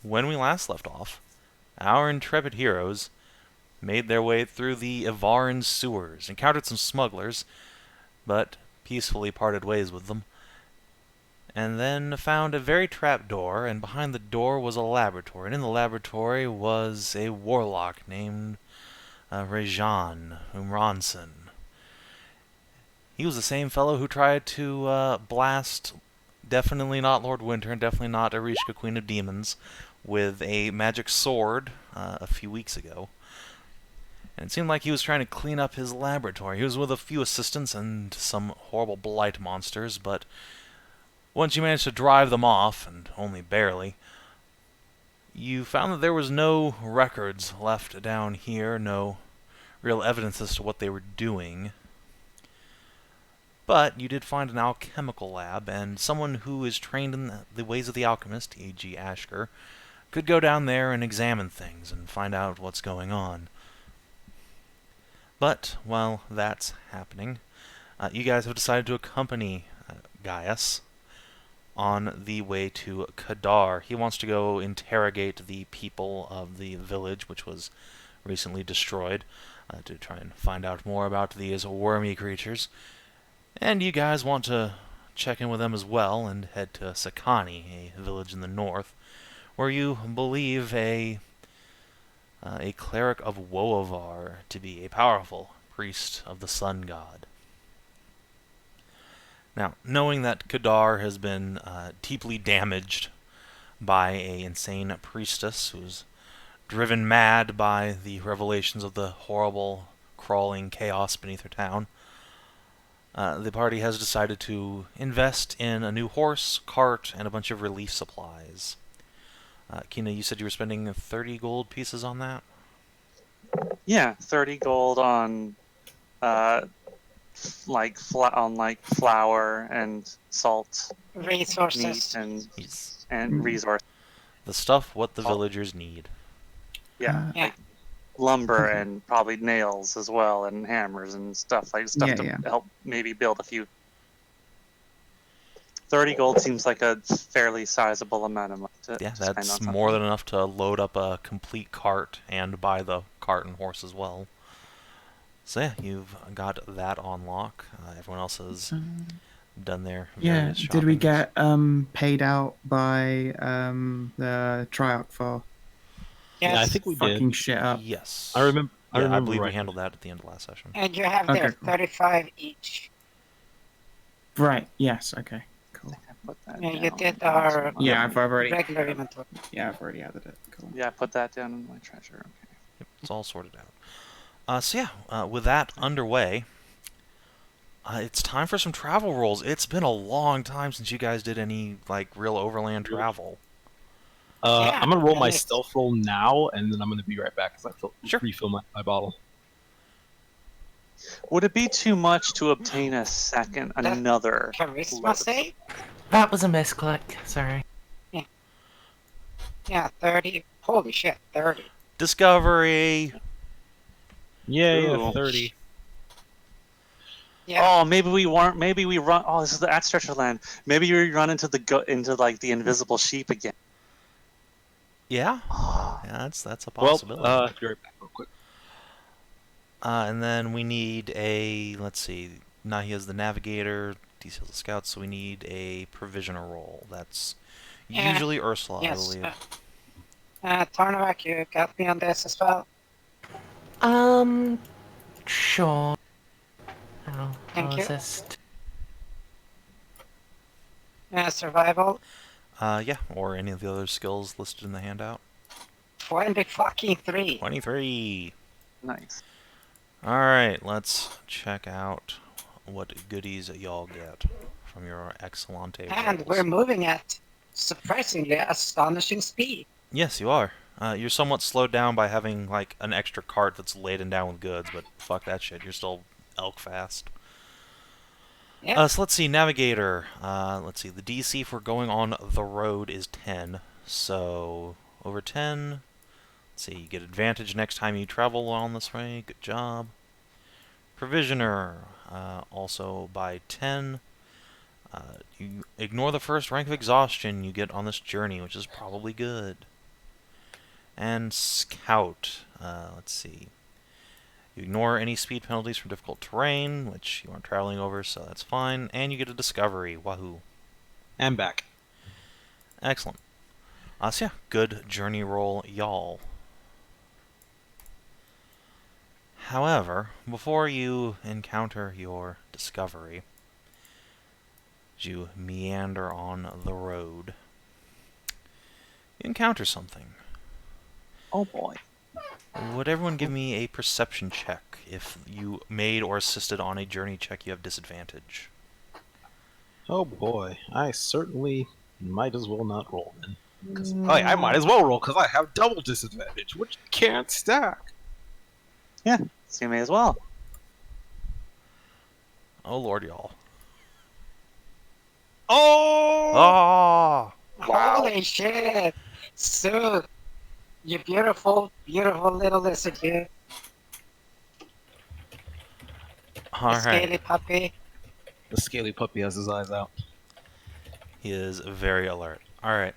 when we last left off, our intrepid heroes made their way through the Evarran sewers, encountered some smugglers, but peacefully parted ways with them, and then found a very trap door, and behind the door was a laboratory, and in the laboratory was a warlock named Rajan Umranson. He was the same fellow who tried to blast definitely not Lord Winter and definitely not Arishka, Queen of Demons, with a magic sword a few weeks ago. And it seemed like he was trying to clean up his laboratory. He was with a few assistants and some horrible blight monsters, but once you managed to drive them off, and only barely, you found that there was no records left down here, no real evidence as to what they were doing. But you did find an alchemical lab, and someone who is trained in the ways of the alchemist, E.G. Ashker, could go down there and examine things and find out what's going on. But while that's happening, you guys have decided to accompany Gaius on the way to Kadar. He wants to go interrogate the people of the village, which was recently destroyed, to try and find out more about these wormy creatures. And you guys want to check in with them as well and head to Sakani, a village in the north, where you believe a cleric of Woavar to be a powerful priest of the sun god. Now, knowing that Kadar has been deeply damaged by an insane priestess who's driven mad by the revelations of the horrible, crawling chaos beneath her town, the party has decided to invest in a new horse, cart, and a bunch of relief supplies. Kina, you said you were spending 30 gold pieces on that? Yeah, 30 gold on flour and salt, Resources. meat and resource. The stuff what the villagers need. Yeah, Yeah. like lumber and probably nails as well, and hammers and stuff to help maybe build a few. 30 gold seems like a fairly sizable amount of money to Yeah, spend on that's something. more than enough to load up a complete cart and buy the cart and horse as well. So yeah, you've got that on lock. Everyone else has done their various shoppings. Did we get paid out by the Triarch for Yes. Yeah, I think we fucking did. shit up? Yes. I remember. Yeah, I believe we right. handled that at the end of last session. And you have Okay, there cool. 35 each. Right. Yes. Okay. Cool. Put that Yeah, you down. did our Yeah, I've already. regular inventory. Yeah, I've already added it. Cool. Yeah, put that down in my treasure. Okay. Yep, it's all sorted out. So yeah, with that underway, it's time for some travel rolls. It's been a long time since you guys did any real overland travel. Yeah, I'm gonna roll my nice. stealth roll now, and then I'm gonna be right back because I Sure. refill my bottle. Would it be too much to obtain another? Charisma save? That was a misclick. Sorry. Yeah, 30. Holy shit, 30. Discovery! Yeah, Ooh. 30. Yeah. Oh, maybe we weren't. Maybe we run. Oh, this is the Atstretcher land. Maybe we run into the invisible sheep again. Yeah? Yeah, that's a Well, possibility. be right back real quick. And then we need a, let's see, Nahia's the navigator, details the scouts, so we need a provisioner roll. That's usually Ursula, I Yes. believe. Tarnavak, you got me on this as well. Sure. Thank I'll you. assist. Survival. Yeah, or any of the other skills listed in the handout. 23. 23! Nice. Alright, let's check out what goodies y'all get from your Excellente And rolls. we're moving at surprisingly astonishing speed. Yes, you are. You're somewhat slowed down by having, an extra cart that's laden down with goods, but fuck that shit, you're still elk fast. Yeah. So let's see, Navigator. Let's see, the DC for going on the road is 10. So, over 10. Let's see, you get advantage next time you travel on this way. Good job. Provisioner, also by 10. You ignore the first rank of exhaustion you get on this journey, which is probably good. And Scout. Let's see. You ignore any speed penalties from difficult terrain, which you aren't traveling over, so that's fine. And you get a discovery. Wahoo. And back. Excellent. So yeah, good journey roll, y'all. However, before you encounter your discovery, as you meander on the road, you encounter something. Oh boy. Would everyone give me a perception check? If you made or assisted on a journey check, you have disadvantage. Oh boy, I certainly might as well not roll then. I might as well roll because I have double disadvantage, which can't stack. Yeah, so you may as well. Oh lord, y'all. Oh! Ah! Wow. Holy shit! Szooth, you beautiful, beautiful little lizard here. Alright. Scaly puppy. The scaly puppy has his eyes out. He is very alert. Alright.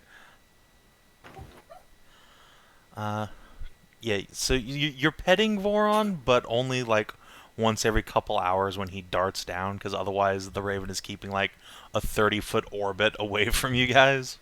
Yeah, so you're petting Voron, but only like once every couple hours when he darts down, because otherwise the Raven is keeping like a 30-foot orbit away from you guys.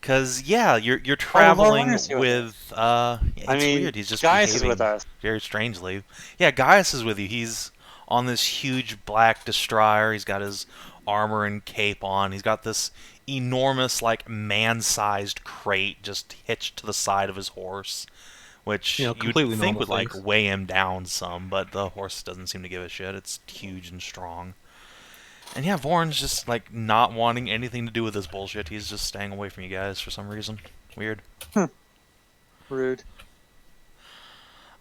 Because, yeah, you're traveling with... it's weird, he's just Gaius is behaving with us. very strangely. Yeah, Gaius is with you. He's on this huge black destroyer. He's got his armor and cape on. He's got this enormous, like, man-sized crate just hitched to the side of his horse, which you'd think would, like, weigh him down some, but the horse doesn't seem to give a shit. It's huge and strong. And yeah, Voron's just, like, not wanting anything to do with this bullshit. He's just staying away from you guys for some reason. Weird. Rude.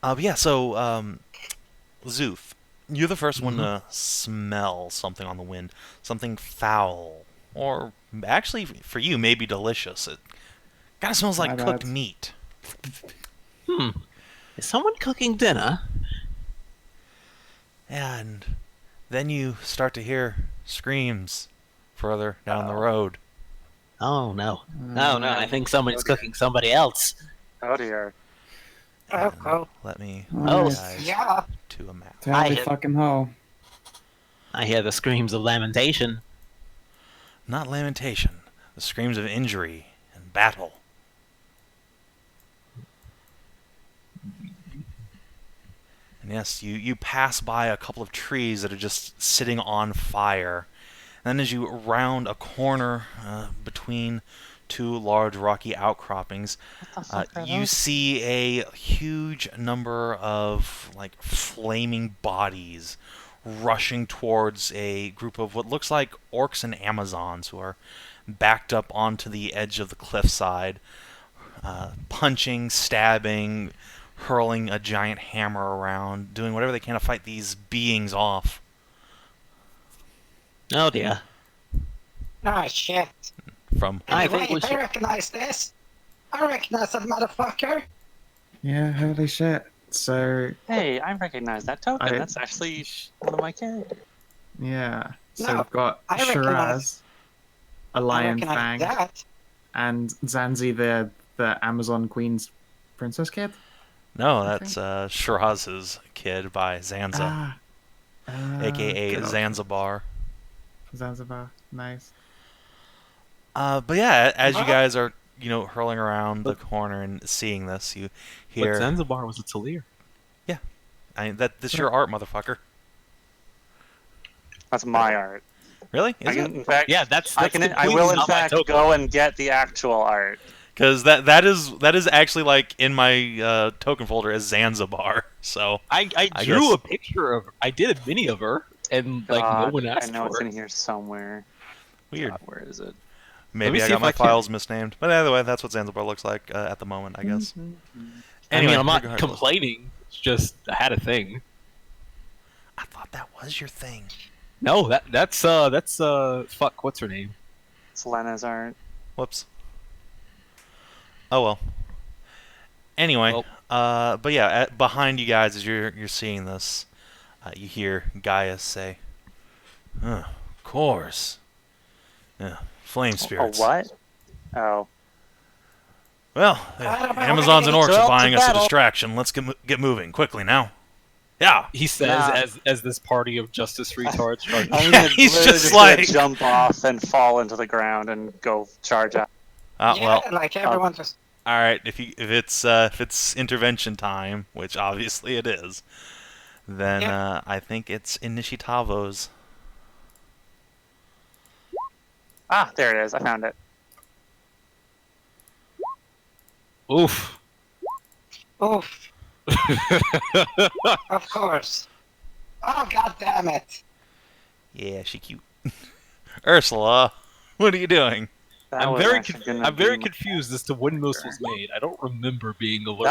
But yeah, so, Szooth, you're the first one to smell something on the wind. Something foul. Or, actually, for you, maybe delicious. It kind of smells like cooked meat. Is someone cooking dinner? And then you start to hear screams further down the road. Oh no. Oh no, I think somebody's cooking somebody else. Oh dear. Oh, Let me oh, yeah. to a map. Holy fucking hell. I hear the screams of lamentation. Not lamentation. The screams of injury and battle. And yes, you pass by a couple of trees that are just sitting on fire. And then as you round a corner between two large rocky outcroppings, you see a huge number of like flaming bodies rushing towards a group of what looks like orcs and Amazons who are backed up onto the edge of the cliffside, punching, stabbing, hurling a giant hammer around, doing whatever they can to fight these beings off. Oh dear. Oh shit. From I recognize this. I recognize that motherfucker. Yeah, holy shit. So, Hey, I recognize that token. That's actually one of my characters. yeah. So No, we've got I recognize- Shiraz, a lion recognize fang, that. and Zanzi, the Amazon Queen's princess kid. No, that's Shiraz's kid by Zanza, aka God. Zanzibar. Zanzibar, nice. But yeah, as you guys are, hurling around the corner and seeing this, you hear. But Zanzibar was a Talir. Yeah, that's your art, motherfucker. That's my art. Really? Is it? In fact, Yeah, that's I will in fact go and get the actual art. Because that is actually like in my token folder as Zanzibar. So I drew a picture of her. I did a mini of her, and like no one asked I know for it's it. in here somewhere. Weird. God, where is it? Maybe I got my files misnamed. But either way, that's what Zanzibar looks like at the moment, I guess. Anyway, I'm not regardless. complaining. It's just I had a thing. I thought that was your thing. No, that's fuck. What's her name? It's Lena's art. Whoops. Oh well. Anyway, but yeah, behind you guys as you're seeing this, you hear Gaius say, "Of course, yeah, flame spirits." Oh what? Oh. Well, Amazons and orcs are buying us a distraction. Let's get moving quickly now. Yeah. He says as this party of justice retards charges. He's just like jump off and fall into the ground and go charge out. Well, like everyone just. All right, if it's intervention time, which obviously it is, then I think it's Inishitavo's. Ah, there it is. I found it. Oof. Oof. Of course. Oh, god damn it. Yeah, she cute. Ursula, what are you doing? I'm very confused as to when this was made. I don't remember being alerted.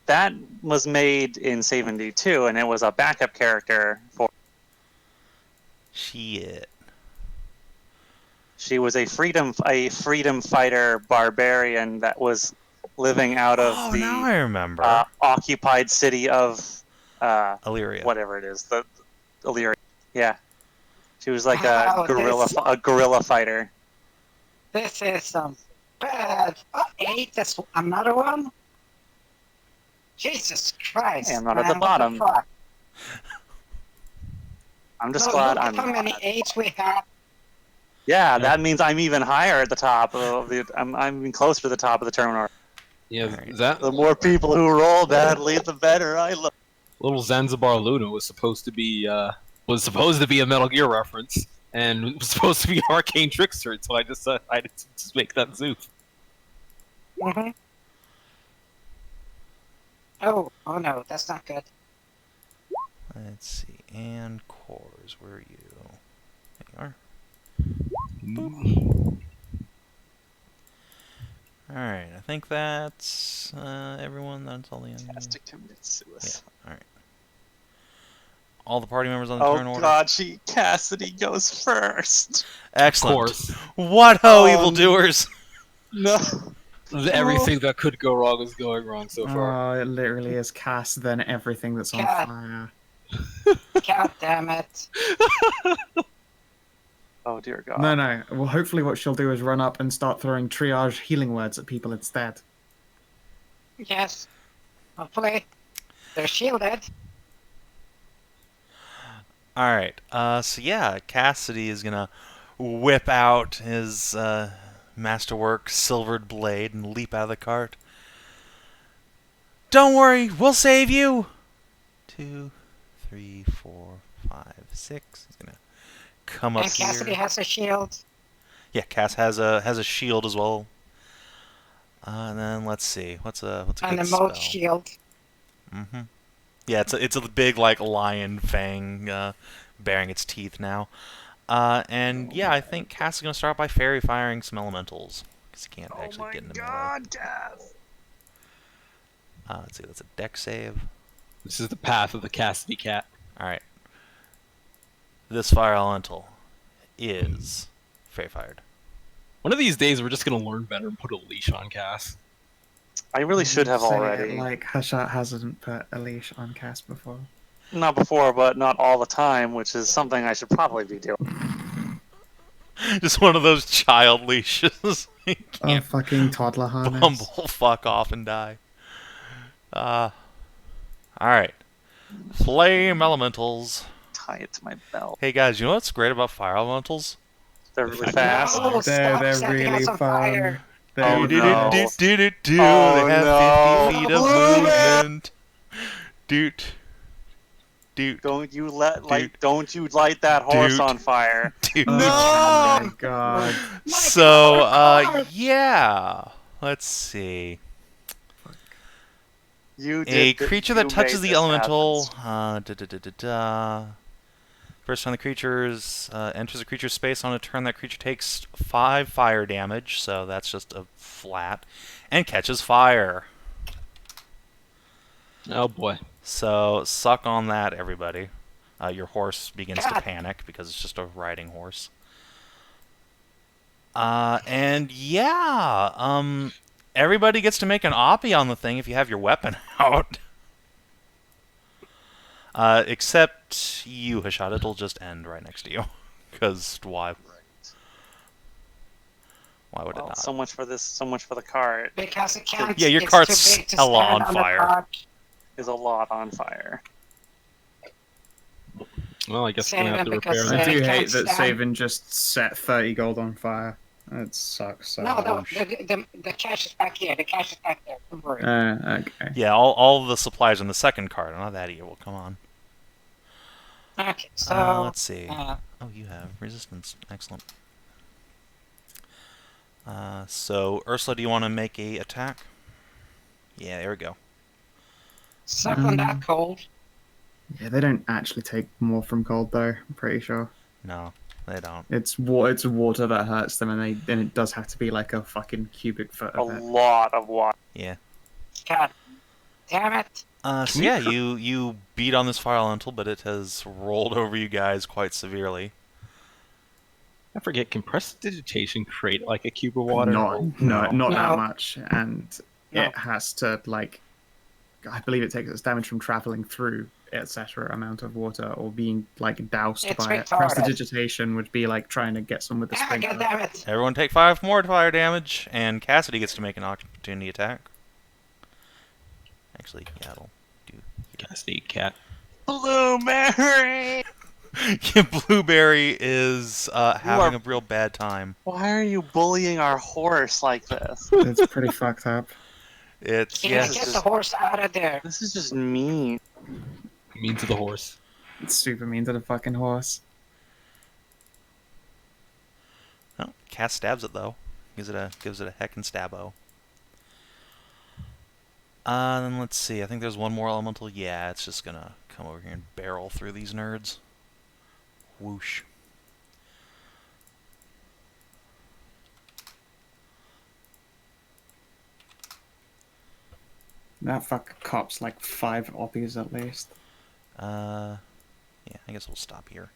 That was made in Sav&D too, and it was a backup character for. Shit. She was a freedom fighter barbarian that was living out of the now I remember. Occupied city of Illyria. whatever it is, the Illyria. Yeah, she was like a guerrilla fighter. This is some bad. Oh, 8, that's another one? Jesus Christ. Hey, I'm not man, at the bottom. What the fuck? I'm just glad look I'm at how many 8s we have. Yeah, that means I'm even higher at the top of the. I'm even closer to the top of the terminal. Yeah, right. The more people who roll badly, the better I look. Little Zanzibar Luna was supposed to be a Metal Gear reference, and was supposed to be Arcane Trickster. So I decided to just make that Szooth. Mm-hmm. Oh no, that's not good. Let's see. And cores, where are you? There you are. Boop. Alright, I think that's everyone. That's all the enemies. Szooth. Yeah, alright. All the party members on the turn order. Oh god, Cassidy goes first. Excellent. Of course. What ho, evildoers! No. Everything that could go wrong is going wrong so far. Oh, it literally is Cass, then everything that's on fire. God damn it. Oh dear god. No. Well, hopefully what she'll do is run up and start throwing triage healing words at people instead. Yes. Hopefully. They're shielded. Alright, so yeah, Cassidy is gonna whip out his masterwork silvered blade and leap out of the cart. Don't worry, we'll save you! 2, 3, 4, 5, 6. He's gonna come up and Cassidy here. has a shield. Yeah, Cass has a shield as well. And then let's see, what's a And good a mode spell? shield. Mm-hmm. Yeah, it's a big like lion fang bearing its teeth now. And yeah, I think Cass is gonna start by fairy firing some elementals because he can't actually get in the melee. Cass. Let's see, that's a deck save. This is the path of the Cassidy cat. All right. This fire elemental is fairy fired. One of these days, we're just gonna learn better and put a leash on Cass. I really should have Say it already. like Hashat hasn't put a leash on Cass before. Not before, but not all the time, which is something I should probably be doing. Just one of those child leashes. You Oh, can't fucking toddler harness. bumble fuck off and die. Alright. Flame elementals. Tie it to my belt. Hey guys, you know what's great about fire elementals? They're really fast. No, stop They're setting really us on fun. fire. Oh, Do no. They Oh, have no. 50 feet of movement. Doot. Doot. Don't you light that horse Dude. on fire. Doot. Oh my god. So, yeah. Let's see. A creature that touches the elemental. First time the creature enters a creature's space on a turn, that creature takes 5 fire damage, so that's just a flat, and catches fire. Oh boy. So suck on that, everybody. Your horse begins to panic because it's just a riding horse. And yeah, everybody gets to make an oppie on the thing if you have your weapon out. Except you, Hashat. It'll just end right next to you. Because why? Why would it Well, not? so much for this. So much for the cart. Because it can't. Yeah, your it's cart's too big to hella stand on the fire. cart. Is a lot on fire. Well, I guess we're gonna have to Savin, repair because, that. I do it hate can't that stand- Savin just set 30 gold on fire. That sucks so No, much. the cash is back here. The cash is back there. Don't worry. Okay. Yeah, all the supplies in the second cart. Not that evil. Come on. Okay, so Let's see. Oh, you have resistance. Excellent. So Ursula, do you want to make a attack? Yeah, there we go. suck on that cold. Yeah, they don't actually take more from cold though. I'm pretty sure No, they don't. it's water that hurts them, and it does have to be like a fucking cubic foot A of it. lot of water. Yeah. God damn it. So yeah, you beat on this fire elemental, but it has rolled over you guys quite severely. I forget, can prestidigitation create like a cube of water? Not No. No. that much, and No. it has to like. I believe it takes its damage from traveling through etc. amount of water or being like doused It's by it. retarded. Prestidigitation would be like trying to get some with the Ah, sprinkler. God damn it. Everyone take 5 more fire damage, and Cassidy gets to make an opportunity attack. Actually, yeah, it'll do. Cassidy cat. Blueberry. Yeah, Blueberry is having a real bad time. Why are you bullying our horse like this? It's pretty fucked up. It's Yeah, yes. get the horse out of there. This is just mean. Mean to the horse. It's super mean to the fucking horse. Oh, Cass stabs it though. Gives it a heckin' stabbo. Then let's see. I think there's one more elemental. Yeah, it's just gonna come over here and barrel through these nerds. Whoosh. That fucker cops like 5 oppies at least. Yeah, I guess we'll stop here.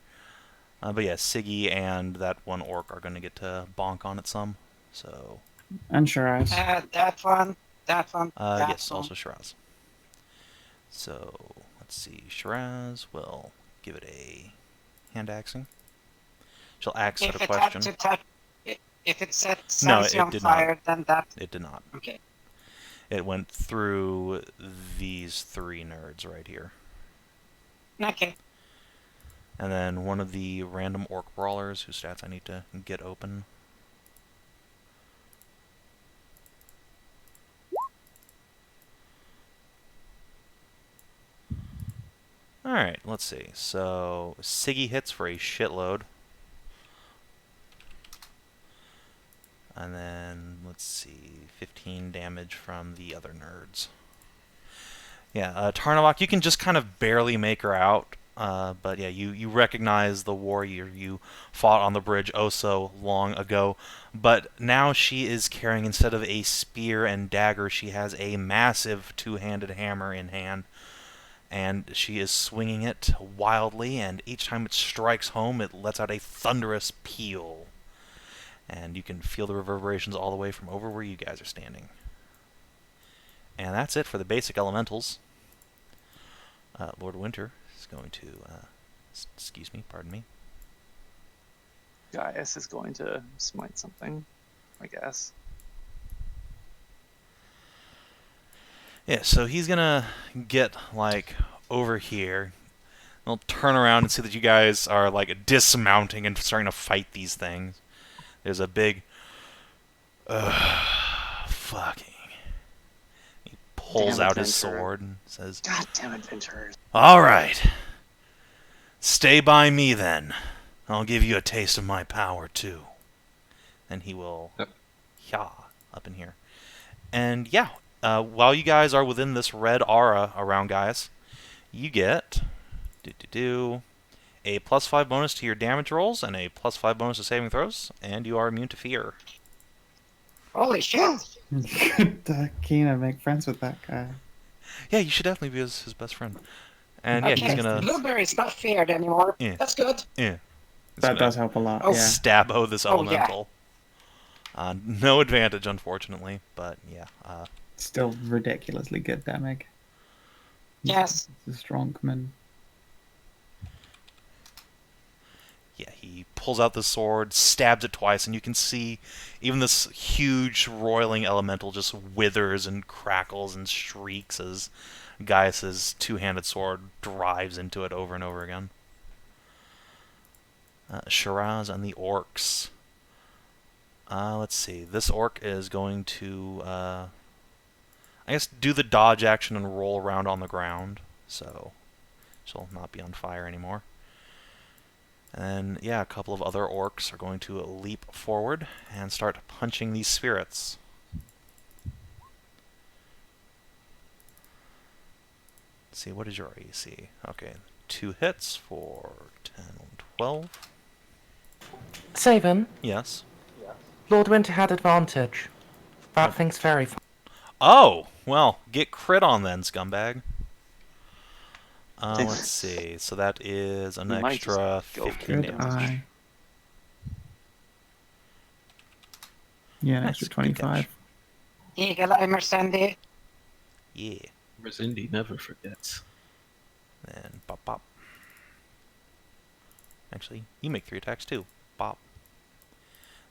But yeah, Siggy and that one orc are gonna get to bonk on it some. So, And Shiraz. That one. That one. that yes, one. also Shiraz. So, let's see. Shiraz will give it a hand axing. She'll axe at If a it had question. to touch, if it set No, sets it you on did not. fire, then that. It did not. Okay. It went through these 3 nerds right here. Okay. And then one of the random orc brawlers whose stats I need to get open. Alright, let's see. So, Siggy hits for a shitload. And then, let's see, 15 damage from the other nerds. Yeah, Tarnavak, you can just kind of barely make her out. But yeah, you recognize the warrior you fought on the bridge oh so long ago. But now she is carrying, instead of a spear and dagger, she has a massive 2-handed hammer in hand. And she is swinging it wildly, and each time it strikes home, it lets out a thunderous peal. And you can feel the reverberations all the way from over where you guys are standing. And that's it for the basic elementals. Lord Winter is going to, excuse me, pardon me. Gaius is going to smite something, I guess. Yeah, so he's gonna get, like, over here. He'll turn around and see that you guys are, like, dismounting and starting to fight these things. There's a big, fucking. He pulls Damn out his adventurer. sword and says, God damn adventurers. "All right. Stay by me, then. I'll give you a taste of my power, too." And he will, up in here. And, yeah, while you guys are within this red aura around Gaius, you get a +5 bonus to your damage rolls and a +5 bonus to saving throws, and you are immune to fear. Holy shit. Could Kina make friends with that guy? Yeah, you should definitely be his best friend. And yeah, Okay, he's gonna Blueberry's not feared anymore. Yeah. That's good. he's That gonna does help a lot, Oh, yeah. stabbo this Oh, yeah. elemental. No advantage, unfortunately, but yeah. Still ridiculously good damage. Yes. It's a strong man. yeah, he pulls out the sword, stabs it twice, and you can see even this huge roiling elemental just withers and crackles and shrieks as Gaius's two-handed sword drives into it over and over again. Shiraz and the orcs. Let's see. This orc is going to, I guess, do the dodge action and roll around on the ground, so she'll not be on fire anymore. And yeah, a couple of other orcs are going to leap forward and start punching these spirits. Let's see, what is your AC? Okay, 2 hits for 10 and 12. Savin, Yes. Lord Winter had advantage. That thing's very fun. Oh! Well, get crit on then, scumbag. Let's see. So that is an You might extra just go 15 Good damage. eye. Yeah, an Nice, extra good 25. catch. Eagle Eye Merzendi. Yeah. Merzendi never forgets. And pop, pop. Actually, you make 3 attacks too. Pop.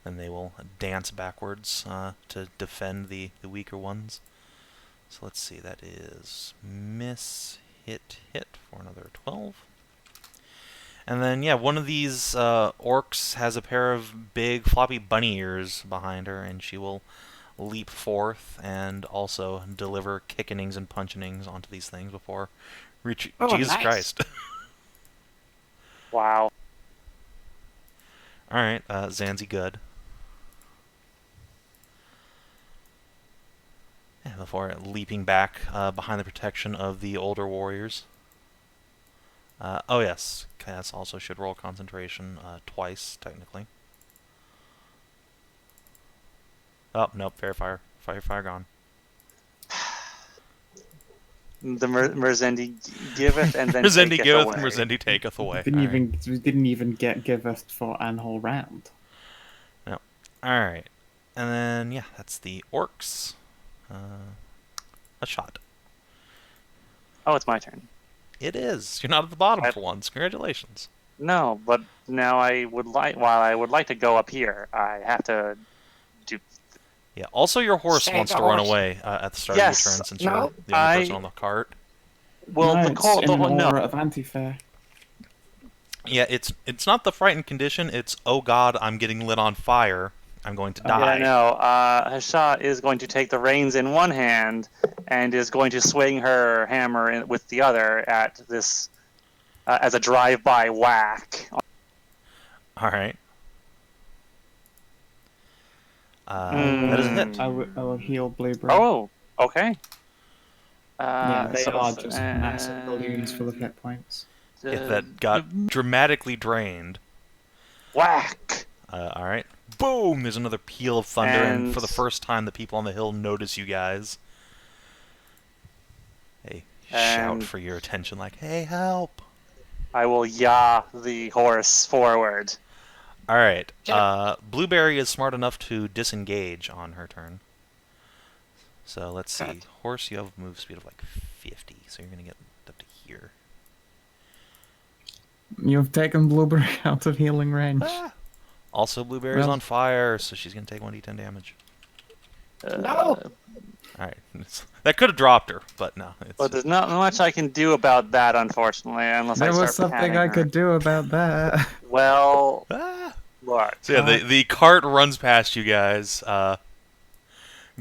Then they will dance backwards to defend the weaker ones. So let's see. That is miss, hit for another 12. And then, yeah, one of these orcs has a pair of big floppy bunny ears behind her, and she will leap forth and also deliver kickenings and punchenings onto these things before reaching. Oh, Jesus nice. Christ. Wow. Alright, Zanzi good. Yeah, before leaping back behind the protection of the older warriors. Oh yes, Cass also should roll concentration twice, technically. Oh, nope, fair fire. Fire gone. The Merzendi giveth and then Merzendi taketh giveth, away. Merzendi taketh away. We didn't even get us for an whole round. No. Alright. And then, yeah, that's the orcs. A shot. Oh, it's my turn. It is. You're not at the bottom I- for once. Congratulations. No, but now I would like. While I would like to go up here, I have to do. Yeah. Also, your horse Save wants the to run horse. away at the start Yes. of your turn since No, you're the only person I- on the cart. Well, no, the it's call. in The, an no, aura of anti-fair. Yeah, it's not the frightened condition. It's, oh god, I'm getting lit on fire. I'm going to die. Yeah, no. Hashat is going to take the reins in one hand and is going to swing her hammer with the other at this as a drive-by whack. All right. That is a hit. I will heal Blueberry. Oh, okay. yeah, they so- are just massive balloons full of hit points. Yeah, that got dramatically drained. whack. All right. Boom! There's another peal of thunder, and And- for the first time, the people on the hill notice you guys. They shout And- for your attention, like, "Hey, help!" I will yaw the horse forward. All right. Yeah. Blueberry is smart enough to disengage on her turn. So let's see. Good. Horse, you have a move speed of like 50, so you're gonna get up to here. You've taken Blueberry out of healing range. Ah! Also, Blueberry's Well- on fire, so she's gonna take 1d10 damage. No. All right. That could have dropped her, but no. It's, But there's not much I can do about that, unfortunately, unless I There start was something patting I her. could do about that. Well, ah! look. So yeah, the cart runs past you guys.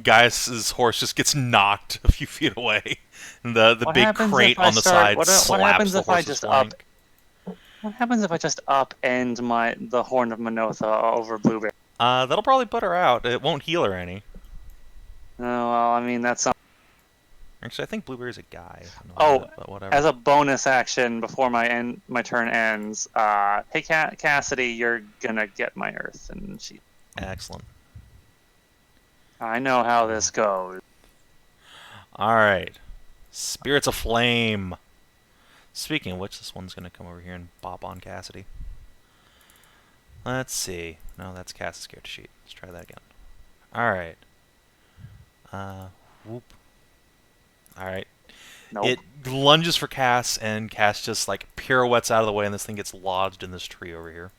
Gaius's horse just gets knocked a few feet away. And the What big happens crate if I on the start- side what slaps happens the if I horse's just flank. What happens if I just upend the Horn of Manotha over Blueberry? That'll probably put her out. It won't heal her any. Oh, well, I mean, that's something. Actually, I think Blueberry's a guy. I don't know Oh, that, but whatever. As a bonus action before my turn ends, hey, Cassidy, you're gonna get my Earth, and she. Excellent. I know how this goes. All right. Spirits of Flame. Speaking of which, this one's going to come over here and bop on Cassidy. Let's see. No, that's Cass's character sheet. Let's try that again. All right. Whoop. All right. Nope. It lunges for Cass, and Cass just like pirouettes out of the way, and this thing gets lodged in this tree over here.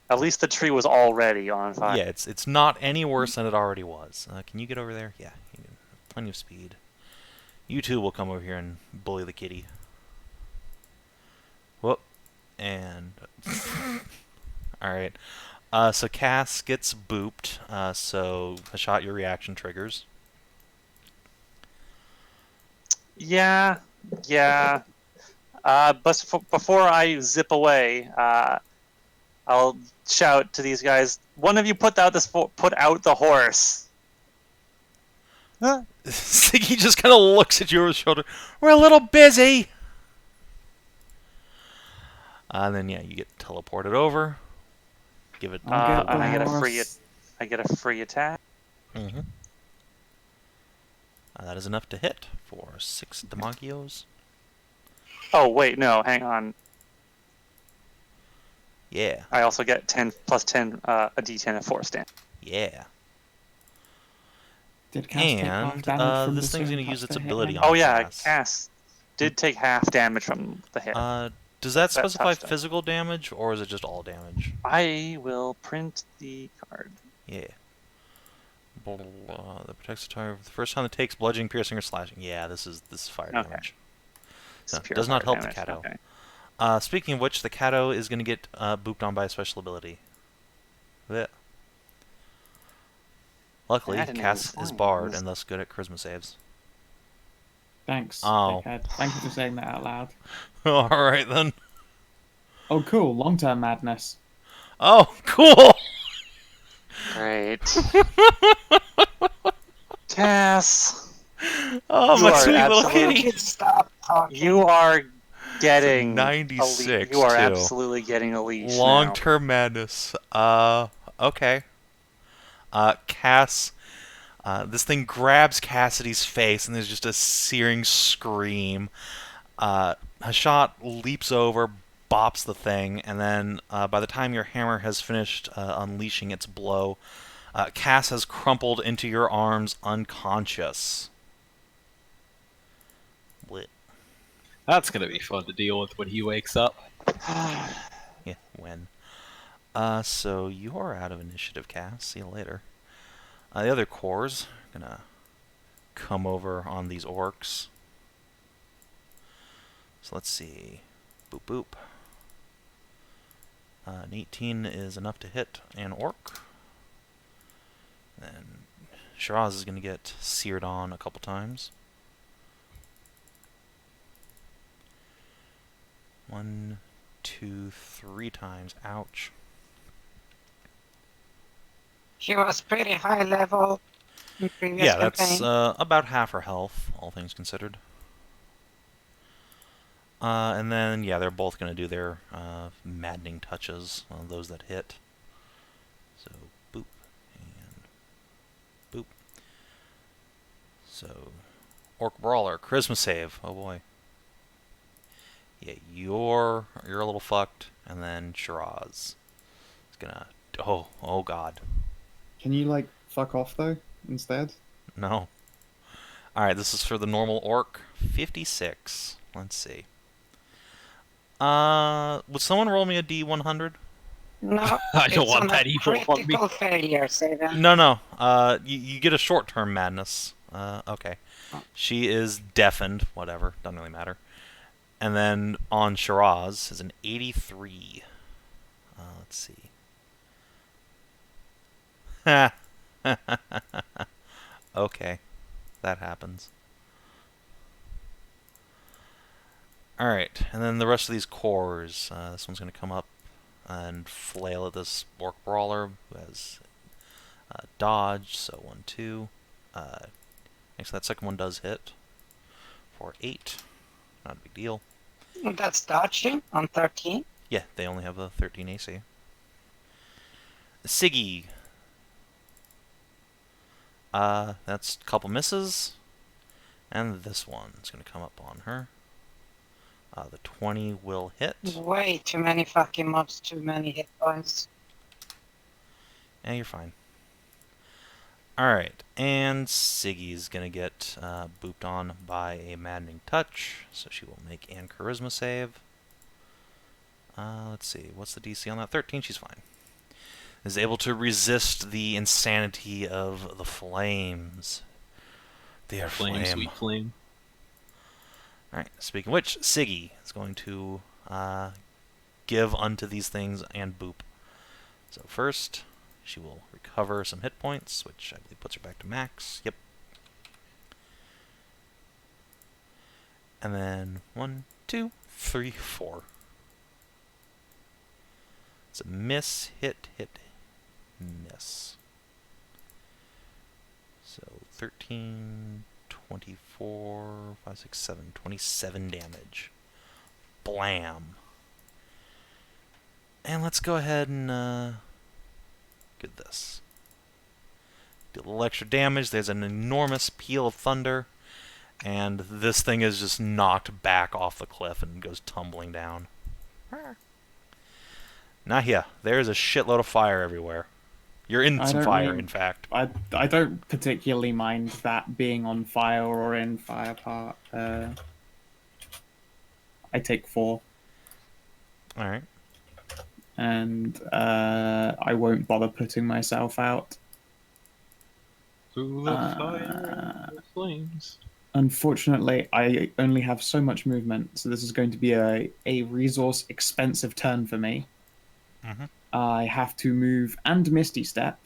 At least the tree was already on fire. Yeah, it's not any worse than it already was. Can you get over there? Yeah, you can. Plenty of speed. You two will come over here and bully the kitty. Whoop. And... Alright. So Cass gets booped. So Hashat, your reaction triggers. Yeah. But before I zip away, I'll shout to these guys. One of you put out the horse. Huh? Siggy just kind of looks at you over his shoulder. We're a little busy. And then yeah, you get teleported over. Give it. And I get a horse. free attack. Mm-hmm. That is enough to hit for 6 damagios. Oh wait, no, hang on. Yeah. I also get 10 plus 10, a D10 of force damage. Yeah. Did Cass take half And damage from this the thing's sword going to use touch its to hit ability him? on Oh yeah, Cass. Cass did take half damage from the hit. Does that specify touched him. physical damage, or is it just all damage? I will print the card. Yeah. That protects the target the first time it takes bludgeoning, piercing, or slashing. Yeah, this is fire Okay. damage. It's So, pure does not fire help the damage, Cato. okay. Speaking of which, the Cato is going to get booped on by a special ability. Blech. Luckily, I didn't Cass even is find barred this. and thus good at charisma saves. Thanks, Oh. dickhead. Thank you for saying that out loud. Alright then. Oh, cool. Long-term madness. Oh, cool! Great. Cass, Oh, You my are sweet little absolutely- kitty! Stop talking. you are getting 96 You are too. absolutely getting a leash now. Long-term madness. Okay. Cass, this thing grabs Cassidy's face, and there's just a searing scream. Hashat leaps over, bops the thing, and then by the time your hammer has finished unleashing its blow, Cass has crumpled into your arms unconscious. Blech. That's gonna be fun to deal with when he wakes up. Yeah, when. So you're out of initiative, Cass. See you later. The other cores are gonna come over on these orcs. So let's see. Boop boop. An 18 is enough to hit an orc. Then Shiraz is gonna get seared on a couple times. 1, 2, 3 times. Ouch. She was pretty high level in previous Yeah, that's campaign. about half her health, all things considered. And then, yeah, they're both going to do their maddening touches on those that hit. So, boop, and boop. So, Orc Brawler, Charisma save. Oh boy. Yeah, you're a little fucked, and then Shiraz is gonna. Oh god. Can you, like, fuck off, though, instead? No. Alright, this is for the normal orc. 56. Let's see. Would someone roll me a D100? No, I don't it's want on that a evil on me. critical failure, Savin. No. You get a short-term madness. Okay. She is deafened. Whatever. Doesn't really matter. And then on Shiraz is an 83. Let's see. Okay. That happens. Alright, and then the rest of these cores. This one's going to come up and flail at this Orc Brawler, who has dodge, so 1, 2. Actually, that second one does hit for 8. Not a big deal. That's dodging on 13. Yeah, they only have a 13 AC. Siggy. That's a couple misses. And this one's going to come up on her. The 20 will hit. Way too many fucking mobs, too many hit points. Yeah, you're fine. Alright, and Siggy's going to get booped on by a maddening touch, so she will make an charisma save. Let's see, what's the DC on that? 13, she's fine. is able to resist the insanity of the flames. They are Flame, sweet flame. Alright, speaking of which, Siggy is going to give unto these things and boop. So first, she will recover some hit points, which I believe puts her back to max. Yep. And then 1, 2, 3, 4. It's a miss, hit, miss. So 13, 24, 5, 6, 7, 27 damage. Blam. And let's go ahead and get this. Do a little extra damage. There's an enormous peal of thunder. And this thing is just knocked back off the cliff and goes tumbling down. Nahia, there's a shitload of fire everywhere. You're in some fire, in fact. I don't particularly mind that being on fire or in fire part. I take 4. Alright. And I won't bother putting myself out. Through the fire and the flames. Unfortunately, I only have so much movement, so this is going to be a resource expensive turn for me. Mm-hmm. I have to move and Misty Step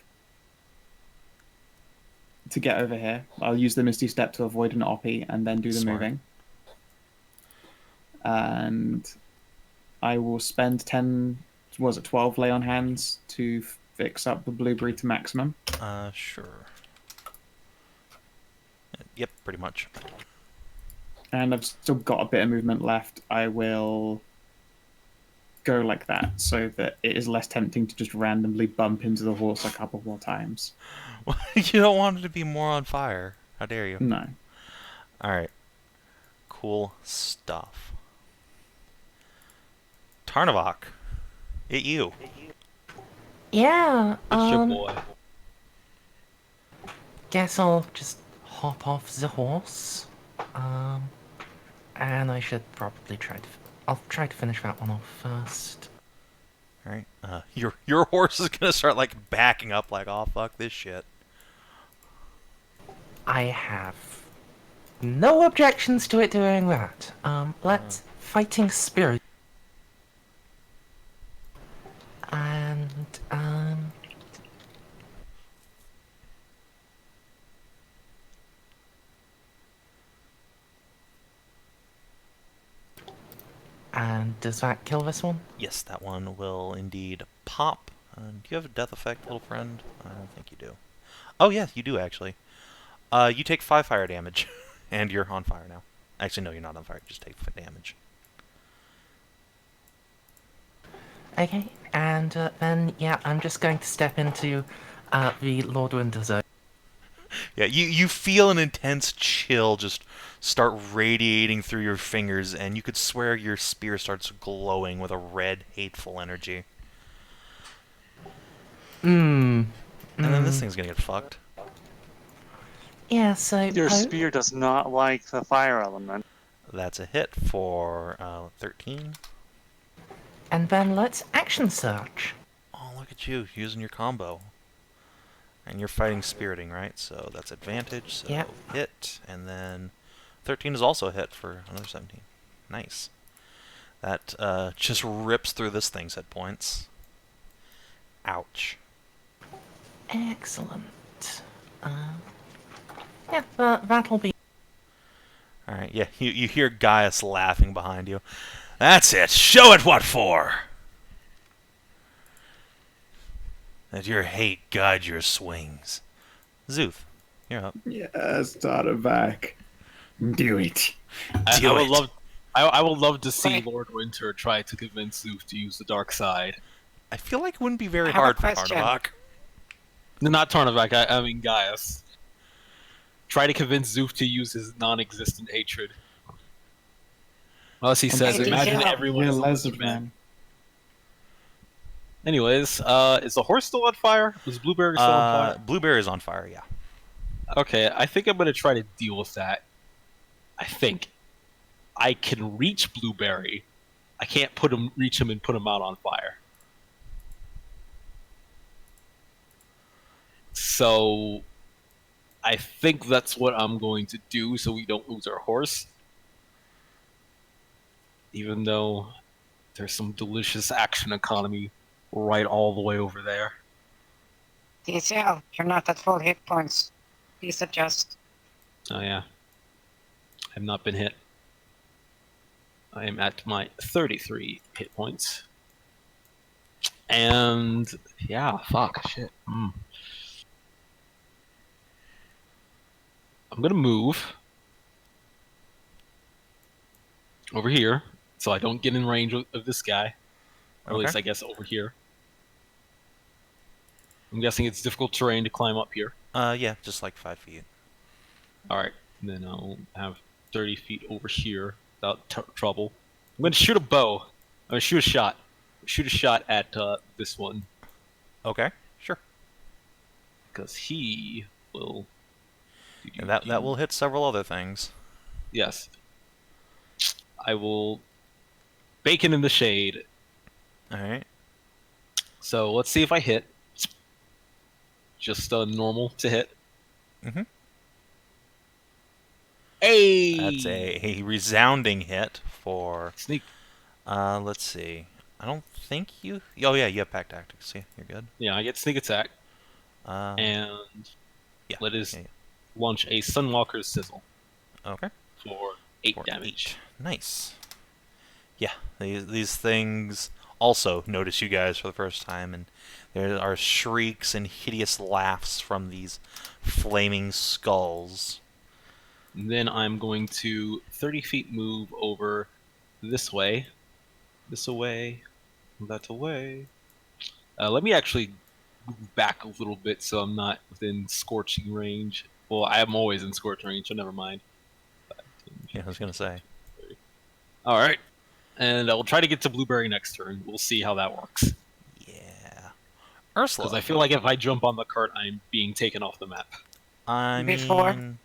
to get over here. I'll use the Misty Step to avoid an oppie and then do the Smart. moving. And I will spend 12 lay on hands to fix up the blueberry to maximum. Sure. Yep, pretty much. And I've still got a bit of movement left. I will go like that so that it is less tempting to just randomly bump into the horse a couple more times. You don't want it to be more on fire. How dare you? No. Alright. Cool stuff. Tarnavak. It you. Yeah, It's your boy. guess I'll just hop off the horse. And I should probably I'll try to finish that one off first. Alright. Your horse is gonna start like backing up like, oh fuck this shit. I have no objections to it doing that. Let's fighting spirit. And and does that kill this one? Yes, that one will indeed pop. Do you have a death effect, little friend? I don't think you do. Oh yeah, you do actually. You take 5 fire damage, and you're on fire now. Actually, no, you're not on fire. You just take damage. Okay, and then yeah, I'm just going to step into the Lord Winter Zone. Yeah, you feel an intense chill just start radiating through your fingers, and you could swear your spear starts glowing with a red, hateful energy. And then this thing's gonna get fucked. Yeah, so Your spear does not like the fire element. That's a hit for 13. And then let's action search. Oh, look at you, using your combo. And you're fighting spiriting, right? So that's advantage, so Yep. hit, and then 13 is also a hit for another 17. Nice. That just rips through this thing's hit points. Ouch. Excellent. Yeah, that'll be. Alright, yeah, you hear Gaius laughing behind you. That's it! Show it what for! Let your hate guide your swings. Szooth, you're up. Yes, Tarnavak. Do it. I would love to see Wait. Lord Winter try to convince Szooth to use the dark side. I feel like it wouldn't be very I have a hard for question. Tarnavak. No, not Tarnavak, I mean Gaius. Try to convince Szooth to use his non-existent hatred. Unless he says, Okay, imagine yeah. everyone You're is a a lizard man. man. Anyways, is the horse still on fire? Was Blueberry still on fire? Blueberry's on fire, yeah. Okay, I think I'm gonna try to deal with that. I think I can reach Blueberry. I can't reach him and put him out on fire. So I think that's what I'm going to do so we don't lose our horse. Even though there's some delicious action economy right all the way over there. DCL, you're not at full hit points. Please adjust. Oh yeah. I've not been hit. I am at my 33 hit points. And yeah, fuck, shit. I'm gonna move over here so I don't get in range of this guy. Or at least I guess over here. I'm guessing it's difficult terrain to climb up here. Yeah, just like 5 feet. Alright, then I'll have 30 feet over here without trouble. I'm gonna shoot a bow. I'm gonna shoot a shot. Shoot a shot at this one. Okay, sure. Because he will... And that will hit several other things. Yes. I will bacon in the shade. Alright. So let's see if I hit. Just normal to hit. Mhm. Hey! That's a resounding hit for... Sneak. Let's see. I don't think you... Oh, yeah, you have Pack Tactics. Yeah, you're good. Yeah, I get sneak attack. And yeah, let us yeah. launch a Sunwalker's Sizzle Okay. for 8 For damage. 8. Nice. Yeah, these things also notice you guys for the first time, and there are shrieks and hideous laughs from these flaming skulls. And then I'm going to 30 feet move over this way. This away. That away. Let me actually move back a little bit so I'm not within scorching range. Well, I am always in scorching range, so never mind. Yeah, I was going to say. Alright. And I will try to get to Blueberry next turn. We'll see how that works. Yeah. Ursula. Because I feel like if I jump on the cart, I'm being taken off the map. Before. mean...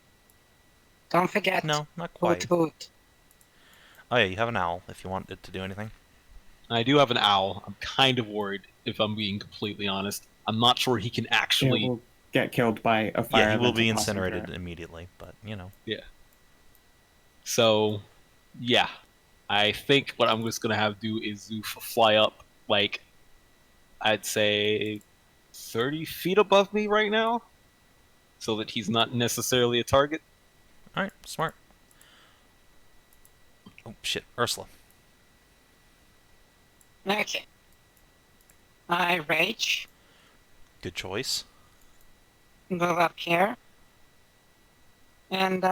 Don't forget. No, not Hoot quite. hoot. Oh yeah, you have an owl if you want it to do anything. I do have an owl. I'm kind of worried, if I'm being completely honest. I'm not sure he can actually... It will get killed by a fire. Yeah, he will be elemental passing incinerated through it. immediately, but, you know. Yeah. So, yeah. I think what I'm just going to have do is Szooth fly up, like, I'd say 30 feet above me right now, so that he's not necessarily a target. Alright, smart. Oh, shit. Ursula. Okay. I rage. Good choice. Move up here. And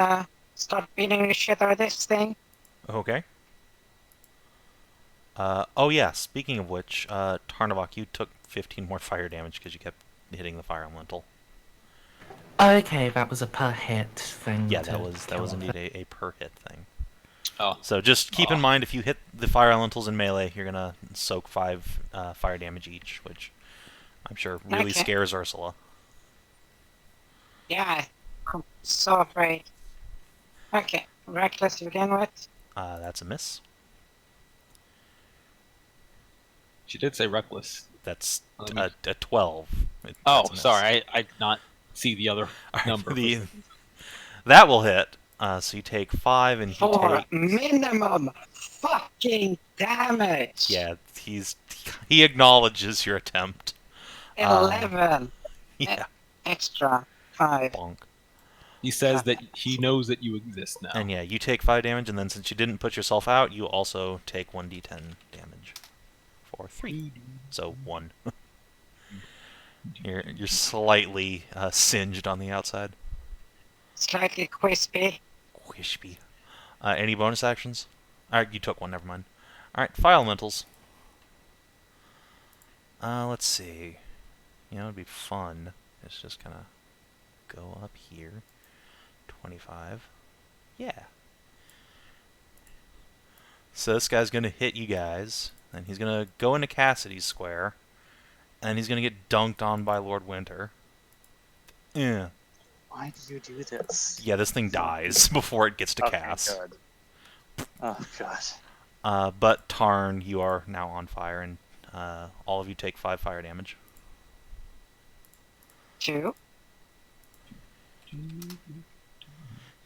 start beating the shit out of this thing. Okay. Oh yeah, speaking of which, Tarnavak, you took 15 more fire damage because you kept hitting the fire elemental. Okay, that was a per hit thing. Yeah, to that was kill indeed it. a per hit thing. Oh. So just keep in mind, if you hit the fire elementals in melee, you're gonna soak 5 fire damage each, which I'm sure really Okay. scares Ursula. Yeah, I'm so afraid. Okay, reckless to begin with. That's a miss. She did say reckless. That's Let me- a 12. Oh, That's a miss. sorry. I did not see the other Alright, number. that will hit. So you take 5 and he For takes... minimum fucking damage. Yeah, he acknowledges your attempt. 11 Yeah, extra 5. bonk. He says that he knows that you exist now. And yeah, you take 5 damage, and then since you didn't put yourself out, you also take 1d10 damage. For 3. So 1. You're slightly singed on the outside. Slightly crispy. Wispy. Any bonus actions? Alright, you took 1, never mind. Alright, fire elementals. Let's see. You know, it'd be fun. It's just gonna go up here. 25. Yeah. So this guy's gonna hit you guys, and he's gonna go into Cassidy's square, and he's gonna get dunked on by Lord Winter. Yeah. Why did you do this? Yeah, this thing dies before it gets to Okay, cast. good. Oh god. But Tarn, you are now on fire, and all of you take 5 fire damage. 2.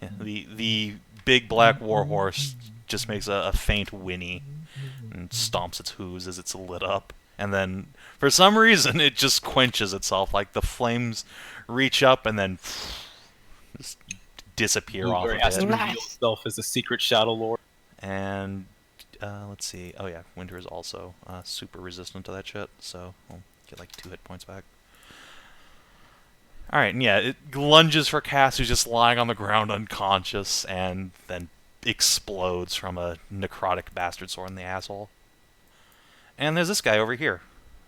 Yeah, the big black warhorse just makes a faint whinny and stomps its hooves as it's lit up. And then, for some reason, it just quenches itself. Like the flames reach up and then just disappear off of Where it has to it. reveal itself as a secret Shadow Lord. And let's see. Oh yeah, Winter is also super resistant to that shit. So we'll get like 2 hit points back. Alright, and yeah, it lunges for Cass, who's just lying on the ground unconscious, and then explodes from a necrotic bastard sword in the asshole. And there's this guy over here,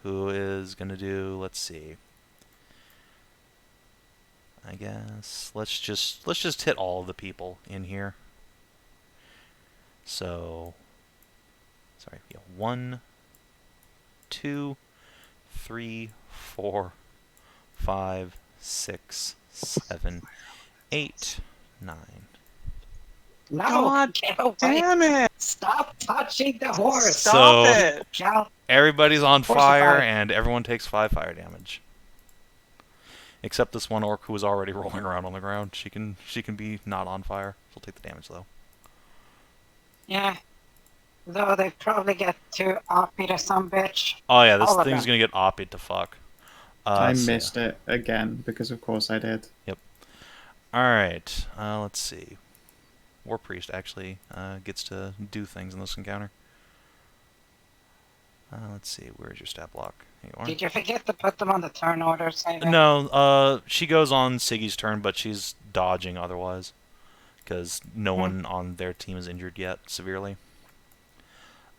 who is gonna do, let's see. I guess let's just hit all of the people in here. So sorry, yeah, 1, 2, 3, 4, 5, 6, 7, 8, 9. No, God get away. Damn it! Stop touching the horse. Stop So- it! Shall Everybody's on Force of fire, fire. and everyone takes 5 fire damage. Except this one orc who was already rolling around on the ground. She can be not on fire. She'll take the damage though. Yeah. Though they probably get too uppy to some bitch. Oh yeah, this All of thing's them. gonna get oppied to fuck. I So, missed it again because, of course, I did. Alright, let's see. War Priest actually gets to do things in this encounter. Let's see, where's your stat block? Here you are. Did you forget to put them on the turn order, Savin? No, she goes on Siggy's turn, but she's dodging otherwise. Because no one on their team is injured yet, severely.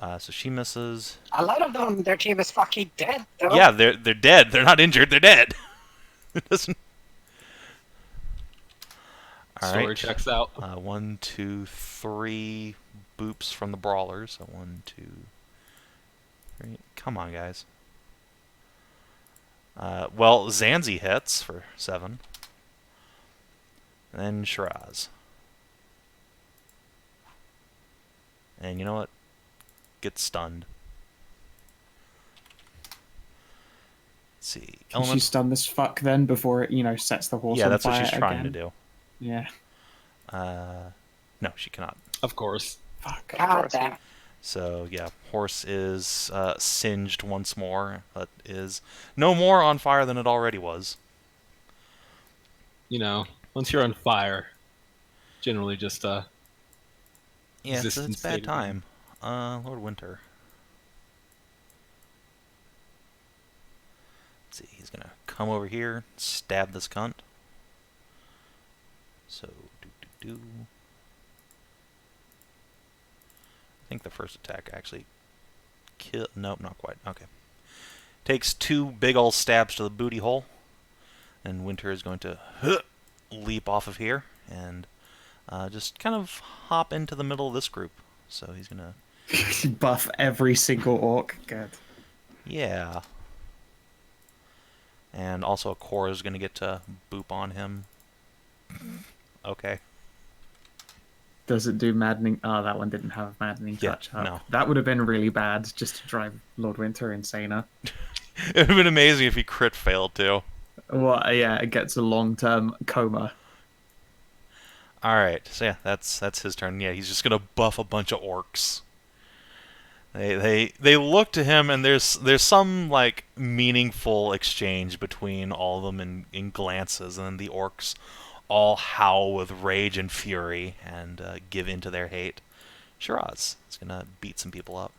So she misses. A lot of them, their team is fucking dead, though. Yeah, they're dead. They're not injured, they're dead. It doesn't... Story Alright. checks out. 1, 2, 3 boops from the brawlers. So 1, 2, 3. Come on, guys. Well, Zanzi hits for 7. And then Shiraz. And you know what? Gets stunned. Let's see. Can she stun this fuck then before it, sets the horse Yeah, on that's what fire she's trying to again? do. Yeah. No, she cannot. Of course. Fuck. God damn. So yeah, horse is singed once more, but is no more on fire than it already was. Once you're on fire, generally just Yeah, it's Resistance bad faded. time. Lord Winter. Let's see, he's gonna come over here, stab this cunt. So do. I think the first attack actually kill. Nope, not quite. Okay. Takes 2 big ol' stabs to the booty hole, and Winter is going to leap off of here and just kind of hop into the middle of this group. So he's gonna. Buff every single orc. Good. Yeah. And also a core is going to get to boop on him. Okay. Does it do maddening? Oh, that one didn't have maddening Yeah, touch up. no. That would have been really bad just to drive Lord Winter insaner. It would have been amazing if he crit failed too. Well, yeah, it gets a long-term coma. Alright, so yeah, that's his turn. Yeah, he's just going to buff a bunch of orcs. They look to him, and there's some like meaningful exchange between all of them in glances, and then the orcs all howl with rage and fury and give in to their hate. Shiraz is gonna beat some people up.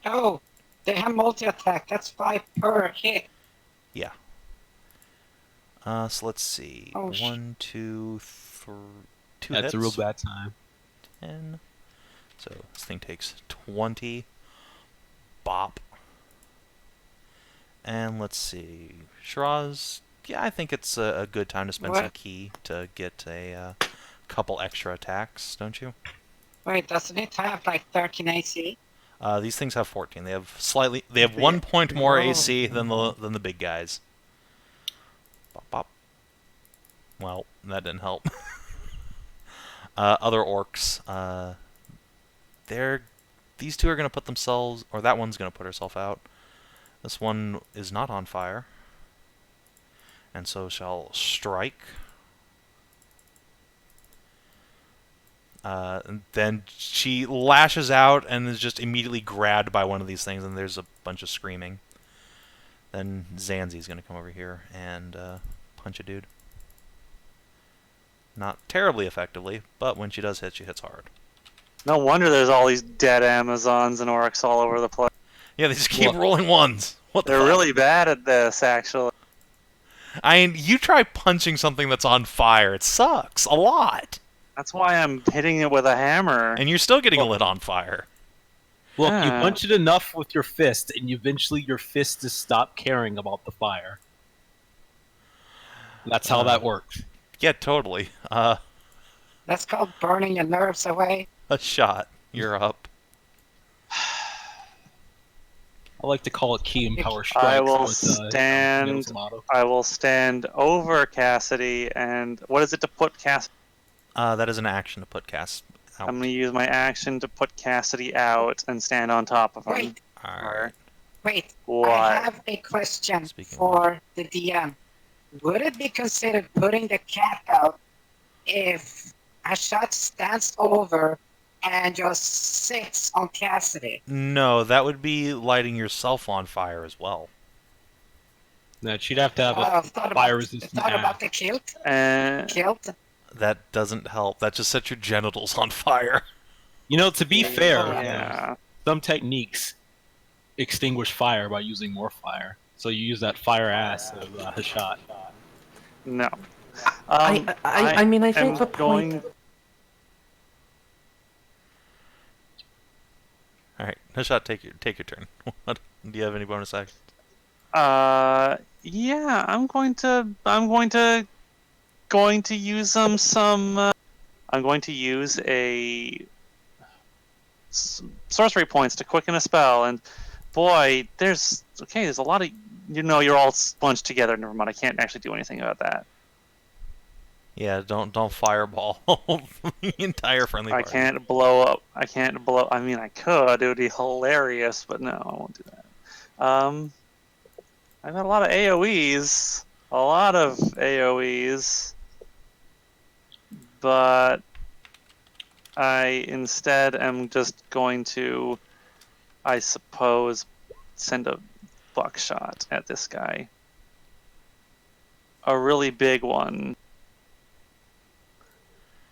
Oh, they have multi-attack. That's 5 per hit. Yeah. So let's see. Oh, 1, 2, 3, 2 that's hits. a real bad time. 10. So this thing takes 20. Bop. And let's see. Shiraz, yeah, I think it's a good time to spend some What? key to get a couple extra attacks, don't you? Wait, doesn't it have like 13 AC? These things have 14. They have 1 point more Oh. AC than the big guys. Bop bop. Well, that didn't help. Other orcs, these two are going to put themselves, or that one's going to put herself out. This one is not on fire, and so shall strike And then she lashes out and is just immediately grabbed by one of these things, and there's a bunch of screaming. Then Zanzi's gonna come over here and punch a dude. Not terribly effectively, but when she does hit, she hits hard. No wonder there's all these dead Amazons and orcs all over the place. Yeah, they just keep rolling ones. What the They're fuck? really bad at this, actually. I mean, you try punching something that's on fire. It sucks a lot. That's why I'm hitting it with a hammer. And you're still getting lit on fire. Look, you Yeah. punch it enough with your fist, and eventually your fist just stop caring about the fire. That's how that works. Yeah, totally. That's called burning your nerves away. A shot. You're up. I like to call it key and power strikes. I will but, stand. Tomato's motto. I will stand over Cassidy, and what is it to put Cassidy? That is an action to put cast out. I'm going to use my action to put Cassidy out and stand on top of him. Wait, Alright. wait. What? I have a question Speaking for the DM. Would it be considered putting the cat out if Hashat stands over and just sits on Cassidy? No, that would be lighting yourself on fire as well. No, she'd have to have a Thought fire-resistant about axe. the kilt? And Kilt? That doesn't help. That just sets your genitals on fire. You know, to be fair, yeah. some techniques extinguish fire by using more fire. So you use that fire ass of Hashat. No. I mean, I think am the point. going. Alright, Hashat, take your turn. What? Do you have any bonus actions? Yeah, I'm going to use some. I'm going to use sorcery points to quicken a spell, and boy, there's a lot of you're all bunched together. Never mind, I can't actually do anything about that. Yeah, don't fireball the entire friendly I party. can't blow up. I mean, I could. It would be hilarious, but no, I won't do that. I've got a lot of AoEs. But I instead am just going to, I suppose, send a buckshot at this guy. A really big one.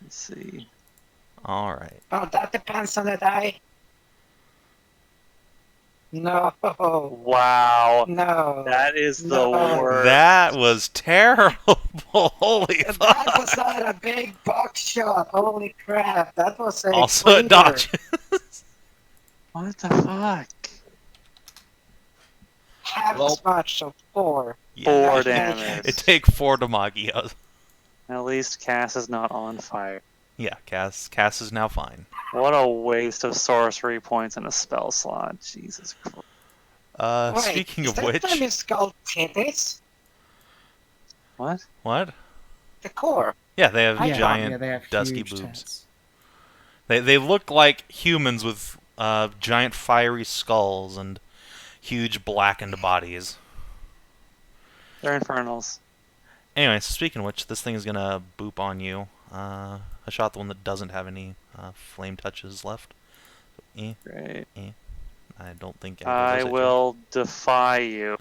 Let's see. Alright. Oh, that depends on the die. No. Wow. No. That is the No. worst. That was terrible. Holy That fuck. was not a big box shot. Holy crap. That was a Also, it cleaver. dodges. What the fuck? Half Well- as much, so 4. Yeah. 4 damage. It take 4 to Magia. At least Cass is not on fire. Yeah, Cass is now fine. What a waste of sorcery points in a spell slot. Jesus Christ. Wait, Speaking is of that which, time is called Kinathis? What? what? The core. Yeah, they have Yeah, giant yeah, they have dusky huge boobs. tits. They look like humans with giant fiery skulls and huge blackened bodies. They're infernals. Anyway, so speaking of which, this thing is gonna boop on you. I shot the one that doesn't have any flame touches left. So, Great. I don't think I will defy you.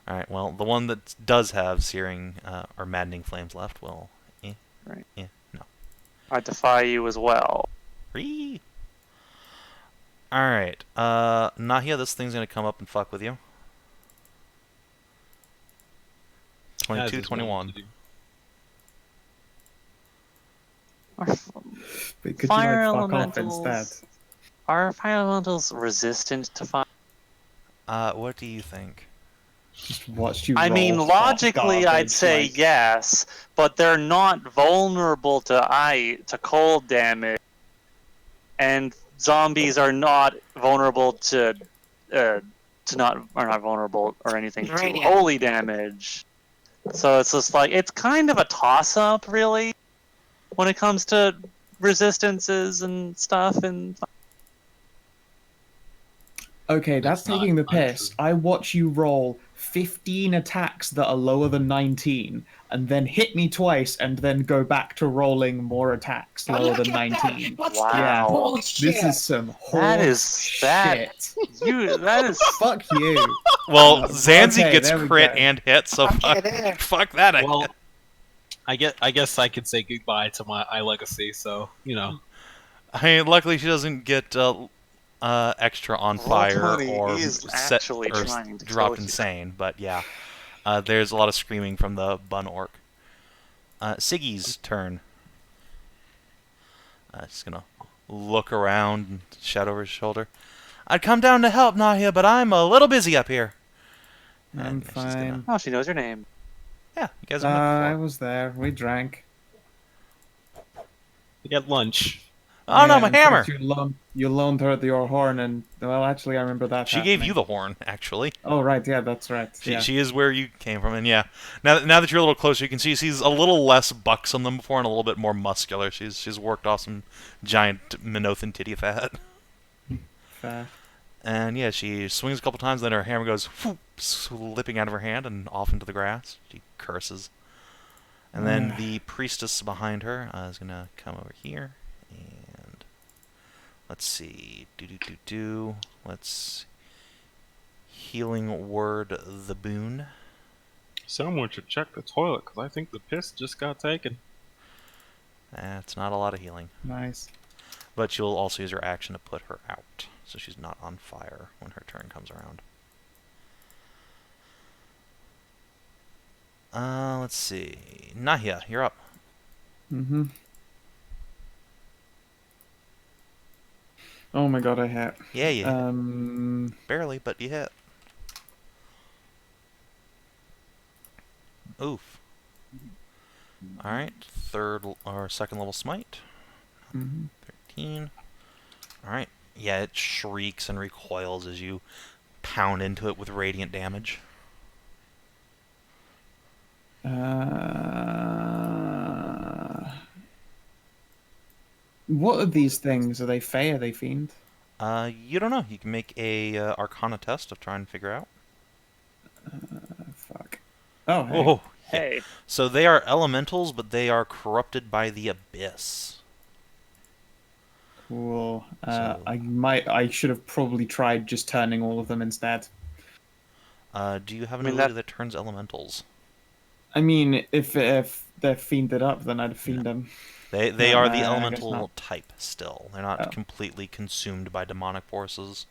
Alright, well, the one that does have searing or maddening flames left will. Right. No. I defy you as well. Ree! Alright, Nahia, this thing's gonna come up and fuck with you. 22, 21. Are, But could Fire you like fuck off elementals. instead? are fire elementals resistant to fire? What do you think? Just watched you. I mean, roll hot logically, I'd garbage, say like- yes, but they're not vulnerable to cold damage, and zombies are not vulnerable to not vulnerable or anything to Radiant. holy damage. So it's just like it's kind of a toss up, really, when it comes to resistances and stuff. And Okay, that's It's not taking the piss. untrue. I watch you roll 15 attacks that are lower than 19, and then hit me twice, and then go back to rolling more attacks Oh, lower look than at that! 19. What's Wow. that bullshit? This is some That horse is that. shit. That is. Fuck you. Well, Zanzi okay, gets there we crit go. and hit, so Okay, there. fuck that. Well, I guess I could say goodbye to my legacy. So I mean, luckily she doesn't get extra on fire Roll-20 or is set actually or trying to drop kill you. insane. But yeah, there's a lot of screaming from the bun orc. Siggy's turn. Just gonna look around and shout over his shoulder. I'd come down to help, Nahia, but I'm a little busy up here. I'm And she's gonna- fine. Oh, she knows your name. Yeah, you guys have met I before. was there. We drank. we got lunch. Oh no, Yeah, my in fact, hammer! You loaned her your horn, and well, actually, I remember that. She gave happening. you the horn, actually. Oh right, yeah, that's right. She is where you came from, and yeah. Now that you're a little closer, you can see she's a little less buxom than before and a little bit more muscular. She's worked off some giant Minothan titty fat. Fair. And yeah, she swings a couple times, then her hammer goes whoop, slipping out of her hand and off into the grass. She curses. And then the priestess behind her is going to come over here. And let's see. Let's healing word the boon. Someone should check the toilet because I think the piss just got taken. It's not a lot of healing. Nice. But you'll also use her action to put her out, so she's not on fire when her turn comes around. Let's see. Nahia, you're up. Mm-hmm. Oh my god, I hit. Yeah, you hit. Barely, but you hit. Oof. Alright, second level smite. Mhm. 13. Alright. Yeah, it shrieks and recoils as you pound into it with radiant damage. What are these things? Are they Fey? Are they Fiend? You don't know. You can make a Arcana test to try and figure out. Fuck. Oh, hey. Oh, yeah. Hey. So they are elementals, but they are corrupted by the abyss. Cool. So- I should have probably tried just turning all of them instead. Do you have an I mean, ability that turns elementals? I mean, if they're fiended up, then I'd fiend them. They No, are I the guess elemental not. type still. They're not Oh. completely consumed by demonic forces.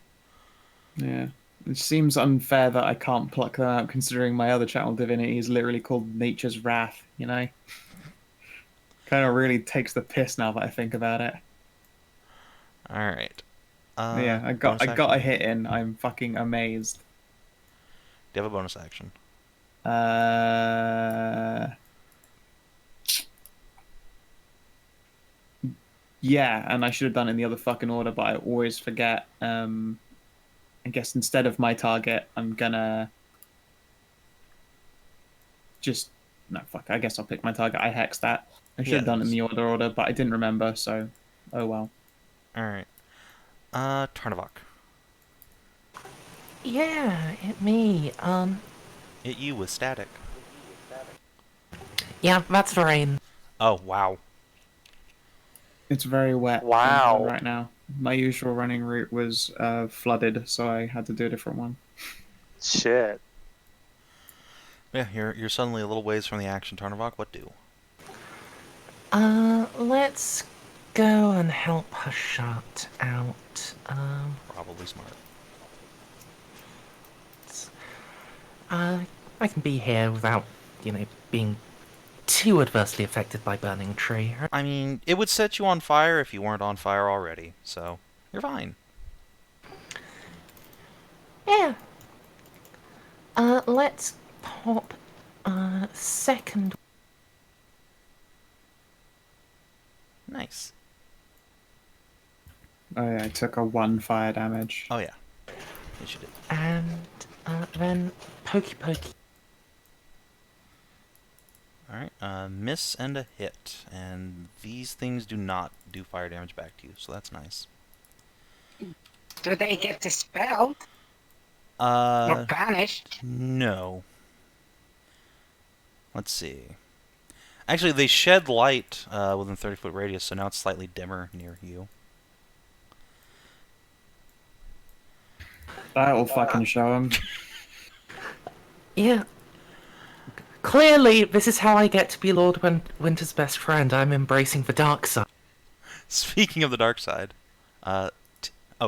Yeah. It seems unfair that I can't pluck them out, considering my other channel divinity is literally called Nature's Wrath, you know? Kind of really takes the piss now that I think about it. Alright. Yeah, I bonus got a action? hit in. I'm fucking amazed. Do you have a bonus action? Yeah, and I should have done it in the other fucking order, but I always forget. I guess instead of my target, I'm gonna just no fuck. I guess I'll pick my target. I hexed that. I should have done it in the order, but I didn't remember. So, oh well. Alright. Tarnavak. Yeah, it me. Hit you with static. Yeah, that's rain. Oh, wow. It's very wet. Wow. Right now, my usual running route was flooded, so I had to do a different one. Shit. Yeah, you're suddenly a little ways from the action, Tarnavak. What do? Let's go and help Hashat out. Probably smart. I can be here without, being too adversely affected by burning tree. I mean, it would set you on fire if you weren't on fire already, so you're fine. Yeah. Let's pop second. Nice. Oh yeah, I took a 1 fire damage. Oh, yeah. Yes, you did. And then pokey pokey. Alright, miss and a hit. And these things do not do fire damage back to you, so that's nice. Do they get dispelled? Or banished? No. Let's see. Actually, they shed light within 30-foot radius, so now it's slightly dimmer near you. That'll fucking show him. Yeah. Clearly, this is how I get to be Lord Winter's best friend. I'm embracing the dark side. Speaking of the dark side, oh,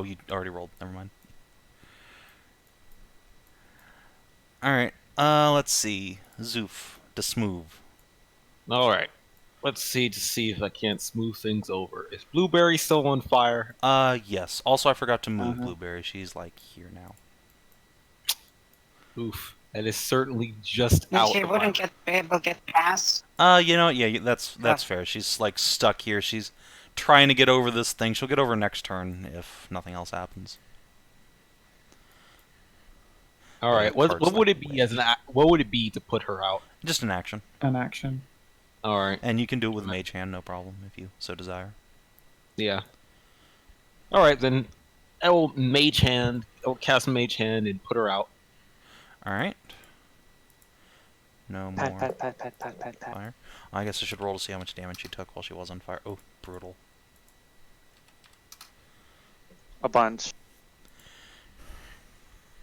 you already rolled. Never mind. All right. Let's see. Szooth, to smooth. All right. Let's see if I can't smooth things over. Is Blueberry still on fire? Yes. Also, I forgot to move Blueberry. She's like here now. Oof. That is certainly just out. She wouldn't be able to get past. Yeah, that's fair. She's like stuck here. She's trying to get over this thing. She'll get over next turn if nothing else happens. All right. What would it be what would it be to put her out? Just an action. An action. All right. And you can do it with Mage Hand, no problem, if you so desire. Yeah. All right, then I will cast Mage Hand and put her out. All right. No more Pat. fire. I guess I should roll to see how much damage she took while she was on fire. Oh, brutal. A bunch.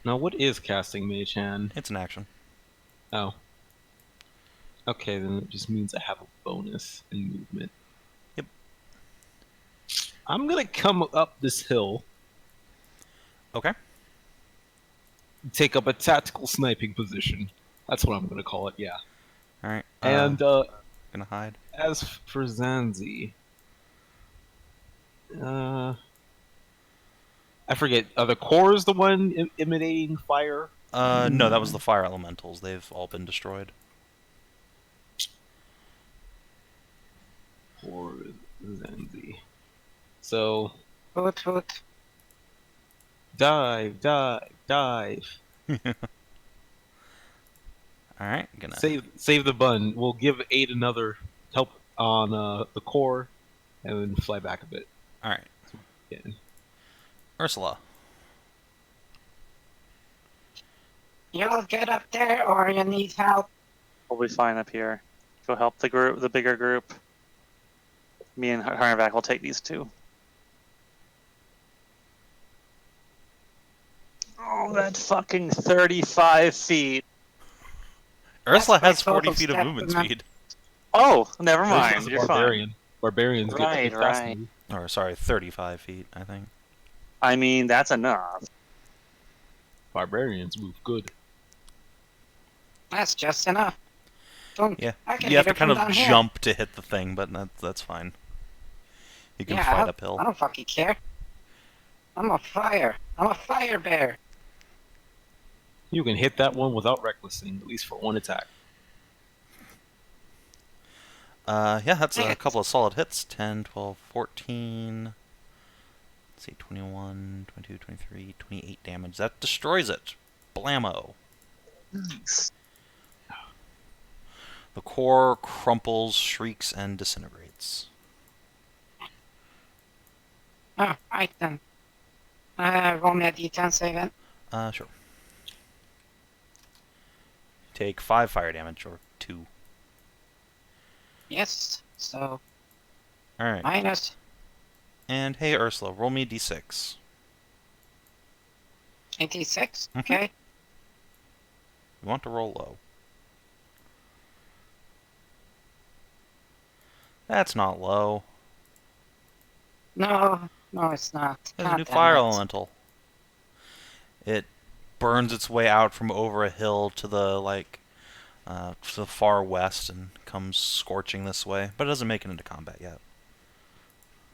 Now, what is casting Mage Hand? It's an action. Oh. Okay, then it just means I have a bonus in movement. Yep. I'm gonna come up this hill, Okay. take up a tactical sniping position. That's what I'm gonna call it, yeah. All right. And Gonna hide. as for Zanzi, I forget. Are the cores the one emanating fire? No, that was the fire elementals. They've all been destroyed. Or Zanzi. So Hoot. dive. All right. Gonna Save the bun. We'll give 8 another help on the core, and then fly back a bit. All right. Yeah. Ursula. You'll get up there, or you need help. We'll be fine up here. Go help the bigger group. Me and Tarnavak will take these two. Oh, that's fucking 35 feet. Ursula my has 40 total feet of step movement amount. speed. Oh, never mind. This is a You're barbarian. fine. Barbarians Right, get fast right. move. Or sorry, 35 feet. I think. I mean, that's enough. Barbarians move good. That's just enough. Don't. Yeah. I can You have hit to her kind from of down here. jump to hit the thing, but that's fine. You can Yeah, fight uphill. I don't fucking care. I'm a fire bear. You can hit that one without recklessing, at least for one attack. Yeah, that's a couple of solid hits. 10, 12, 14. Let's see, 21, 22, 23, 28 damage. That destroys it. Blammo. Nice. The core crumples, shrieks, and disintegrates. Oh, right then. Roll me a d10 save it. Sure. Take 5 fire damage, or 2. Yes. So Alright. minus And hey, Ursula, roll me a d6. 86. Mhm. Okay. You want to roll low. That's not low. No, it's not. There's a God new damn fire it. elemental. It burns its way out from over a hill to the to the far west and comes scorching this way, but it doesn't make it into combat yet.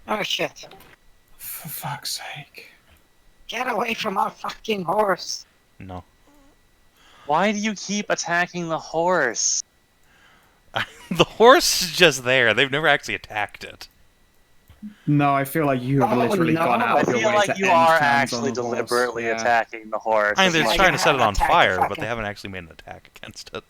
Oh shit. For fuck's sake. Get away from our fucking horse. No. Why do you keep attacking the horse? The horse is just there. They've never actually attacked it. No, I feel like you have Oh, literally no. gone out I of your feel way like to you end are turns on actually the horse. deliberately Yeah. attacking the horse. I mean, they're Yeah, trying you to set it on attack the fire, but fucking- they haven't actually made an attack against it.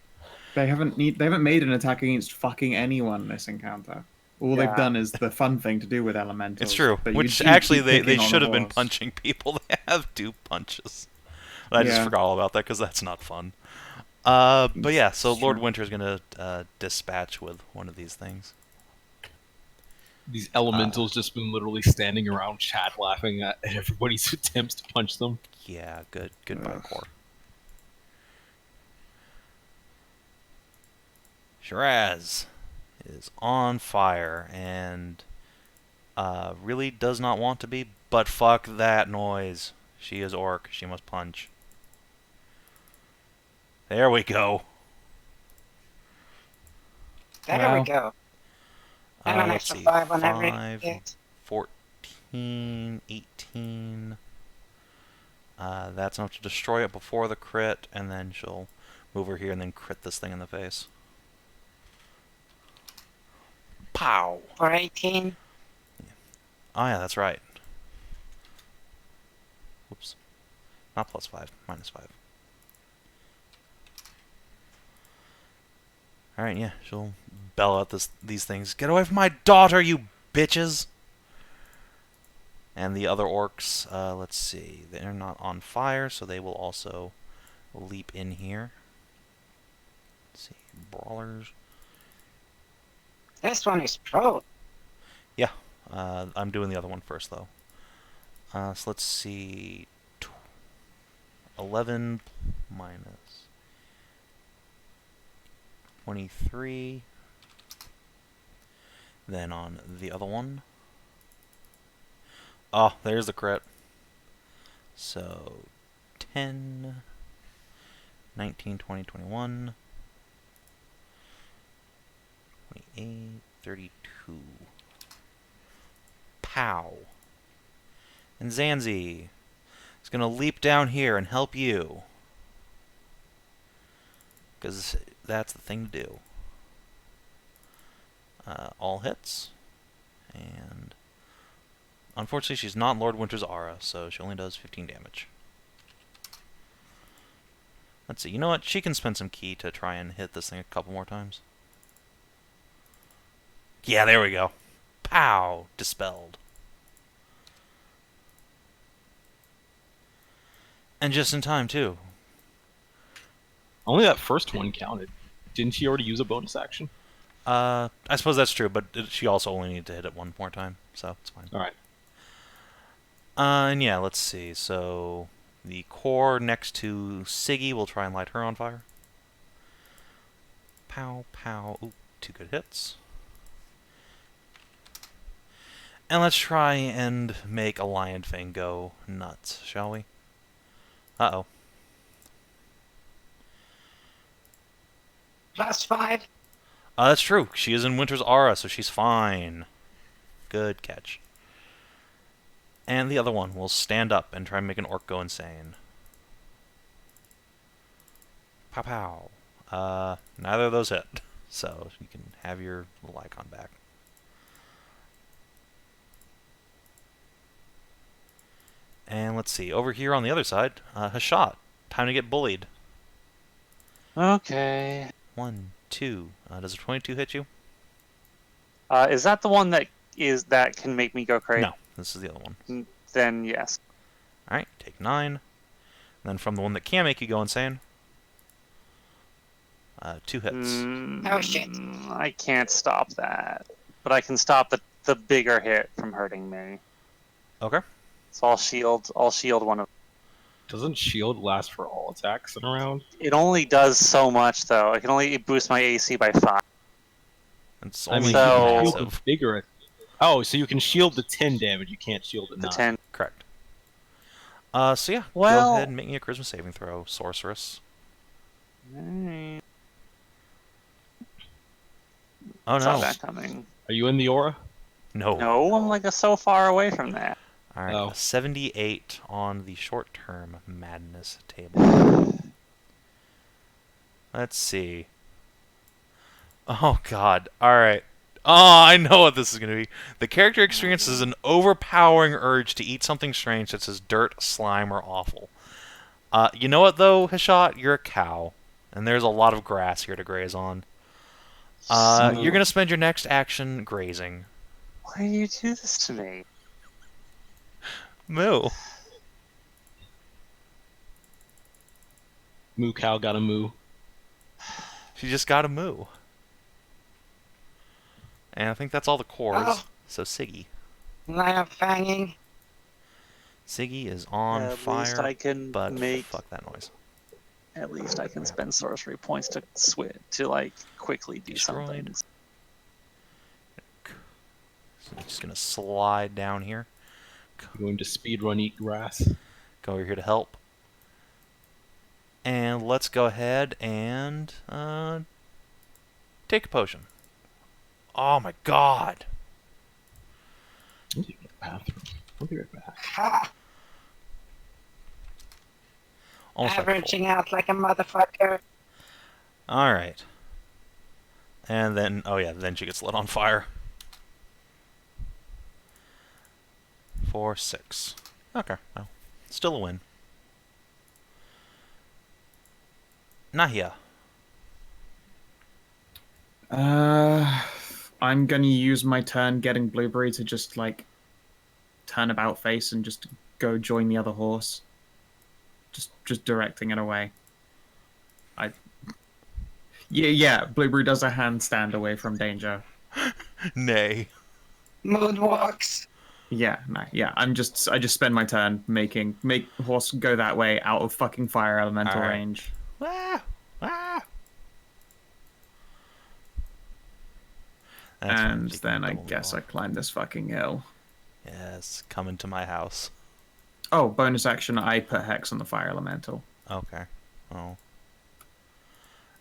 They haven't made an attack against fucking anyone this encounter. All they've Yeah. done is the fun thing to do with elementals. It's true. but you Which do actually keep they picking on should the have been horse. punching people. They have 2 punches. I just Yeah. forgot all about that because that's not fun. But yeah, so Sure. Lord Winter's gonna dispatch with one of these things. These elementals just been literally standing around chat laughing at everybody's attempts to punch them. Yeah, goodbye, Ugh. core. Shiraz is on fire and really does not want to be, but fuck that noise. She is orc. She must punch. There we go. There we go. And an Let's extra see. 5 on every 5, hit. 14, 18. That's enough to destroy it before the crit, and then she'll move over here and then crit this thing in the face. Pow! For 18. Oh yeah, that's right. Oops. Not +5, -5. Alright, yeah, she'll bellow at these things. Get away from my daughter, you bitches! And the other orcs, let's see. They're not on fire, so they will also leap in here. Let's see. Brawlers. This one is pro. Yeah, I'm doing the other one first, though. So let's see. 11 minus 23. Then on the other one. Oh, there's the crit. So 10, 19, 20, 21, 28, 32. Pow. And Zanzi is going to leap down here and help you. Because that's the thing to do. All hits. And unfortunately, she's not Lord Winter's aura, so she only does 15 damage. Let's see. You know what? She can spend some ki to try and hit this thing a couple more times. Yeah, there we go. Pow! Dispelled. And just in time, too. Only that first one counted. Didn't she already use a bonus action? I suppose that's true, but she also only needed to hit it one more time, so it's fine. Alright. And yeah, let's see. So the core next to Siggy will try and light her on fire. Pow, pow. Ooh, 2 good hits. And let's try and make a Lion Fang go nuts, shall we? Uh-oh. +5. That's true. She is in Winter's aura, so she's fine. Good catch. And the other one will stand up and try and make an orc go insane. Pow pow. Neither of those hit. So you can have your little icon back. And let's see. Over here on the other side, Hashat. Time to get bullied. Okay. 1, 2. Does a 22 hit you? Is that the one that can make me go crazy? No. This is the other one. Then yes. Alright, take 9. And then from the one that can make you go insane, 2 hits. Oh, shit. I can't stop that, but I can stop the bigger hit from hurting me. Okay. So I'll shield one of. Doesn't shield last for all attacks in a round? It only does so much though. I can only boost my AC by 5. It's I only mean, So- you can shield passive. the bigger. Oh, so you can shield the 10 damage. You can't shield the The 9. 10. Correct. So yeah, go Well- ahead and make me a charisma saving throw, sorceress. Alright. Oh Saw no. that coming. Are you in the aura? No. No, I'm like so far away from that. Alright, Oh. 78 on the short-term madness table. Let's see. Oh god. Alright. Oh, I know what this is going to be. The character experiences an overpowering urge to eat something strange such as dirt, slime, or offal. You know what though, Hashat? You're a cow. And there's a lot of grass here to graze on. You're going to spend your next action grazing. Why do you do this to me? Moo. Moo cow got a moo. She just got a moo. And I think that's all the cores. Oh. So Siggy. Line of fanging. Siggy is on At fire, least I can but make. fuck that noise. At least I can spend sorcery points to like quickly do Destroyed. something. So I'm just gonna slide down here. Going to speedrun eat grass. Go over here to help. And let's go ahead and take a potion. Oh my god! I'll be right back. I'll be right back. Ha! Almost like Averaging out like a motherfucker. Alright. And then, oh yeah, then she gets lit on fire. 4, 6. Okay, well, still a win. Nahia. I'm gonna use my turn getting Blueberry to just, like, turn about face and just go join the other horse. Just directing it away. Yeah, Blueberry does a handstand away from danger. Nay. Moonwalks. Yeah, no, yeah. I just spend my turn make horse go that way out of fucking fire elemental Alright. range. Ah! Ah! That's fine, And she can then I double move guess I off. climb this fucking hill. Yes, come into my house. Oh, bonus action, I put Hex on the fire elemental. Okay. Oh.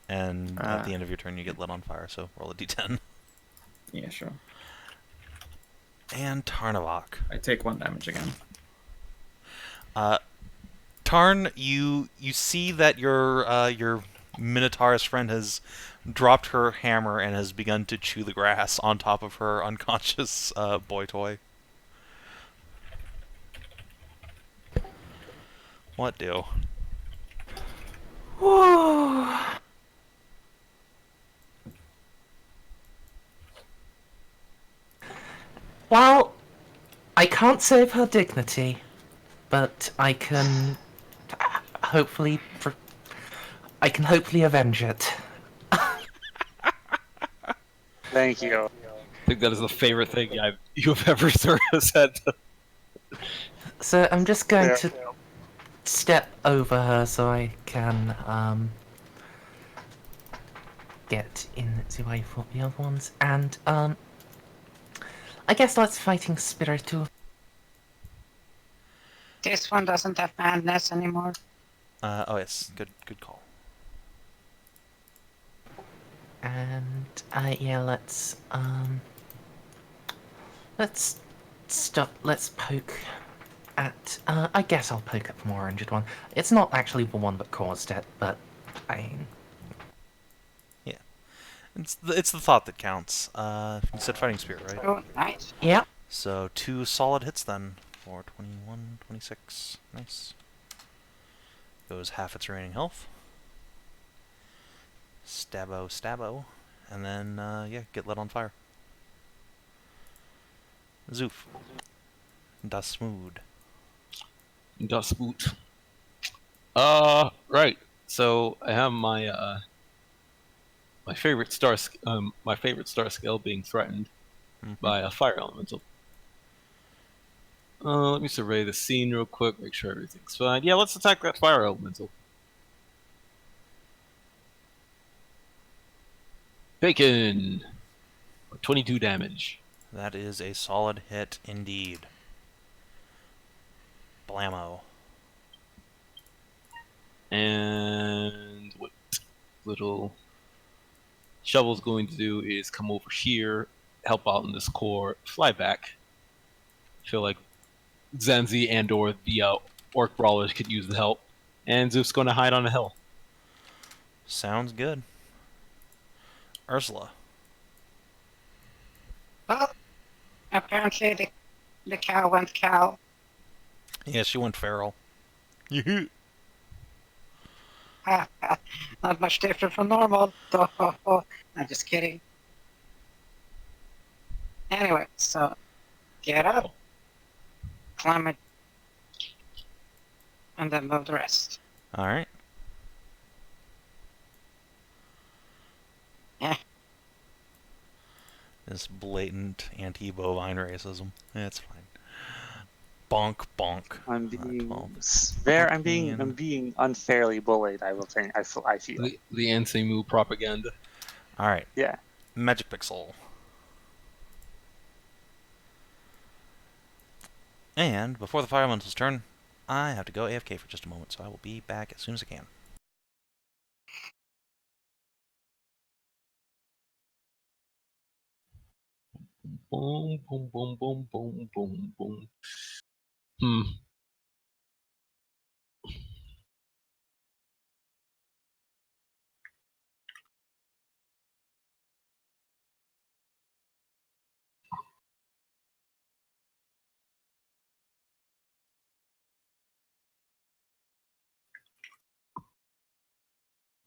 And at the end of your turn, you get lit on fire, so roll a d10. Yeah, sure. And Tarnavak. I take 1 damage again. Tarn, you see that your Minotaur's friend has dropped her hammer and has begun to chew the grass on top of her unconscious boy toy. What do? Well, I can't save her dignity, but I can hopefully avenge it. Thank you. I think that is the favorite thing you have ever said. So I'm just going Yeah. to step over her so I can get in the way for the other ones, and I guess that's fighting spirit too. This one doesn't have madness anymore. Oh yes, good call. And yeah, let's poke at I guess I'll poke at the more injured one. It's not actually the one that caused it, but It's the thought that counts. You said fighting spirit, right? Oh, nice. yeah. So 2 solid hits then. For 21, 26. Nice. Goes half its remaining health. Stabbo, stabbo. And then, yeah, get lit on fire. Szooth. Das Mood. Das Boot. Right. So I have my my favorite star skill being threatened by a fire elemental. Let me survey the scene real quick, make sure everything's fine. Yeah, let's attack that fire elemental. Bacon! 22 damage. That is a solid hit indeed. Blammo. And what little Shovel's going to do is come over here, help out in this core, fly back. Feel like Zenzi and or the Orc Brawlers could use the help. And Szooth's going to hide on a hill. Sounds good. Ursula. Well, apparently the cow went cow. Yeah, she went feral. Not much different from normal. I'm just kidding. Anyway, so get up, climb it, and then move the rest. Alright. This blatant anti-bovine racism. It's fine. Bonk, bonk. I'm being 12. I'm being unfairly bullied. I will think. I feel. The anti-moo propaganda. All right. Yeah. Magic Pixel. And before the Fire Elemental's turn, I have to go AFK for just a moment, so I will be back as soon as I can. Boom, boom, boom, boom, boom, boom, boom.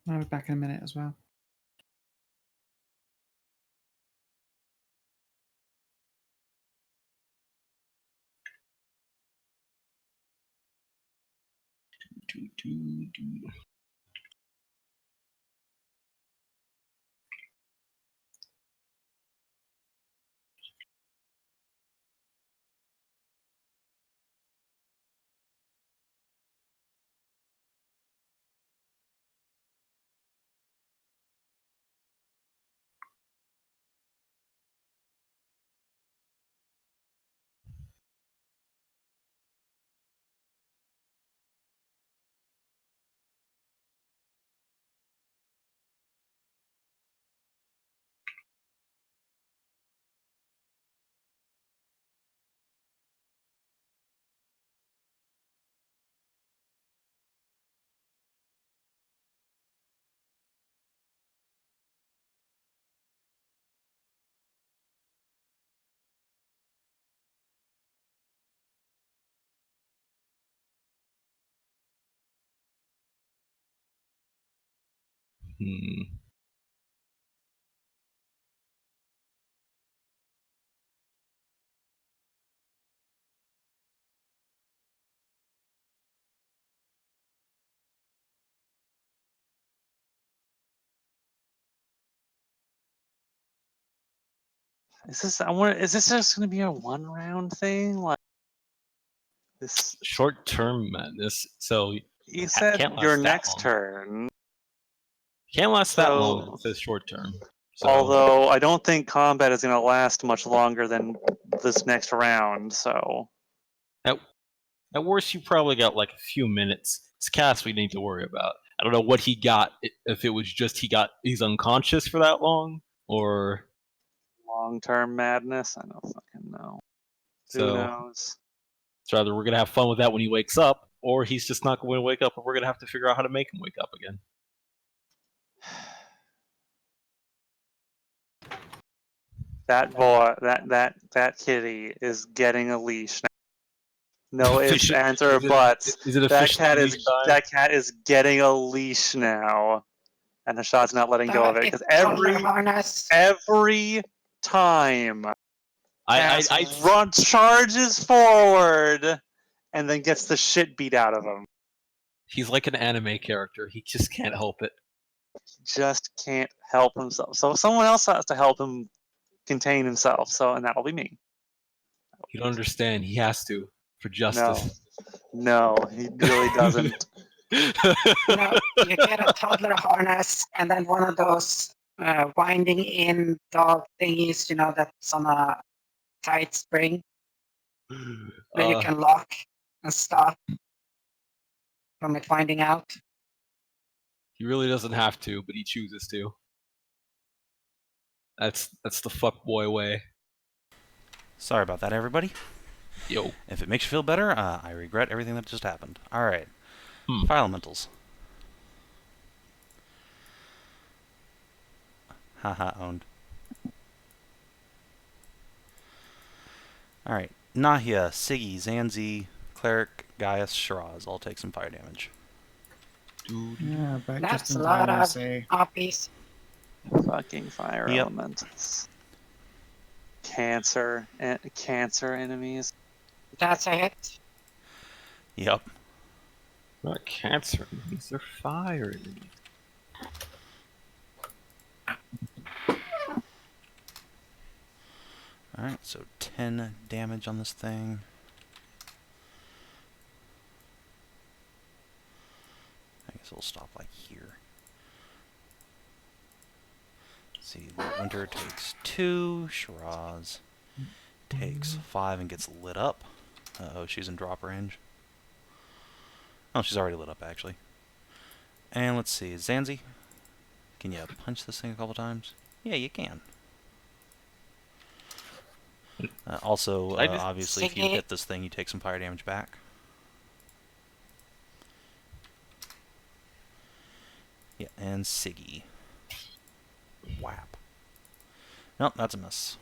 I'll be back in a minute as well. Is this? I wonder. Is this just going to be a 1-round thing? Like this? Short-term madness. So You said can't last your that next long. turn. Can't last that long. So- It says short-term. So, Although I don't think combat is going to last much longer than this next round. So at worst, you probably got like a few minutes. It's Cass we need to worry about. I don't know what he got. If it was just he's unconscious for that long, or long-term madness. I don't fucking know. Who so. knows? It's rather we're gonna have fun with that when he wakes up, or he's just not going to wake up, and we're gonna have to figure out how to make him wake up again. That boy, that kitty is getting a leash now. No ifs, ands, or buts. Is it That officially cat leash is time? that cat is getting a leash now, and Hashat's not letting go of it because every time I charges forward and then gets the shit beat out of him. he's like an anime character. He just can't help it. Just can't help himself. So someone else has to help him contain himself. So, and that'll be me. You don't understand. He has to for justice. No, he really doesn't. You get a toddler harness and then one of those winding in dog thingies, that's on a tight spring that you can lock and stop from it finding out. He really doesn't have to, but he chooses to. That's the fuckboy way. Sorry about that, everybody. Yo. If it makes you feel better, I regret everything that just happened. Alright. Fire Elementals. Haha, owned. Alright. Nahia, Siggy, Zanzi, Cleric, Gaius, Shiraz all take some fire damage. Yeah, but That's just in a lot time, I of say. oppies. Fucking fire elementals. Cancer enemies. That's a hit. Yep. Not cancer enemies, they're fire enemies. Alright, so 10 damage on this thing. I guess we'll stop like here. Let's see, Lord Winter takes 2, Shiraz takes 5 and gets lit up. Uh-oh, she's in drop range. Oh, she's already lit up, actually. And let's see, Zanzi, can you punch this thing a couple times? Yeah, you can. Also, obviously, if you hit this thing, you take some fire damage back. Yeah, and Siggy. Whap. Nope, that's a miss.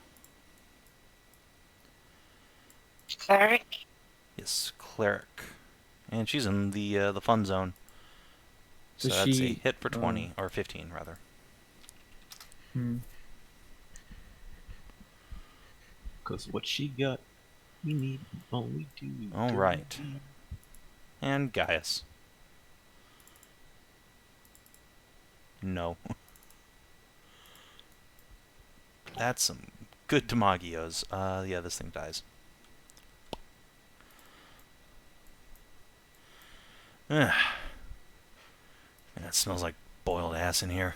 Cleric. Yes, Cleric. And she's in the fun zone. So Does that's a she, hit for 20, or 15, rather. Because what she got, we need, we do. Alright. And Gaius. No. That's some good Demagios. Yeah, this thing dies. Man, it smells like boiled ass in here.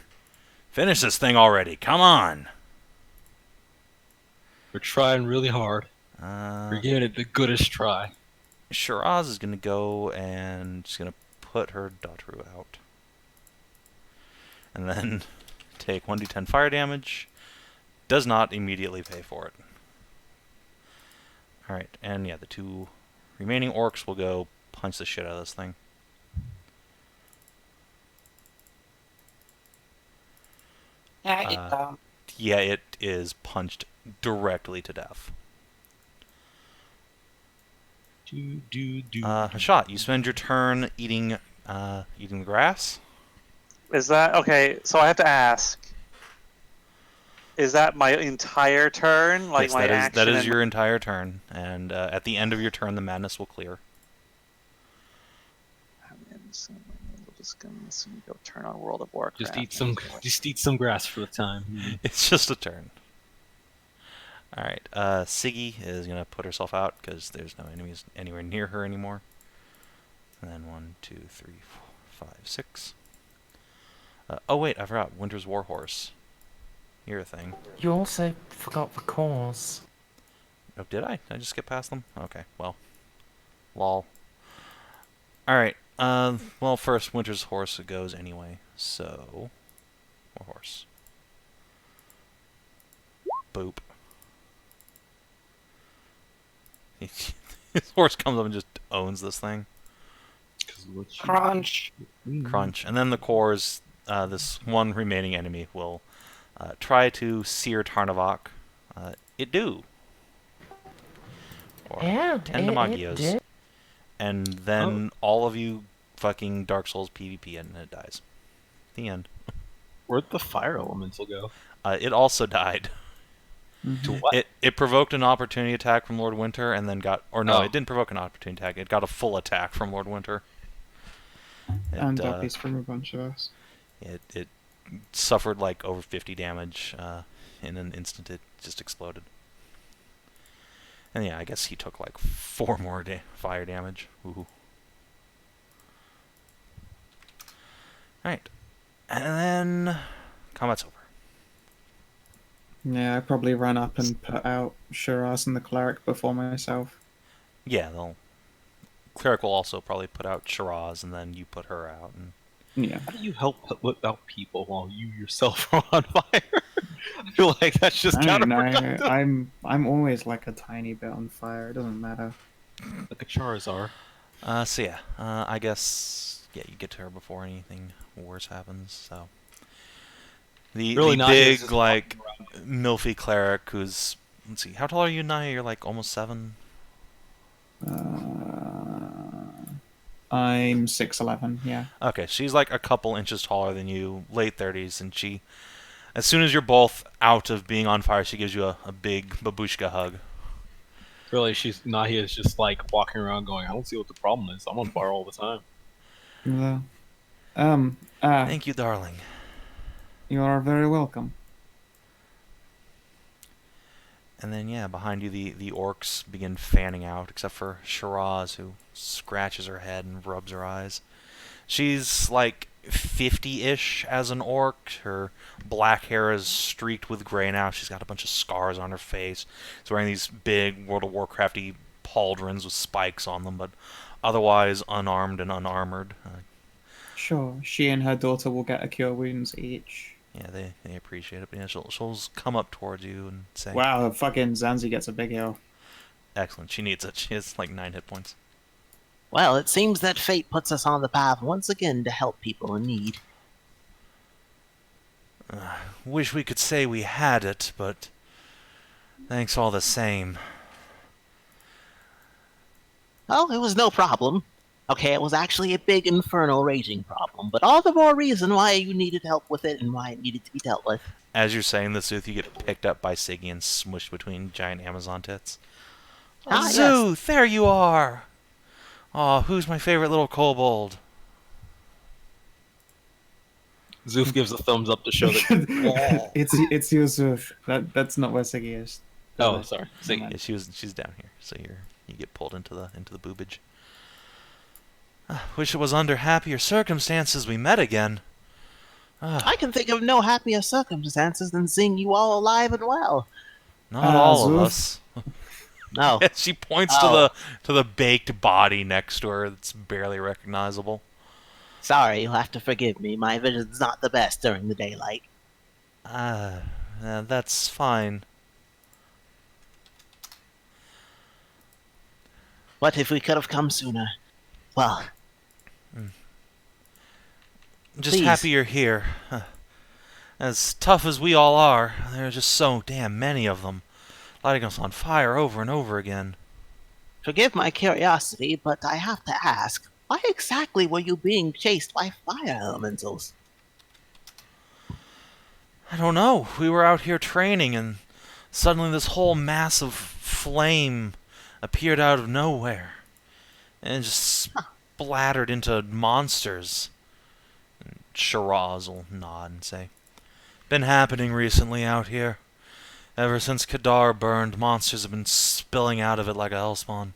Finish this thing already, come on! We're trying really hard. We're giving it the goodest try. Shiraz is gonna go and she's gonna put her Dotru out. And then take 1d10 fire damage. Does not immediately pay for it. Alright, and yeah, the 2 remaining orcs will go punch the shit out of this thing. Yeah, Yeah, it is punched directly to death. Hashat, you spend your turn eating the grass? Is that okay? So I have to ask. Is that my entire turn? Like Yes, my action? that is and your entire turn, and at the end of your turn, the madness will clear. So we're just gonna go turn on World of Warcraft. Just eat some grass for the time. It's just a turn. Alright, Siggy is going to put herself out because there's no enemies anywhere near her anymore. And then 1, 2, 3, 4, 5, 6. Oh wait, I forgot. Winter's Warhorse. You're a thing. You also forgot the cause. Oh, did I? Did I just skip past them? Okay, well. Lol. Alright, well, first, Winter's Horse goes anyway, so... Warhorse. Boop. His horse comes up and just owns this thing. crunch. Crunch. And then the cores, this one remaining enemy, will try to sear Tarnavak. It do. Or Yeah, 10 it Demagios. did. And then all of you fucking Dark Souls PvP and it dies. The end. Where'd the fire elemental go? It also died. To what? It provoked an opportunity attack from Lord Winter and then got... Or no, Oh. it didn't provoke an opportunity attack. It got a full attack from Lord Winter. And duppies from a bunch of us. It suffered like over 50 damage in an instant. It just exploded. And yeah, I guess he took like 4 more fire damage. Ooh. Alright. And then... combat's over. Yeah, I probably run up and put out Shiraz and the cleric before myself. Yeah, they'll... Cleric will also probably put out Shiraz, and then you put her out. And... Yeah. How do you help put out people while you yourself are on fire? I feel like that's just I don't know. counterproductive. I'm always like a tiny bit on fire. It doesn't matter. Like a Charizard. So yeah, I guess... Yeah, you get to her before anything worse happens, so... The Nahia is big, just like, walking milfy cleric who's... Let's see, how tall are you, Nahia? You're like almost 7? I'm 6'11", yeah. Okay, she's like a couple inches taller than you, late 30s, and she... As soon as you're both out of being on fire, she gives you a big babushka hug. Really, Nahia is just like walking around going, I don't see what the problem is. I'm on fire all the time. Yeah. Thank you, darling. You are very welcome. And then, yeah, behind you, the orcs begin fanning out, except for Shiraz, who scratches her head and rubs her eyes. She's like 50-ish as an orc. Her black hair is streaked with gray now. She's got a bunch of scars on her face. She's wearing these big World of Warcrafty pauldrons with spikes on them, but otherwise unarmed and unarmored. Sure, she and her daughter will get a cure wounds each. Yeah, they appreciate it. But yeah, she'll come up towards you and say, Wow, fucking Zanzi gets a big heal. Excellent. She needs it. She has like 9 hit points. Well, it seems that fate puts us on the path once again to help people in need. Wish we could say we had it, but thanks all the same. Oh, it was no problem. Okay, it was actually a big infernal raging problem, but all the more reason why you needed help with it and why it needed to be dealt with. As you're saying this, Szooth, you get picked up by Siggy and smushed between giant Amazon tits. Ah, yes. Szooth, there you are! Aw, who's my favorite little kobold? Szooth gives a thumbs up to show that. it's Yusuf. That's not where Siggy is. Oh, sorry. See, Yeah, she's down here, so you get pulled into the boobage. Wish it was under happier circumstances we met again. I can think of no happier circumstances than seeing you all alive and well. Not all of Szooth. us. Oh, She points Oh. to the baked body next to her that's barely recognizable. sorry, you'll have to forgive me. My vision's not the best during the daylight. That's fine. What if we could have come sooner? Well, Just Please. happy you're here. As tough as we all are, there are just so damn many of them, lighting us on fire over and over again. forgive my curiosity, but I have to ask, why exactly were you being chased by fire elementals? I don't know. We were out here training, and suddenly this whole mass of flame appeared out of nowhere, and just splattered into monsters. And Shiraz will nod and say, "Been happening recently out here. Ever since Kadar burned, monsters have been spilling out of it like a hellspawn."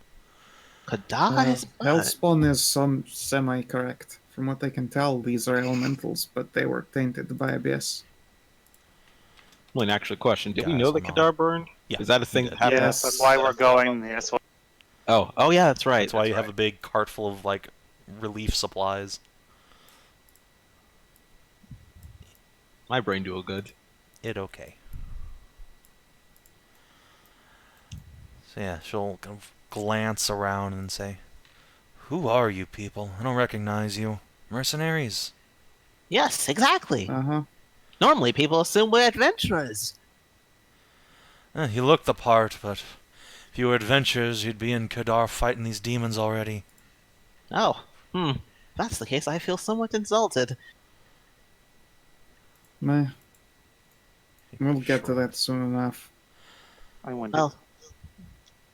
Kadar is Hellspawn is some semi-correct. From what I can tell, these are elementals, but they were tainted by Abyss. well, an actual question. Did we Guys, know that I'm on. Kadar burned? Yeah, Is that a thing we that did. happened? Yes, that's why we're going. Yes, Oh, yeah, that's right. That's why you right. have a big cart full of, like, relief supplies. My brain do a good. It okay. So yeah, she'll kind of glance around and say, "Who are you people? I don't recognize you. Mercenaries." Yes, exactly. Uh-huh. Normally people assume we're adventurers. You look the part, but if you were adventurers, you'd be in Kadar fighting these demons already. Oh, if that's the case, I feel somewhat insulted. Meh. We'll get to that soon enough. I want Well,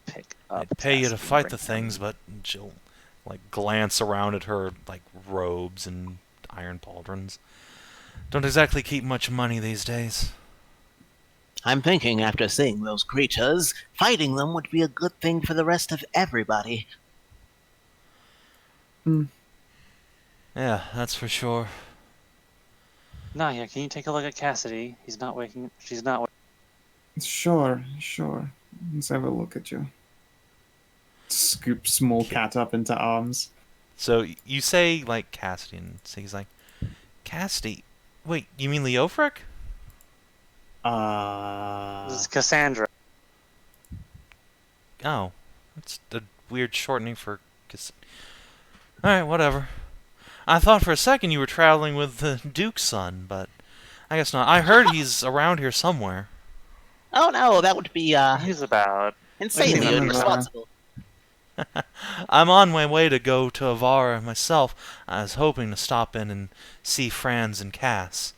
to pick up. I'd pay you to Tess and fight bring the her things, but she'll, like, glance around at her, like, robes and iron pauldrons. Don't exactly keep much money these days. I'm thinking after seeing those creatures, fighting them would be a good thing for the rest of everybody. Yeah, that's for sure. Nahia, can you take a look at Cassidy? He's not waking. She's not. Sure. Let's have a look at you. Scoop small cat up into arms. So you say, like, Cassidy, and he's like, "Cassidy? Wait, you mean Leofric?" This is Cassandra. Oh, that's a weird shortening for... Alright, whatever. I thought for a second you were traveling with the Duke's son, but I guess not. I heard he's around here somewhere. Oh no, that would be He's about. insanely Wait, irresponsible. I'm on my way to go to Evarra myself. I was hoping to stop in and see Franz and Cass.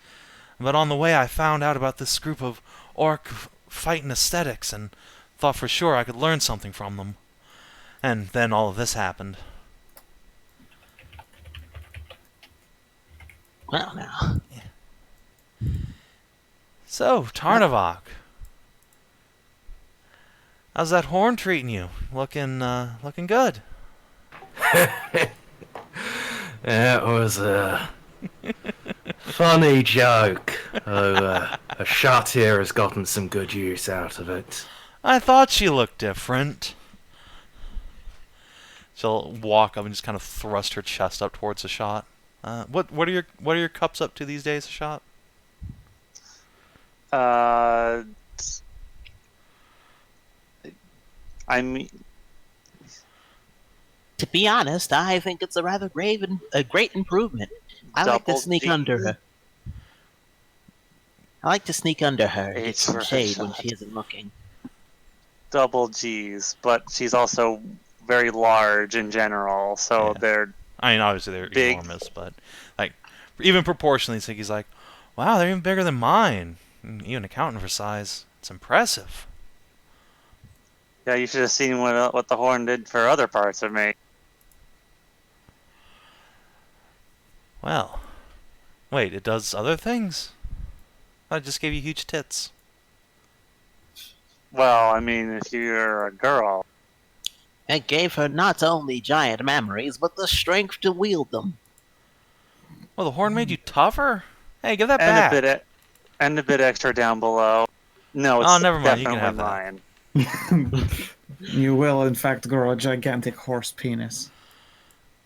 But on the way I found out about this group of orc fighting aesthetics and thought for sure I could learn something from them. And then all of this happened. Well now. So, Tarnavak. How's that horn treating you? Looking good. It was a funny joke. A shot here has gotten some good use out of it. I thought she looked different. She'll walk up and just kind of thrust her chest up towards the shot. What are your cups up to these days, shot? I mean, To be honest, I think it's a rather a great improvement. I like to Double sneak G. under her. I like to sneak under her and get H some for shade when Hashat. she isn't looking. double G's, but she's also very large in general, so Yeah. they're I mean, obviously they're big. enormous, but like even proportionally, Siggy's like, wow, they're even bigger than mine. Even accounting for size, it's impressive. Yeah, you should have seen what the horn did for other parts of me. Well, wait, it does other things? I just gave you huge tits. Well, I mean, if you're a girl, It gave her not only giant memories, but the strength to wield them. Well, the horn made you tougher? Hey, give that and back. a bit extra down below. No, it's Oh, never mind, you definitely can have that. mine. You will, in fact, grow a gigantic horse penis.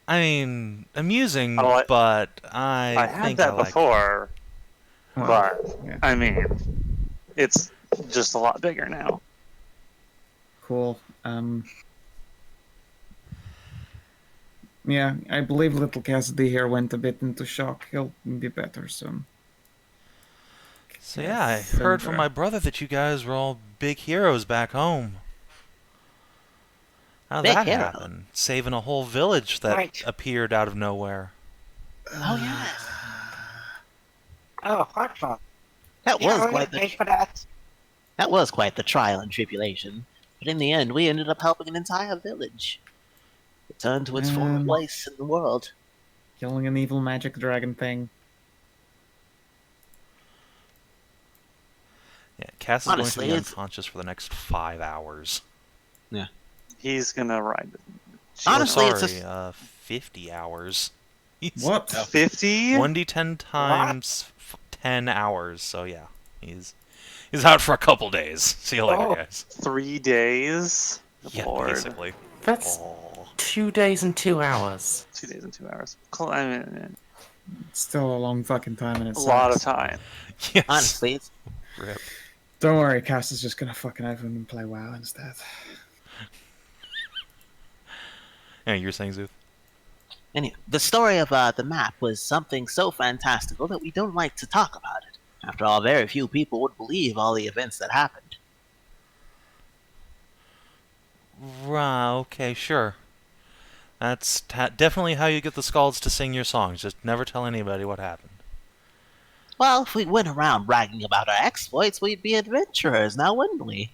I mean, amusing, Oh, but I I had think that I like it. before, Well, but yeah. I mean, it's just a lot bigger now. Cool. Yeah, I believe little Cassidy here went a bit into shock. He'll be better soon. So yeah, I heard from my brother that you guys were all big heroes back home. How'd Big that hero? happen? Saving a whole village that Right. appeared out of nowhere. Oh yes, Oh, heartful. that Yeah, was we quite paid for that. that was quite the trial and tribulation. But in the end, we ended up helping an entire village return to its former place in the world. Killing an evil magic dragon thing. Yeah, Cass is Honestly, going to be it's- unconscious for the next 5 hours. He's gonna ride. Honestly, Oh, it's sorry, 50 hours. He's What? 50? 1d10 times 10 hours, so yeah. He's out for a couple days. See you later, Oh. guys. 3 days? Good Yeah, Lord. basically. That's Oh. 2 days and 2 hours. 2 days and 2 hours. I mean, It's still a long fucking time and a it lot of sucks. time. Yes. honestly, it's Rip. Don't worry, Cass is just gonna fucking open and play WoW instead. Yeah, you're saying, Szooth? anyway, the story of the map was something so fantastical that we don't like to talk about it. After all, very few people would believe all the events that happened. Right, okay, sure. That's definitely how you get the Skalds to sing your songs. Just never tell anybody what happened. Well, if we went around bragging about our exploits, we'd be adventurers now, wouldn't we?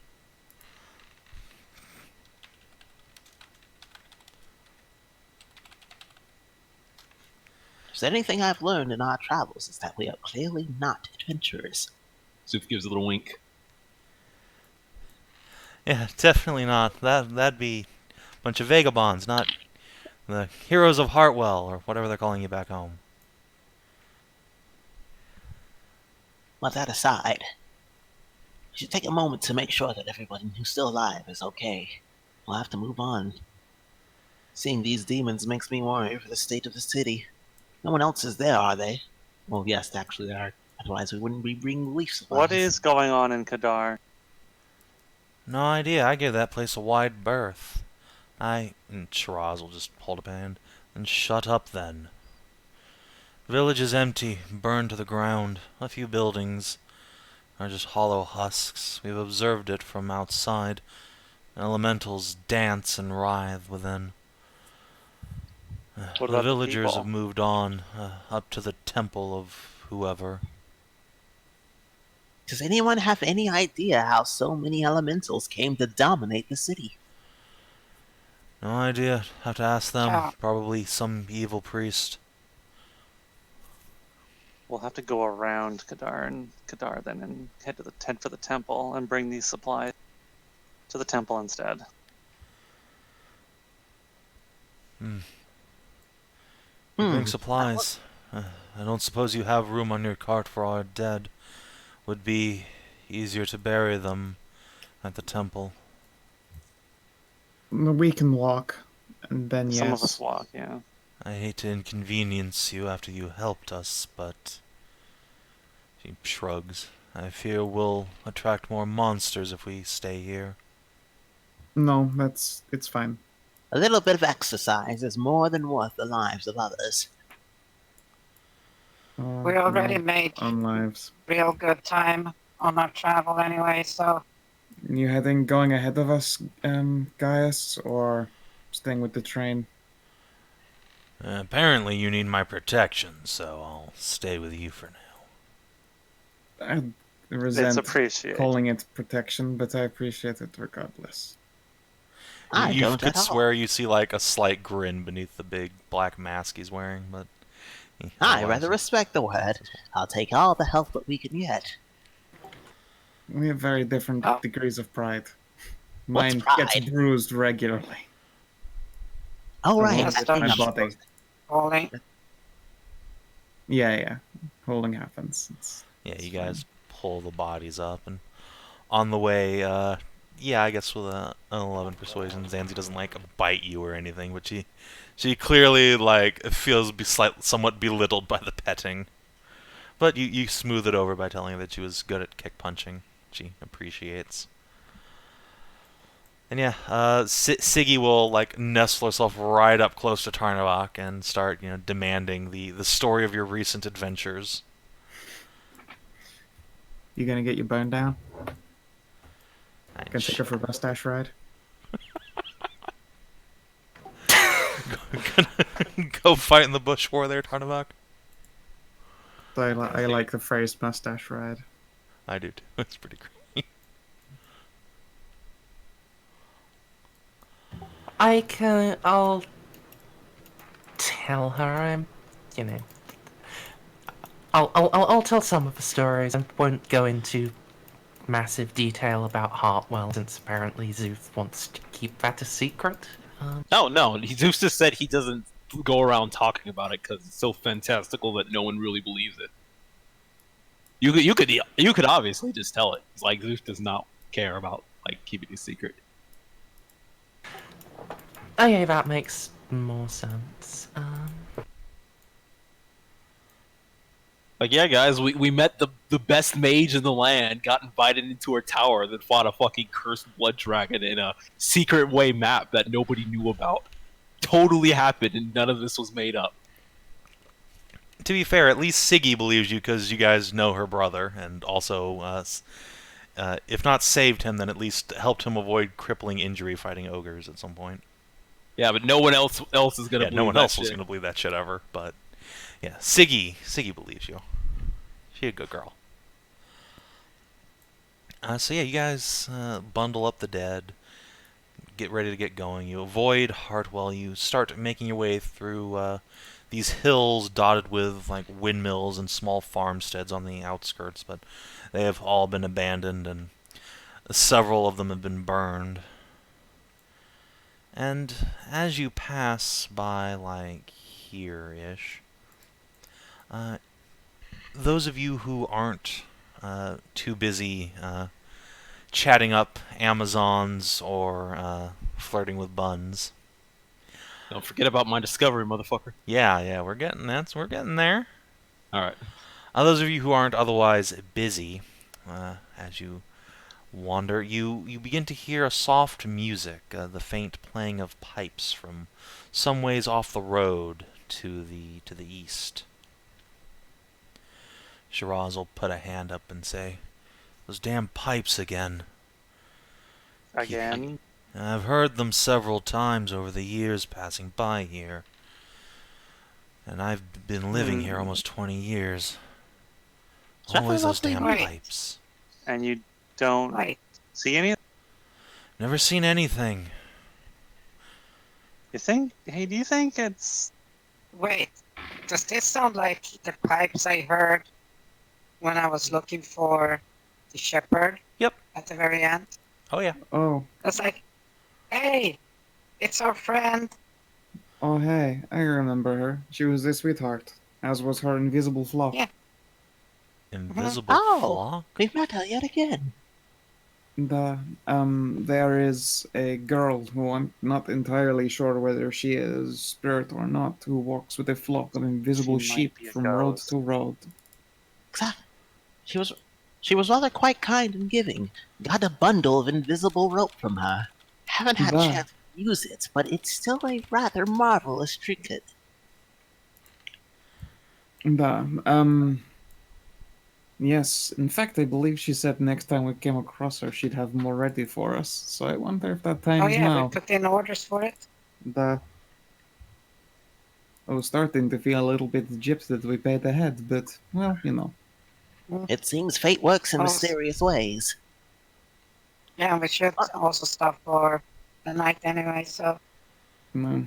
If there's anything I've learned in our travels, is that we are clearly not adventurers. Szooth gives a little wink. Yeah, definitely not. That'd be a bunch of vagabonds, not the heroes of Heartwell, or whatever they're calling you back home. But that aside, we should take a moment to make sure that everybody who's still alive is okay. We'll have to move on. Seeing these demons makes me worry for the state of the city. No one else is there, are they? Well, yes, actually they are. Otherwise we wouldn't be bringing relief supplies. What is going on in Kadar? No idea. I gave that place a wide berth. And Shiraz will just hold up a hand. And shut up then. Village is empty, burned to the ground. A few buildings are just hollow husks. We've observed it from outside. Elementals dance and writhe within. What The about the villagers people? have moved on, up to the temple of whoever. Does anyone have any idea how so many elementals came to dominate the city? No idea. Have to ask them. Yeah. Probably some evil priest. We'll have to go around Kadar then and head to the tent for the temple and bring these supplies to the temple instead. Bring supplies. I don't suppose you have room on your cart for our dead. Would be easier to bury them at the temple. We can walk, and then yes. Some of us walk, yeah. I hate to inconvenience you after you helped us, but... She shrugs. I fear we'll attract more monsters if we stay here. No, it's fine. A little bit of exercise is more than worth the lives of others. We already made on lives. real good time on our travel anyway, so... You going ahead of us, Gaius, or staying with the train? Apparently you need my protection, so I'll stay with you for now. I resent appreciated. calling it protection, but I appreciate it regardless. You could swear you see like a slight grin beneath the big black mask he's wearing, but... I rather respect the word. I'll take all the help that we can get. We have very different degrees of pride. What's Mine pride? gets bruised regularly. Oh, right. My body. Holding. Yeah. Holding happens. You guys pull the bodies up, and on the way, I guess with an 11 persuasion, Zanzi doesn't like bite you or anything, but she clearly like feels somewhat belittled by the petting. But you smooth it over by telling her that she was good at kick punching. She appreciates. And Siggy will like nestle herself right up close to Tarnavak and start demanding the story of your recent adventures. You gonna get your bone down? And Gonna take her for a mustache ride? Go fight in the bush war there, Tarnavak. I like the phrase mustache ride. I do too. It's pretty great. I'll tell her I'll tell some of the stories and won't go into massive detail about Hartwell, since apparently Szooth wants to keep that a secret. No, Zeus just said he doesn't go around talking about it because it's so fantastical that no one really believes it. You could obviously just tell it. It's like Zeus does not care about keeping it a secret. Okay, that makes more sense. Yeah, guys, we met the best mage in the land, got invited into her tower, then fought a fucking cursed blood dragon in a secret way map that nobody knew about. Totally happened, and none of this was made up. To be fair, at least Siggy believes you because you guys know her brother, and also, if not saved him, then at least helped him avoid crippling injury fighting ogres at some point. Yeah, but no one else is gonna. No one else was gonna believe that shit ever. But yeah, Siggy believes you. She's a good girl. So you guys bundle up the dead, get ready to get going. You avoid Hartwell. You start making your way through these hills dotted with windmills and small farmsteads on the outskirts, but they have all been abandoned and several of them have been burned. And as you pass by here-ish, those of you who aren't too busy chatting up Amazons or flirting with buns. Don't forget about my discovery, motherfucker. Yeah, we're getting there. All right. Those of you who aren't otherwise busy, as you wander, you begin to hear a soft music, the faint playing of pipes from some ways off the road to the east. Shiraz will put a hand up and say, "Those damn pipes again." Again? I've heard them several times over the years passing by here. And I've been living here almost 20 years. Always those damn pipes. And you don't see any? Never seen anything. You think? Hey, do you think it's... Wait, does this sound like the pipes I heard when I was looking for the shepherd? Yep. At the very end? Oh yeah. Oh, It's like, hey, it's our friend. oh, hey, I remember her. She was a sweetheart, as was her invisible flock. Yeah. Invisible Oh, flock? we've met her yet again. There is a girl who I'm not entirely sure whether she is spirit or not, who walks with a flock of invisible She might sheep be a from road ghost. to road. Exactly. She was rather quite kind and giving. Got a bundle of invisible rope from her. Haven't had a Bah. chance to use it, but it's still a rather marvelous trinket. Yes, in fact, I believe she said next time we came across her, she'd have more ready for us. So I wonder if that Oh time's yeah, now. we put in orders for it. I was starting to feel a little bit gypped that we paid ahead, but, well, you know. It seems fate works in Oh, mysterious ways. Yeah, we should also stop for the night anyway, so No.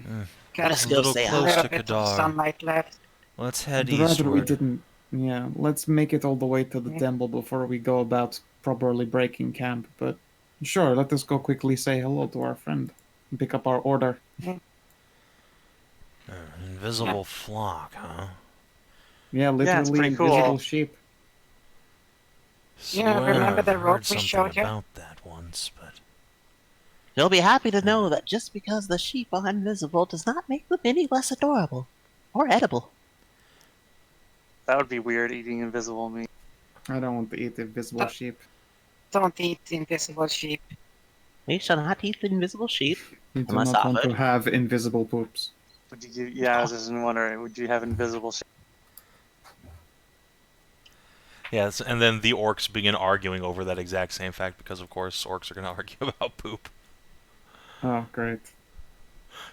got Let's A go little say a close little to bit of Kadar. sunlight left. Let's head I'd rather we eastward. didn't. Yeah, let's make it all the way to the Yeah. temple before we go about properly breaking camp. But sure, let us go quickly say hello to our friend and pick up our order. Invisible flock, huh? Yeah, Yeah, it's literally pretty invisible cool. sheep. Yeah, Swear remember I've the rope heard we something showed you? about that once, but You'll be happy to know that just because the sheep are invisible does not make them any less adorable. Or edible. That would be weird, eating invisible meat. I don't want to eat invisible sheep. Don't eat invisible sheep. We shall not eat the invisible sheep. You do Unless not want to offered. have invisible poops. Would you? Yeah, I was just wondering. Would you have invisible sheep? yes. And then the orcs begin arguing over that exact same fact because, of course, orcs are going to argue about poop. Oh, great.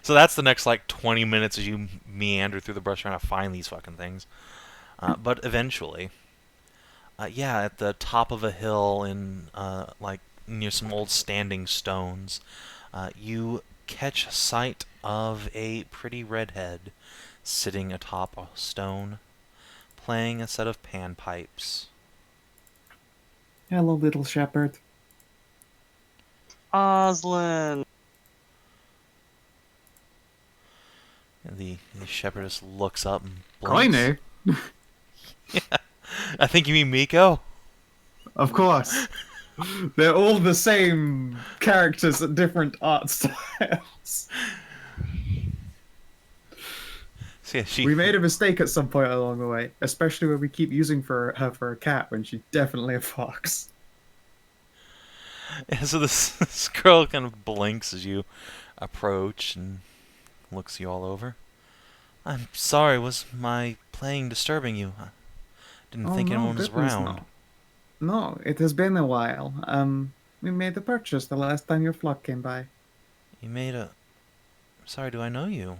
So that's the next like 20 minutes as you meander through the brush trying to find these fucking things. But eventually, yeah, at the top of a hill in like near some old standing stones, you catch sight of a pretty redhead sitting atop a stone, playing a set of panpipes. Hello, little shepherd. Oslin. The shepherdess looks up and I blinks. know. I think you mean Miko? Of course. They're all the same characters at different art styles. So, yeah, she, We made a mistake at some point along the way, especially when we keep using her for a cat when she's definitely a fox. Yeah, so this girl kind of blinks as you approach and looks you all over. I'm sorry, was my playing disturbing you? I didn't think anyone was goodness, around. No, it has been a while. We made a purchase the last time your flock came by. You made a... Sorry, do I know you?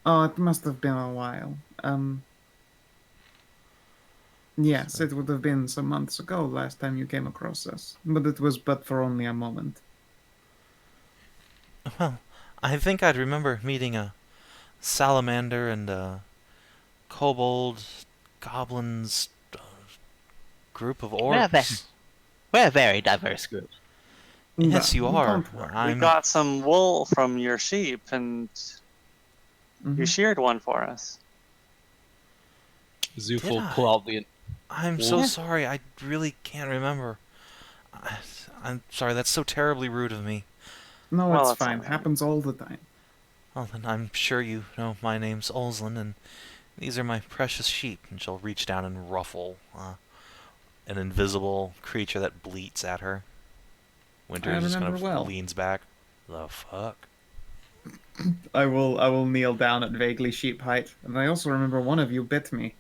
Oh, it must have been a while. Yes, it would have been some months ago last time you came across us, but it was but for only a moment. Well, I think I'd remember meeting a salamander and a kobold, goblins, group of orcs. We're a very diverse group. Yes, you are. Don't worry. We I'm... got some wool from your sheep, and you sheared one for us. Szooth Did will I? pull out the. I'm so sorry. I really can't remember. I'm sorry. That's so terribly rude of me. No, Well, it's it's fine. alright. Happens all the time. Well, then I'm sure you know my name's Olslin, and these are my precious sheep. And she'll reach down and ruffle an invisible creature that bleats at her. Winter I just kind remember of well. leans back. The fuck? I will kneel down at vaguely sheep height, and I also remember one of you bit me.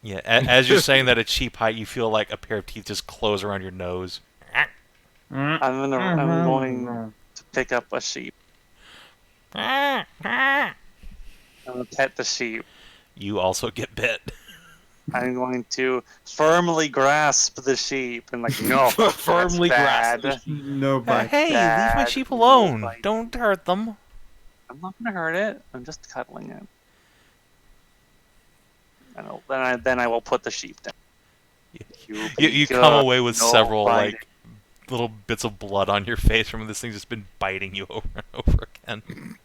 Yeah, as you're saying that at sheep height, you feel like a pair of teeth just close around your nose. I'm going to pick up a sheep. I'm gonna pet the sheep. You also get bit. I'm going to firmly grasp the sheep and no, Firmly that's grasp bad. the sheep. No bite. Hey, leave my Bad sheep no alone. bite. Don't hurt them. I'm not gonna hurt it. I'm just cuddling it. And then I will put the sheep down. You come away with no several biting. like little bits of blood on your face from this thing's just been biting you over and over again.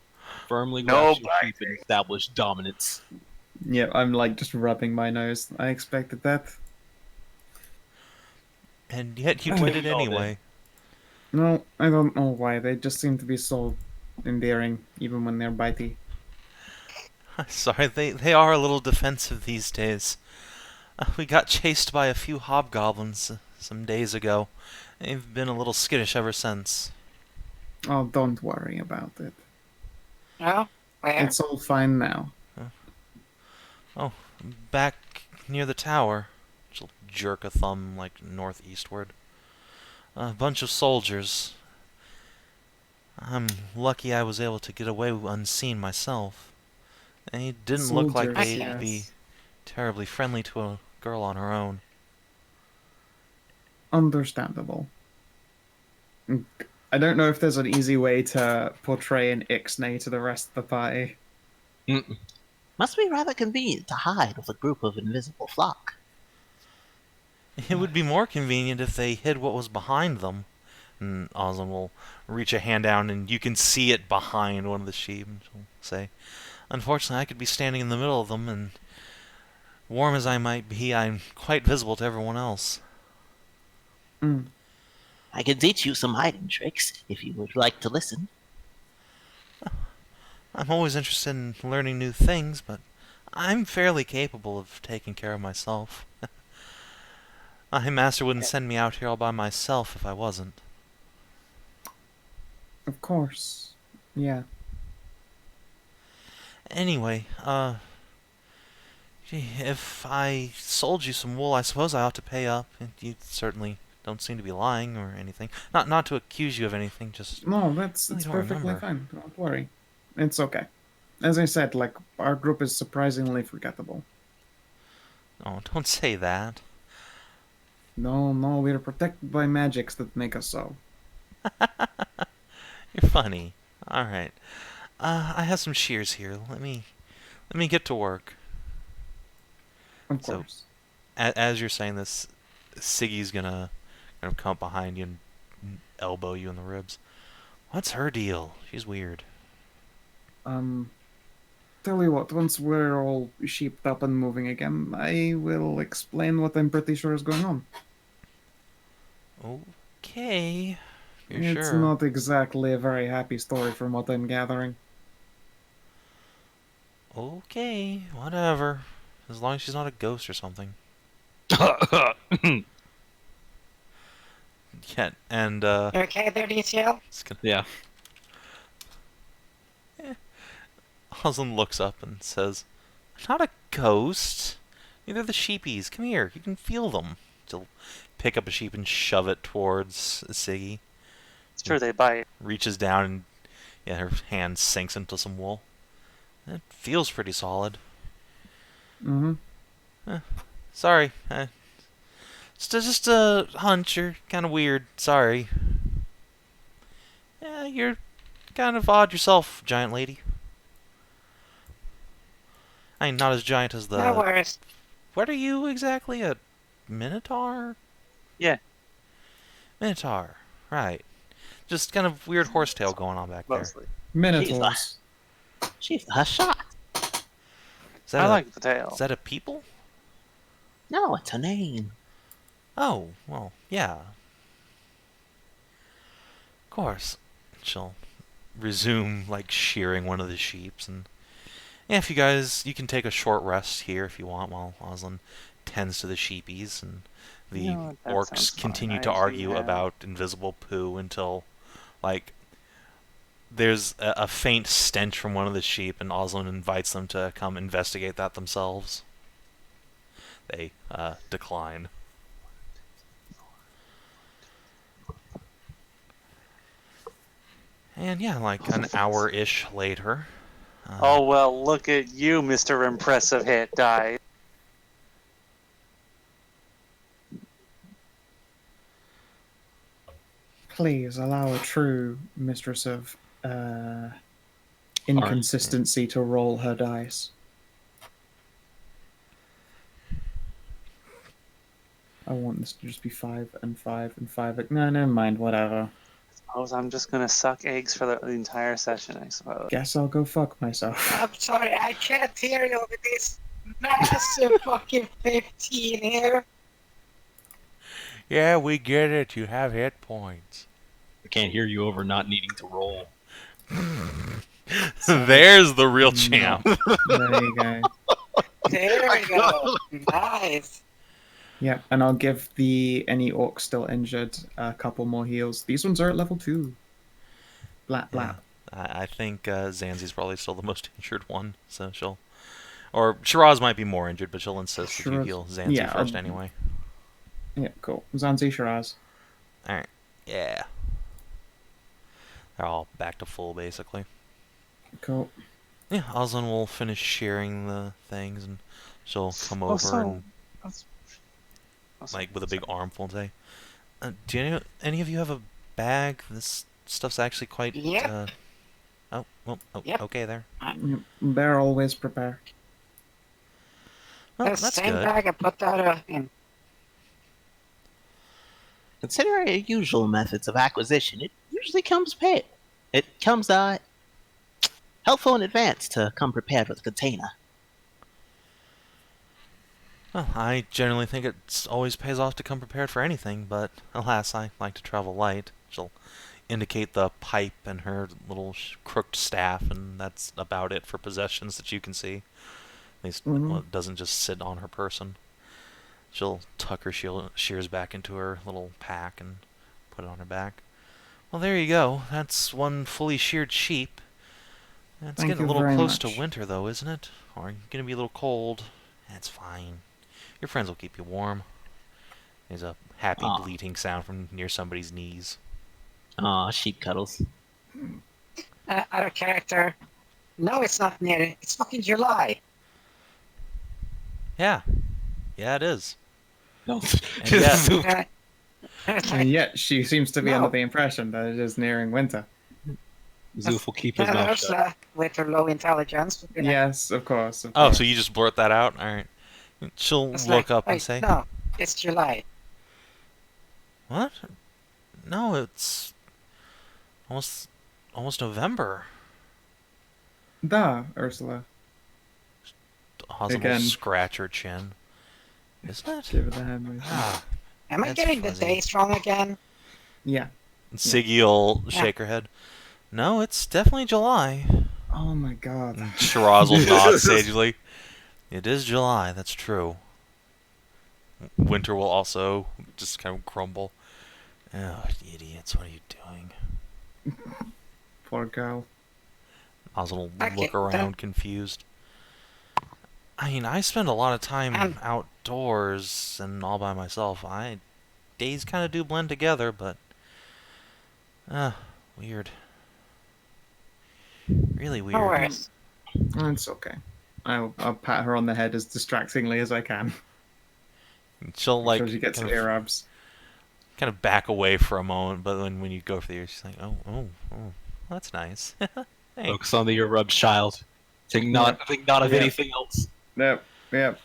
Firmly No grasp your sheep and establish dominance. Yeah, I'm like just rubbing my nose. I expected that. And yet you Oh, did it no, anyway. No, I don't know why. They just seem to be so endearing, even when they're bitey. Sorry, they are a little defensive these days. We got chased by a few hobgoblins some days ago. They've been a little skittish ever since. Oh, don't worry about it. Oh, where? It's all fine now. Oh, back near the tower. She'll jerk a thumb like northeastward. A bunch of soldiers. I'm lucky I was able to get away unseen myself. They didn't look like Soldiers, they'd be yes. terribly friendly to a girl on her own. Understandable. I don't know if there's an easy way to portray an ixnay to the rest of the party. Mm-mm. Must be rather convenient to hide with a group of invisible flock. It would be more convenient if they hid what was behind them. And Ozlin will reach a hand down and you can see it behind one of the sheep. And she'll say, unfortunately, I could be standing in the middle of them, and warm as I might be, I'm quite visible to everyone else. Mm. I can teach you some hiding tricks if you would like to listen. I'm always interested in learning new things, but I'm fairly capable of taking care of myself. My master wouldn't send me out here all by myself if I wasn't. Of course. Yeah. Anyway, gee, if I sold you some wool, I suppose I ought to pay up. You certainly don't seem to be lying or anything. Not to accuse you of anything, just... No, it's Really don't perfectly remember. fine. Don't worry. It's okay. As I said, like, our group is surprisingly forgettable. Oh, don't say that. No, we're protected by magics that make us so. You're funny. Alright. I have some shears here. Let me get to work. Of So- course. As you're saying this, Siggy's gonna come up behind you and elbow you in the ribs. What's her deal? She's weird. Tell you what, once we're all sheeped up and moving again, I will explain what I'm pretty sure is going on. Okay. You're It's sure? not exactly a very happy story from what I'm gathering. Okay, whatever. As long as she's not a ghost or something. Yeah, and You okay there, DCL? it's gonna... Yeah. Osland looks up and says, I'm not a ghost. Neither the sheepies. Come here, you can feel them. She'll pick up a sheep and shove it towards Siggy. It's true they bite. Reaches down and yeah, her hand sinks into some wool. It feels pretty solid. Mm-hmm. Sorry. It's just a hunch. You're kind of weird. Sorry. Yeah, you're kind of odd yourself, giant lady. I mean, not as giant as No the... worries. What are you exactly? A minotaur? Yeah. Minotaur. Right. Just kind of weird horsetail going on back there. Mostly. Minotaurs. She's a Hashat. Is that I a, like the tail. Is that a people? No, it's her name. Oh, well, yeah. Of course. She'll resume, like, shearing one of the sheeps, and yeah, if you can take a short rest here if you want, while Osland tends to the sheepies, and the No, that sounds orcs fine. continue I to actually argue have- about invisible poo until, like, there's a faint stench from one of the sheep, and Osland invites them to come investigate that themselves. They decline. And yeah, like an hour-ish later. Oh well, look at you, Mr. Impressive Hit Die. Please allow a true mistress of inconsistency to roll her dice. I want this to just be 5 and 5 and 5. No, never mind. Whatever. suppose I'm just gonna suck eggs for the entire session, I suppose. Guess I'll go fuck myself. I'm sorry, I can't hear you with this massive fucking 15 here. Yeah, we get it. You have hit points. I can't hear you over not needing to roll. There's the real champ. There you go. There we go. Nice. Yeah, and I'll give any orc still injured a couple more heals. These ones are at level 2. Blat blat. I think Zanzi's probably still the most injured one, so she'll... Or Shiraz might be more injured, but she'll insist that you Shiraz- heal Zanzi yeah, first anyway. Yeah, cool. Zanzi Shiraz. Alright, yeah. They're all back to full, basically. Cool. Yeah, Aslan will finish shearing the things, and she'll come over and, like, with a big armful and say, do any of you have a bag? This stuff's actually quite... Yep. Yep. Okay there. They're always prepared. Well, The that's same good. bag I put that in. Considering our usual methods of acquisition, it usually comes paid. It comes helpful in advance to come prepared with a container. Well, I generally think it always pays off to come prepared for anything, but alas, I like to travel light. She'll indicate the pipe and her little crooked staff, and that's about it for possessions that you can see. At least well, it doesn't just sit on her person. She'll tuck her shears back into her little pack and put it on her back. Well, there you go. That's one fully sheared sheep. It's Thank getting a you little very close to much. winter, though, isn't it? Or you're going to be a little cold. That's fine. Your friends will keep you warm. There's a happy Aw. bleating sound from near somebody's knees. Aw, sheep cuddles. Out of character. No, it's not near. It's fucking July. Yeah. Yeah, it is. No. And yet, It's And like, yet she seems to be No. under the impression that it is nearing winter. Szooth will keep his mouth shut. Ursula, with her low intelligence, would be like, Yes, of course. Of oh, course. so you just blurt that out? Alright. She'll it's look like, up and "Wait, say, no, it's July. What? No, it's almost November. Da, Ursula. Hazel will Again. scratch her chin. Isn't it? Give it a hand. Movie. Ah. Am I That's getting fuzzy. the days wrong again? Yeah. Siggy will shake her head. No, it's definitely July. Oh my god. Shiraz will nod sagely. It is July, that's true. Winter will also just kind of grumble. Oh, idiots, what are you doing? Poor girl. Hazel will Okay, look around confused. I mean, I spend a lot of time outdoors and all by myself. Days kind of do blend together, but... weird. Really weird. No worries. It's okay. I'll pat her on the head as distractingly as I can. She'll, like, so she gets kind ear rubs. of back away for a moment, but when you go for the ear, she's like, oh, that's nice. Thanks. Focus on the ear rubs, child. Think not of Yeah. anything else. Yep, yep.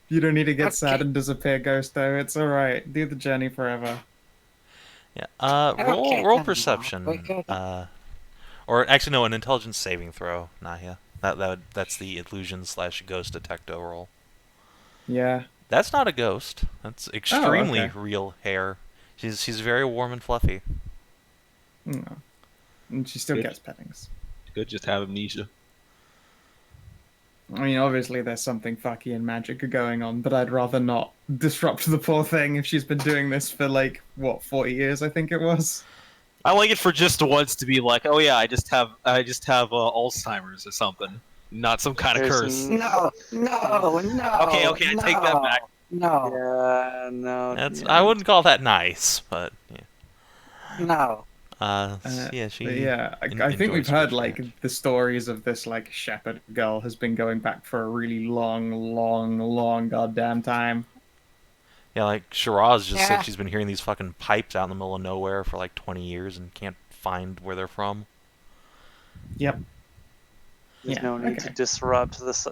You don't need to get sad Okay. and disappear, Ghosto. It's alright. Do the journey forever. Yeah. Roll Okay, roll then, perception. we good. Or actually, no, an intelligence saving throw, Nahia. That's the illusion/ghost detecto roll. Yeah. That's not a ghost. That's extremely okay. real hair. She's very warm and fluffy. No. And she still Good. gets pettings. Could just have amnesia. I mean, obviously there's something fucky and magic going on, but I'd rather not disrupt the poor thing if she's been doing this for, 40 years, I think it was. I like it for just once to be like, oh yeah, I just have Alzheimer's or something, not some kind of There's curse. No. Okay, I take that back. No, Yeah, no. That's yeah. I wouldn't call that nice, but yeah. no. Yeah, she. But yeah, I think enjoys we've heard, witchcraft. the stories of this, shepherd girl has been going back for a really long goddamn time. Yeah, like Shiraz just Yeah. said she's been hearing these fucking pipes out in the middle of nowhere for like 20 years and can't find where they're from. Yep. There's Yeah, no need to okay. disrupt this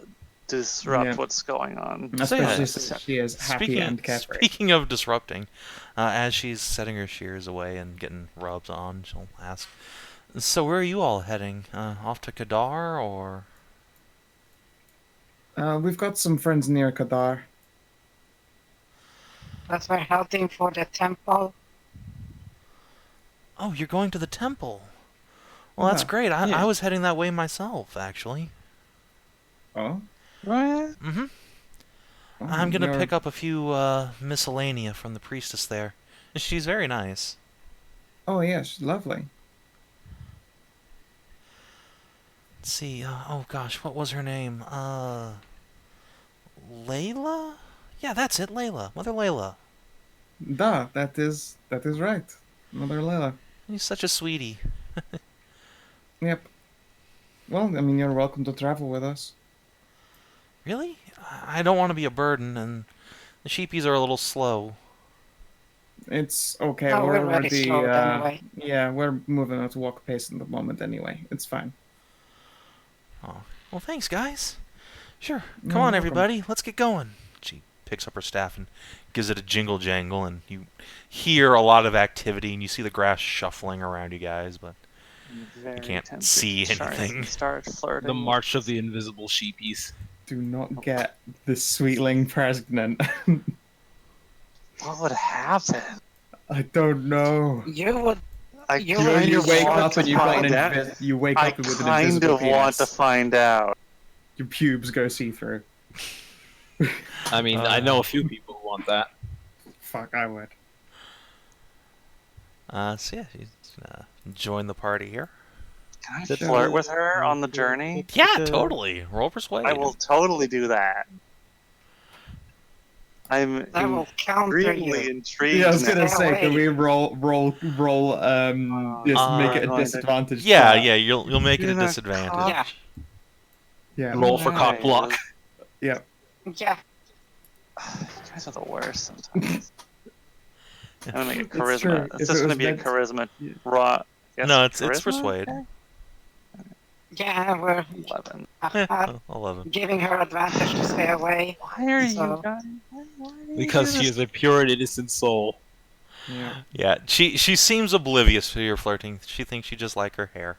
disrupt Yeah. what's going on. So, yeah, Especially since she is happy and carefree. Speaking of disrupting, as she's setting her shears away and getting rubs on, she'll ask, "So where are you all heading? Off to Kadar, or?" We've got some friends near Kadar. But we're heading for the temple. Oh, you're going to the temple. Well, that's Yeah. great. I Yeah. was heading that way myself, actually. Oh? Mm-hmm. Oh, I'm gonna you're- pick up a few miscellanea from the priestess there. She's very nice. Oh, yeah, she's lovely. Let's see. Oh gosh, what was her name? Layla? Yeah, that's it, Layla. Mother Layla. That is right. Mother Layla. He's such a sweetie. Yep. Well, I mean, you're welcome to travel with us. Really? I don't want to be a burden, and the sheepies are a little slow. It's okay. Oh, we're we're very already. slow anyway. Yeah, we're moving at walk pace at the moment anyway. It's fine. Oh, well, thanks, guys. Sure. You're Come on, welcome. everybody. Let's get going. She picks up her staff and gives it a jingle jangle, and you hear a lot of activity, and you see the grass shuffling around you guys, but Very can't tempted see to try and anything. Start flirting. The March of the Invisible Sheepies. Do not get the sweetling pregnant. What would happen? I don't know. You would. I You kind really You of wake want up to and you've got find out. you wake I up with an kind invisible of want to penis. find out. Your pubes go see through. I mean, I know a few people who want that. Fuck, I would. So yeah, she's gonna join the party here. Can I Good flirt job. with her on the journey? Yeah, totally. Roll persuade. I will totally do that. I'm I will counter extremely you. intrigued. Yeah, I was now. gonna Stay say, can away. we roll, just make it a going to- disadvantage? Yeah, shot? yeah. You'll make it a You're not disadvantage. cock- Yeah. Yeah, Roll for cock Nice. block. yeah. Yeah. You guys are the worst sometimes. I'm gonna make a It's charisma. true. It's If just it gonna was be a meant- charisma Yeah. raw. Yes, No, it's charisma? persuade. Okay. Yeah, we're 11. uh, 11. giving her advantage to stay away. Why are So- you guys? Why do you Because do she this? is a pure and innocent soul. Yeah. Yeah, she seems oblivious to your flirting. She thinks you just like her hair.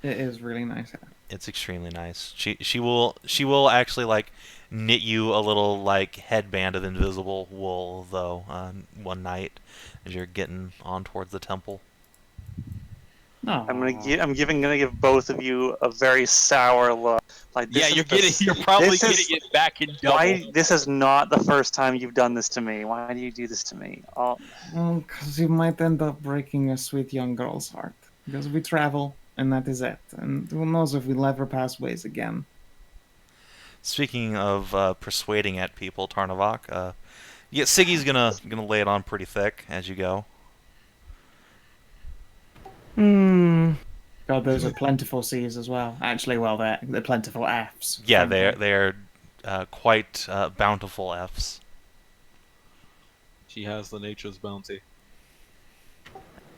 It is really nice. It's extremely nice. She will actually like knit you a little like headband of invisible wool though one night as you're getting on towards the temple. No. I'm gonna give both of you a very sour look. Like this Yeah, is you're probably this is- getting it back in double. Why? This is not the first time you've done this to me. Why do you do this to me? Oh, Well, because you might end up breaking a sweet young girl's heart. Because we travel, and that is it. And who knows if we'll ever pass ways again. Speaking of persuading at people, Tarnavak, yeah, Siggy's gonna lay it on pretty thick as you go. God, those are plentiful C's as well. Actually, well, they're plentiful F's. Yeah, frankly. they're quite bountiful Fs. She has the nature's bounty.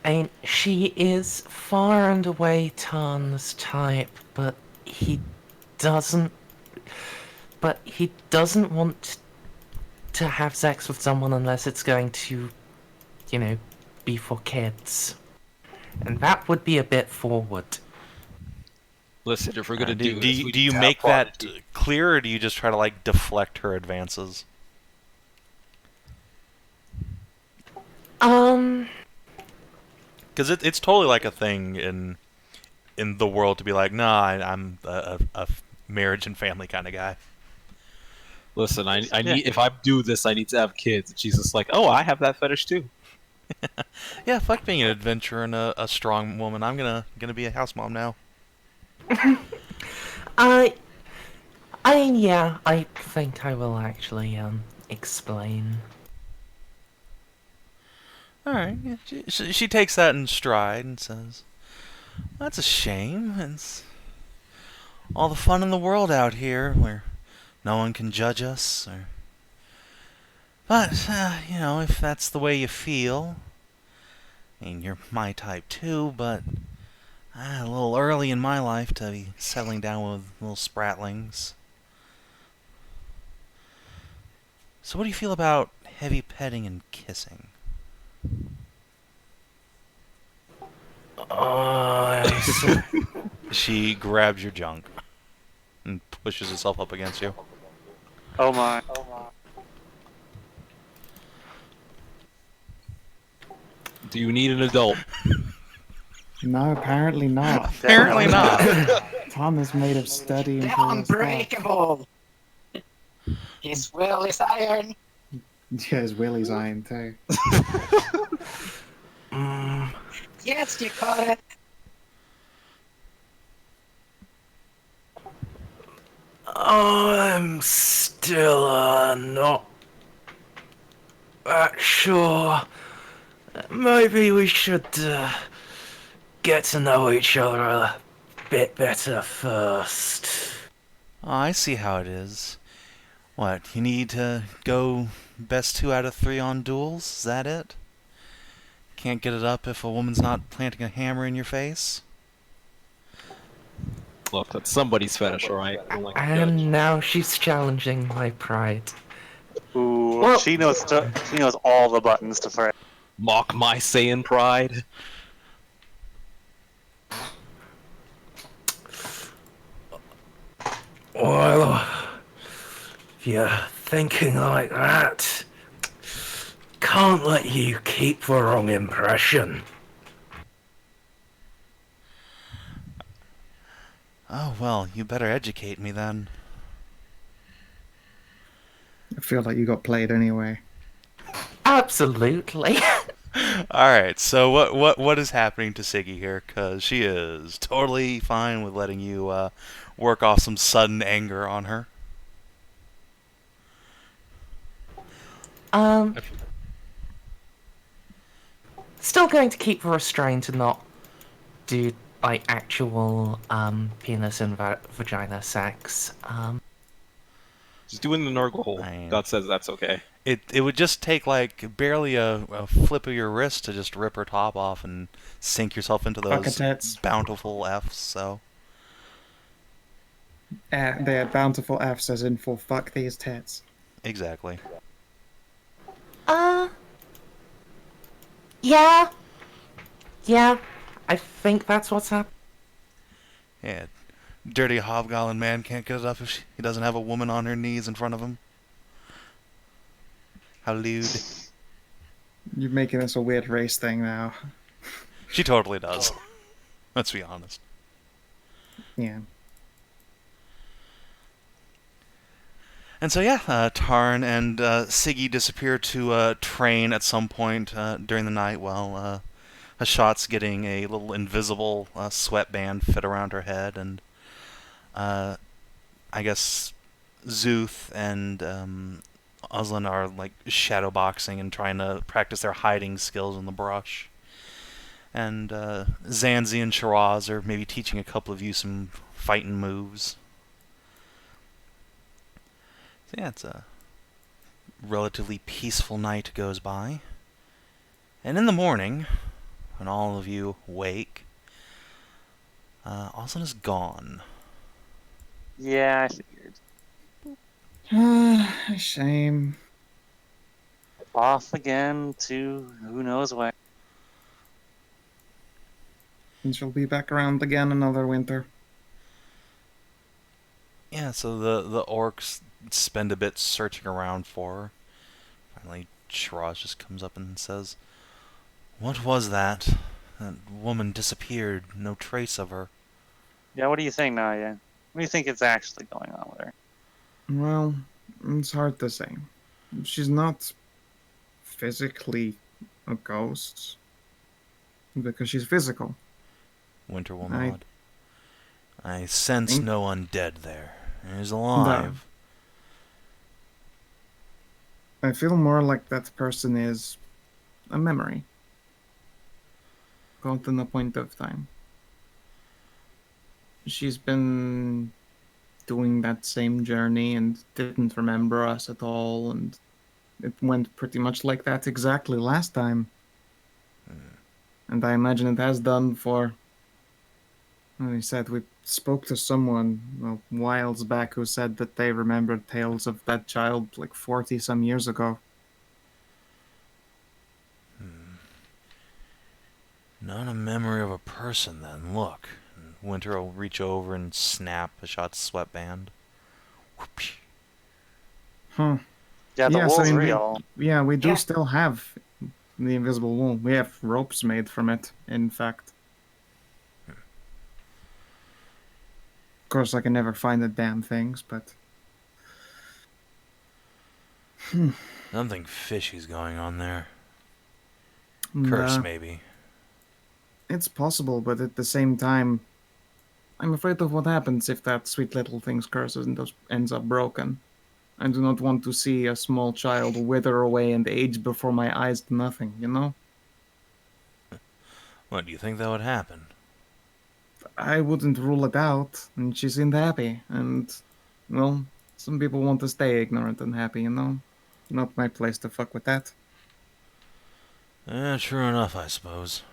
And she is far and away Tarn's type, but he doesn't. But he doesn't want to have sex with someone unless it's going to, be for kids. And that would be a bit forward. Listen, if we're gonna do this, you, we do need you to have make that prodigy. clear, or do you just try to like deflect her advances? Because it's totally like a thing in the world to be like, nah, I'm a marriage and family kind of guy. Listen, I need if I do this, I need to have kids. And she's just like, oh, I have that fetish too. Yeah, fuck being an adventurer and a strong woman. I'm gonna be a house mom now. I think I will actually explain. All right. Yeah, she takes that in stride and says, "That's a shame. It's all the fun in the world out here, where no one can judge us. But if that's the way you feel, I mean, you're my type too. But a little early in my life to be settling down with little spratlings. So what do you feel about heavy petting and kissing? I She grabs your junk and pushes herself up against you. Oh my. Do you need an adult? No, apparently not. Apparently not. Tom is made of steady The imperial stuff. unbreakable. His will is iron. Yeah, his Willie's iron too. Yes, you caught it. I'm still not that sure. Maybe we should get to know each other a bit better first. Oh, I see how it is. What, you need to go best 2 out of 3 on duels? Is that it? Can't get it up if a woman's not planting a hammer in your face? Look, that's somebody's fetish, alright? I don't like to judge. And now she's challenging my pride. Ooh, Well- she knows all the buttons to press. Mock my Saiyan pride. Well, if you're thinking like that, can't let you keep the wrong impression. Oh, well, you better educate me then. I feel like you got played anyway. Absolutely. Alright, so what is happening to Siggy here? Because she is totally fine with letting you work off some sudden anger on her. Still going to keep restrained and not do like actual penis and vagina sex. Just doing the Nurgle hole. I- God says that's okay. It would just take like barely a flip of your wrist to just rip her top off and sink yourself into Fuck those her tits. bountiful Fs, so... They're bountiful F's as in for fuck these tits. Exactly. Yeah. Yeah, I think that's what's happening. Yeah, dirty hobgoblin man can't get it up if he doesn't have a woman on her knees in front of him. How lewd. You're making this a weird race thing now. She totally does. Let's be honest. Yeah. And so yeah, Tarn and Siggy disappear to train at some point during the night while Hashat's getting a little invisible sweatband fit around her head, and I guess Szooth and Uzlan are like shadowboxing and trying to practice their hiding skills in the brush. And Zanzi and Shiraz are maybe teaching a couple of you some fighting moves. So yeah, it's a relatively peaceful night goes by. And in the morning, when all of you wake, Uzlan is gone. Yeah, I figured. Shame. Off again to who knows where. And she'll be back around again another winter. Yeah, so the orcs spend a bit searching around for her. Finally, Shiraz just comes up and says, "What was that? That woman disappeared. No trace of her." Yeah, what do you think, Nahia? What do you think is actually going on with her? Well, it's hard to say. She's not physically a ghost. Because she's physical. Winter will I- nod. I sense think- no undead there. He's alive. I feel more like that person is a memory. Caught in a point of time. She's been doing that same journey and didn't remember us at all, and it went pretty much like that exactly last time. And I imagine it has done for And he said we spoke to someone a whiles back who said that they remembered tales of that child like 40 some years ago. Not a memory of a person, then. Look. And Winter will reach over and snap Hashat's sweatband. Whoopsh. Huh. Yeah, the Yes, I wool's mean, real. we do Yeah. still have the invisible wool. We have ropes made from it, in fact. Of course, I can never find the damn things, but... Something fishy's going on there. And, Curse, maybe. it's possible, but at the same time, I'm afraid of what happens if that sweet little thing's curse ends up broken. I do not want to see a small child wither away and age before my eyes to nothing, you know? What, do you think that would happen? I wouldn't rule it out, and she seemed happy, and, well, some people want to stay ignorant and happy, you know? Not my place to fuck with that. True enough, I suppose.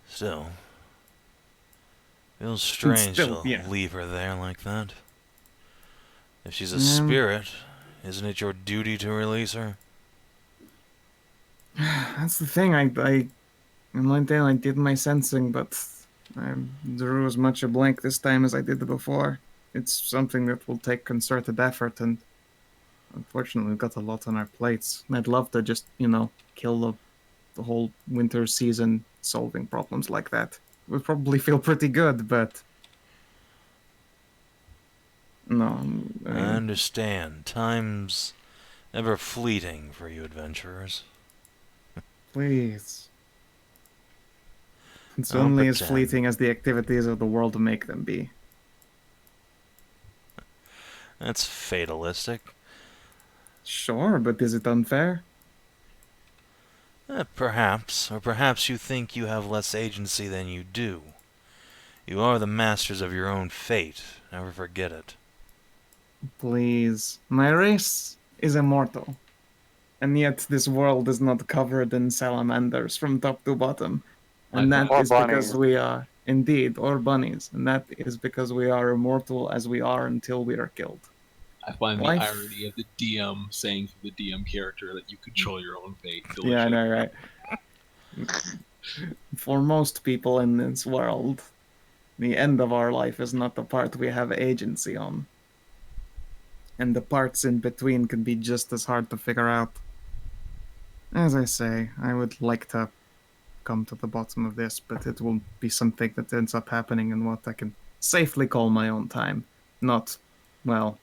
Still, feels strange Still, to yeah. leave her there like that. If she's a Mm. spirit, isn't it your duty to release her? That's the thing, in one day I did my sensing, but I drew as much a blank this time as I did before. It's something that will take concerted effort, and unfortunately we've got a lot on our plates. I'd love to just, kill the whole winter season solving problems like that. It would probably feel pretty good, but... No, I understand. Time's ever fleeting for you adventurers. please. It's Don't only as pretend. fleeting as the activities of the world make them be. That's fatalistic. Sure, but is it unfair? Perhaps. Or perhaps you think you have less agency than you do. You are the masters of your own fate. Never forget it. Please. My race is immortal. And yet this world is not covered in salamanders from top to bottom. And that Or is because bunnies. we are, indeed, or bunnies. And that is because we are immortal as we are until we are killed. I find Life- the irony of the DM saying to the DM character that you control your own fate. Yeah, I Delicious. know, right? For most people in this world, the end of our life is not the part we have agency on. And the parts in between can be just as hard to figure out. As I say, I would like to come to the bottom of this, but it will be something that ends up happening in what I can safely call my own time. Not, well,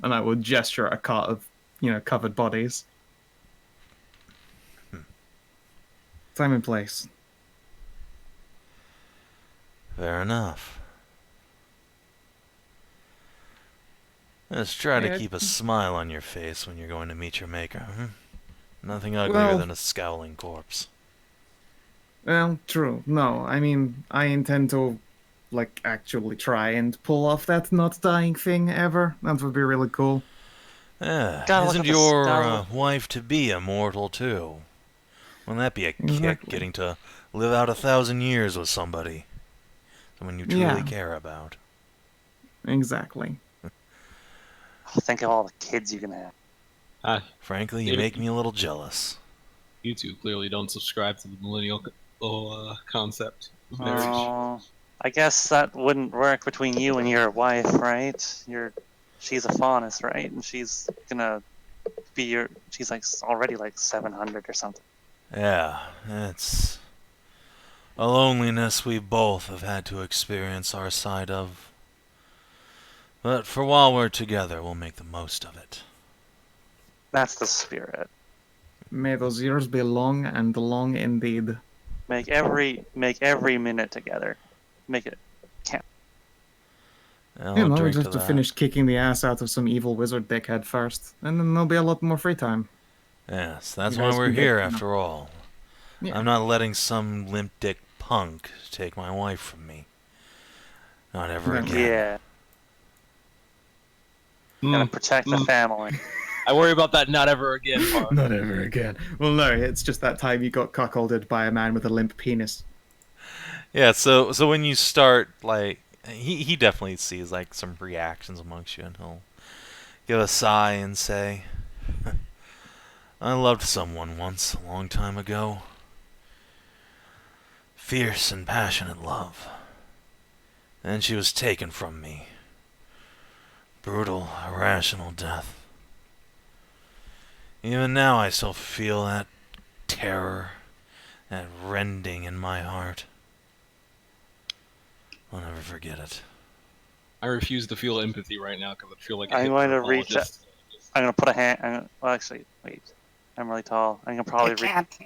and I would gesture a cart of, covered bodies. Time and place. Fair enough. Let's try to Yeah. keep a smile on your face when you're going to meet your maker. Nothing uglier Well- than a scowling corpse. Well, true. No, I mean, I intend to, actually try and pull off that not dying thing ever. That would be really cool. Yeah, Gotta look isn't at the your skull. wife-to-be immortal too? Wouldn't that be a kick, Exactly. getting to live out 1,000 years with somebody? Someone you truly Yeah. care about. Exactly. Think of all the kids you can have. Frankly, you Maybe- make me a little jealous. You two clearly don't subscribe to the millennial concept of marriage. Oh, I guess that wouldn't work between you and your wife, right? She's a faunus, right? And she's gonna be she's already 700 or something. Yeah, it's a loneliness we both have had to experience our side of. But for while we're together, we'll make the most of it. That's the spirit. May those years be long and long indeed. Make every minute together. Make it count. I'll We'll drink just to to that. finish kicking the ass out of some evil wizard dickhead first, and then there'll be a lot more free time. Yes, that's You why guys we're can get, here you know. after all. Yeah. I'm not letting some limp dick punk take my wife from me. Not ever Yeah. again. Yeah. Gotta protect the family. I worry about that not ever again part. Not ever again. Well, no, it's just that time you got cuckolded by a man with a limp penis. Yeah, so when you start, like, he definitely sees, like, some reactions amongst you, and he'll give a sigh and say, I loved someone once, a long time ago. Fierce and passionate love. And she was taken from me. Brutal, irrational death. Even now I still feel that terror, that rending in my heart. I'll never forget it. I refuse to feel empathy right now because I feel like I'm going to reach. anthropologist. I'm going to put a hand. Well, actually, wait. I'm really tall. I'm going to probably I reach. can't.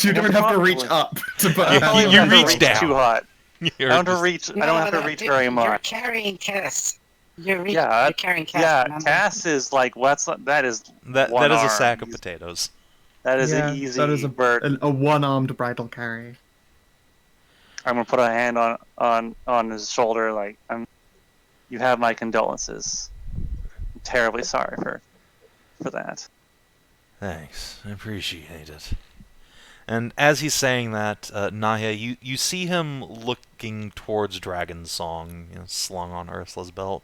You don't have to reach Probably. up to put I a probably hand you don't on have to reach reach down. too hot. I You're don't have to just- reach. I don't have to reach very You're much. carrying Cass. You're Yeah, carrying Cass. Yeah, remember? Cass is like what's that is that one is a arm. sack of potatoes. That is Yeah, an easy that is bird. a one-armed bridal carry. I'm gonna put a hand on his shoulder. Like you have my condolences. I'm terribly sorry for that. Thanks, I appreciate it. And as he's saying that, Nahia, you see him looking towards Dragon's Song, slung on Ursula's belt.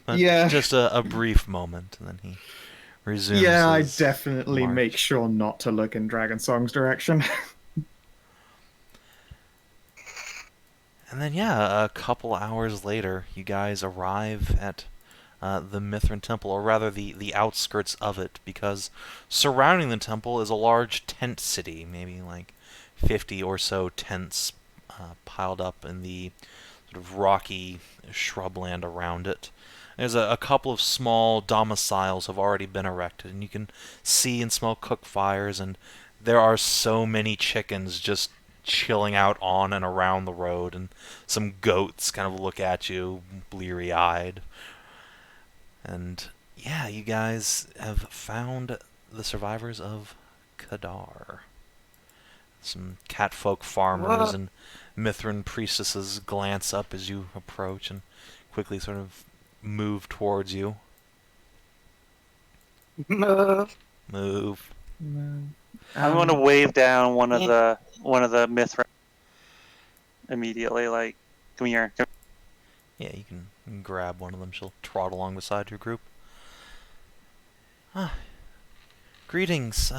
But Yeah. Just a brief moment, and then he resumes. Yeah, I his definitely march. make sure not to look in Dragon Song's direction. And then, yeah, a couple hours later, you guys arrive at the Mithrin Temple, or rather the outskirts of it, because surrounding the temple is a large tent city, maybe like 50 or so tents piled up in the sort of rocky shrubland around it. There's a couple of small domiciles have already been erected, and you can see and smell cook fires, and there are so many chickens just chilling out on and around the road, and some goats kind of look at you bleary-eyed. And yeah, you guys have found the survivors of Kadar. Some catfolk farmers Whoa. and Mithrin priestesses glance up as you approach and quickly sort of move towards you. Move. Move. I'm gonna wave down one of Yeah. the Mithra immediately. Like, come here. Yeah, you can grab one of them. She'll trot along beside your group. Ah, greetings.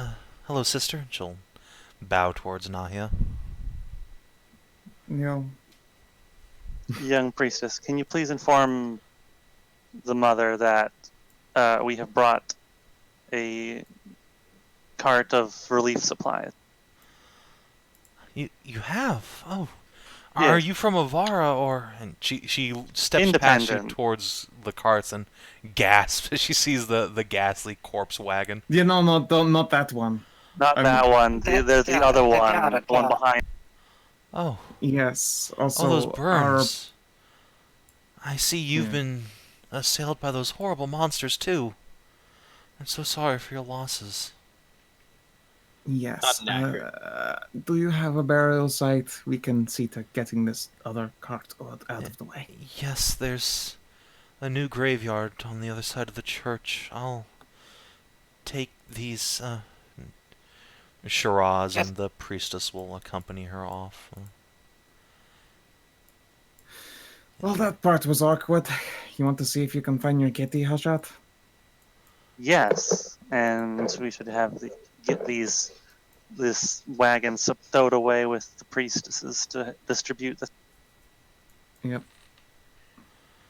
Hello, sister. She'll bow towards Nahia. Young priestess, can you please inform the mother that we have brought a cart of relief supplies? You have? Oh. Yes. Are you from Evarra, or... And she steps past you Independent. towards the carts and gasps as she sees the ghastly corpse wagon. Yeah, no, not that one. Not that one. That's There's the got other it, I one. got it, The one yeah. behind. Oh. Yes. Also, Those burns. I see you've been assailed by those horrible monsters, too. I'm so sorry for your losses. Yes. Not inaccurate. Do you have a burial site? We can see to getting this other cart out of the way. Yes, there's a new graveyard on the other side of the church. I'll take these, Shiraz Yes. and the priestess will accompany her off. Well, that part was awkward. You want to see if you can find your kitty, Hashat? Yes, and we should get this wagon stowed away with the priestesses to distribute the. Yep.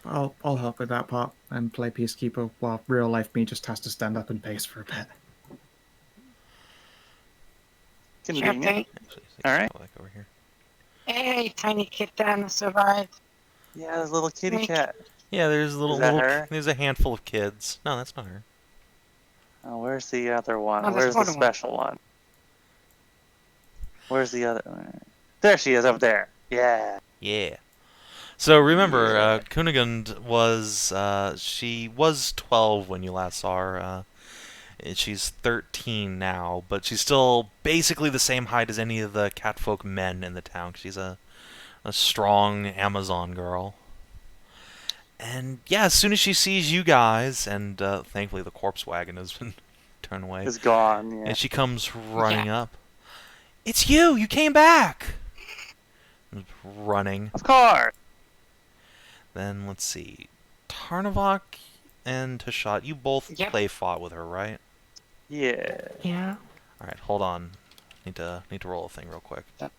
I'll help with that part and play peacekeeper while real life me just has to stand up and pace for a bit. Convenient. thing. Actually, All right. Back over here. Hey, tiny kitten survived. Yeah, there's a little kitty Thank- cat. Yeah, there's that her? there's a handful of kids. No, that's not her. Oh, where's the other one? Oh, there's Where's the one of 'em. special one? Where's the other one? There she is, up there. Yeah. Yeah. So remember, Kunigund was she was 12 when you last saw her. And she's 13 now, but she's still basically the same height as any of the catfolk men in the town. She's a strong Amazon girl. And yeah, as soon as she sees you guys, and thankfully the corpse wagon has been turned away, Is gone. Yeah. and she comes running up. It's you! You came back! running. Of course. Then let's see, Tarnavak and Hashat, you both Yep. play fought with her, right? Yeah. Yeah. All right, hold on. Need to roll a thing real quick. Yep.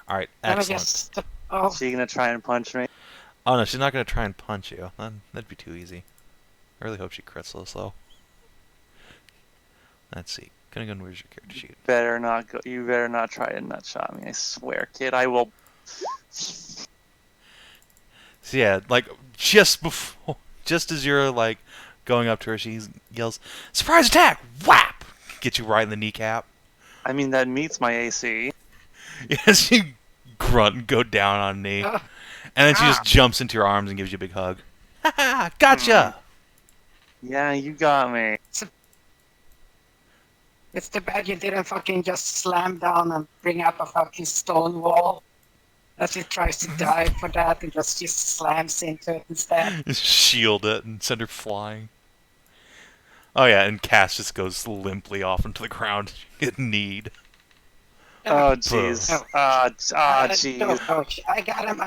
All right, Let me excellent. just. Oh, She gonna try and punch me? Oh no, she's not gonna try and punch you. That'd be too easy. I really hope she crits this though. Let's see. Kinagun, where's your character sheet? Better not go. You better not try and nut shot me. I swear, kid. I will. So yeah, like just as you're like going up to her, she yells, "Surprise attack!" Whap! Get you right in the kneecap. I mean, that meets my AC. Yes, you grunt and go down on a knee, and then she just jumps into your arms and gives you a big hug. Ha ha! Gotcha! Yeah, you got me. it's too bad you didn't fucking just slam down and bring up a fucking stone wall. As he tries to dive for that and just slams into it instead. Just shield it and send her flying. Oh yeah, and Cass just goes limply off into the ground. Get kneed. Oh jeez. Oh. Jeez. No, coach. I got him.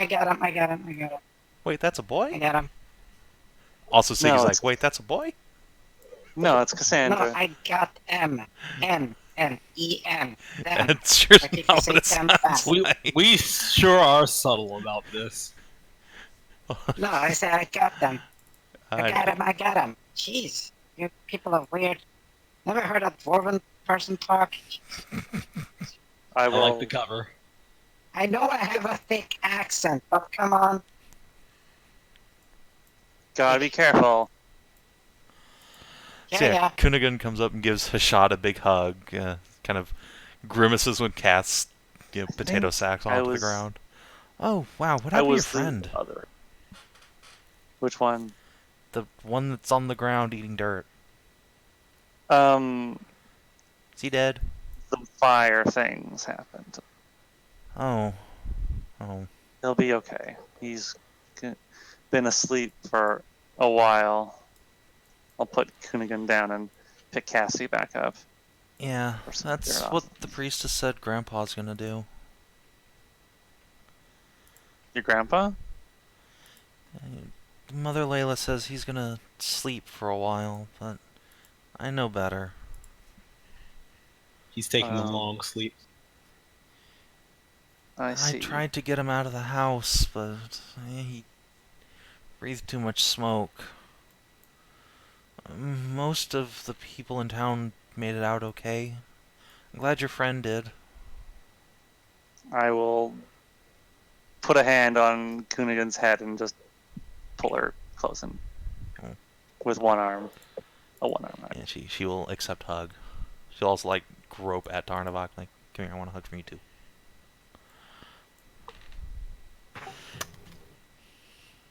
Wait, that's a I boy? got him. Also, Siggy's No, like, it's- wait, that's a boy? No, it's No, Cassandra. I got M-N-N-E-M. Damn. That's sure Like if not you say what it damn sounds fast. like. We sure are subtle about this. No, I said I got them. I I got him. Jeez, you people are weird. Never heard a dwarven person talk? I I will. like the cover. I know I have a thick accent, but come on. Gotta be careful. Yeah, So yeah. Kinagun comes up and gives Hashat a big hug. Kind of grimaces when Cass, potato sacks I onto the was- ground. Oh wow, what I happened to your was the friend? other. Which one? The one that's on the ground eating dirt. The Is he dead? fire things happened. Oh. Oh. He'll be okay. He's been asleep for a while. I'll put Kunigan down and pick Cassie back up. Yeah, Or that's something what off. the priestess said Grandpa's gonna do. Your grandpa? Mother Layla says he's gonna sleep for a while, but I know better. He's taking a Um, long sleep. I see. I tried to get him out of the house, but he breathed too much smoke. Most of the people in town made it out okay. I'm glad your friend did. I will put a hand on Kunigan's head and just pull her close and Oh. with one arm. A one arm. Yeah, she will accept hug. She'll also like grope at Tarnavak, like, come here, I want a hug from you too.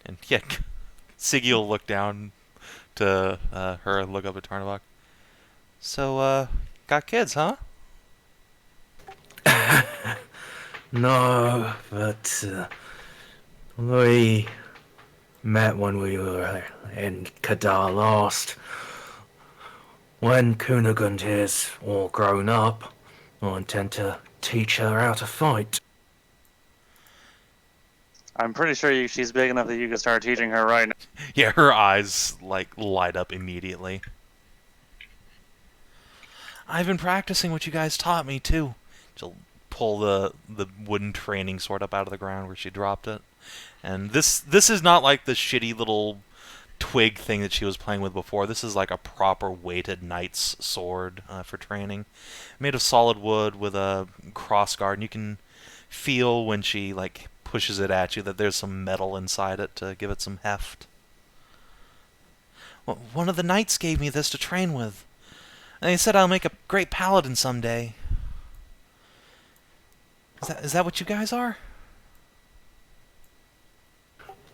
And yeah, Siggy will look down to her and look up at Tarnavak. So, got kids, huh? No, but we met when we were in Kadar last. When Kunigund is all grown up, I intend to teach her how to fight. I'm pretty sure she's big enough that you can start teaching her right now. Yeah, her eyes like light up immediately. I've been practicing what you guys taught me too. She'll pull the wooden training sword up out of the ground where she dropped it. And this is not like the shitty little twig thing that she was playing with before. This is like a proper weighted knight's sword for training. Made of solid wood with a crossguard, and you can feel when she like pushes it at you that there's some metal inside it to give it some heft. Well, one of the knights gave me this to train with. And he said I'll make a great paladin someday. Is that what you guys are?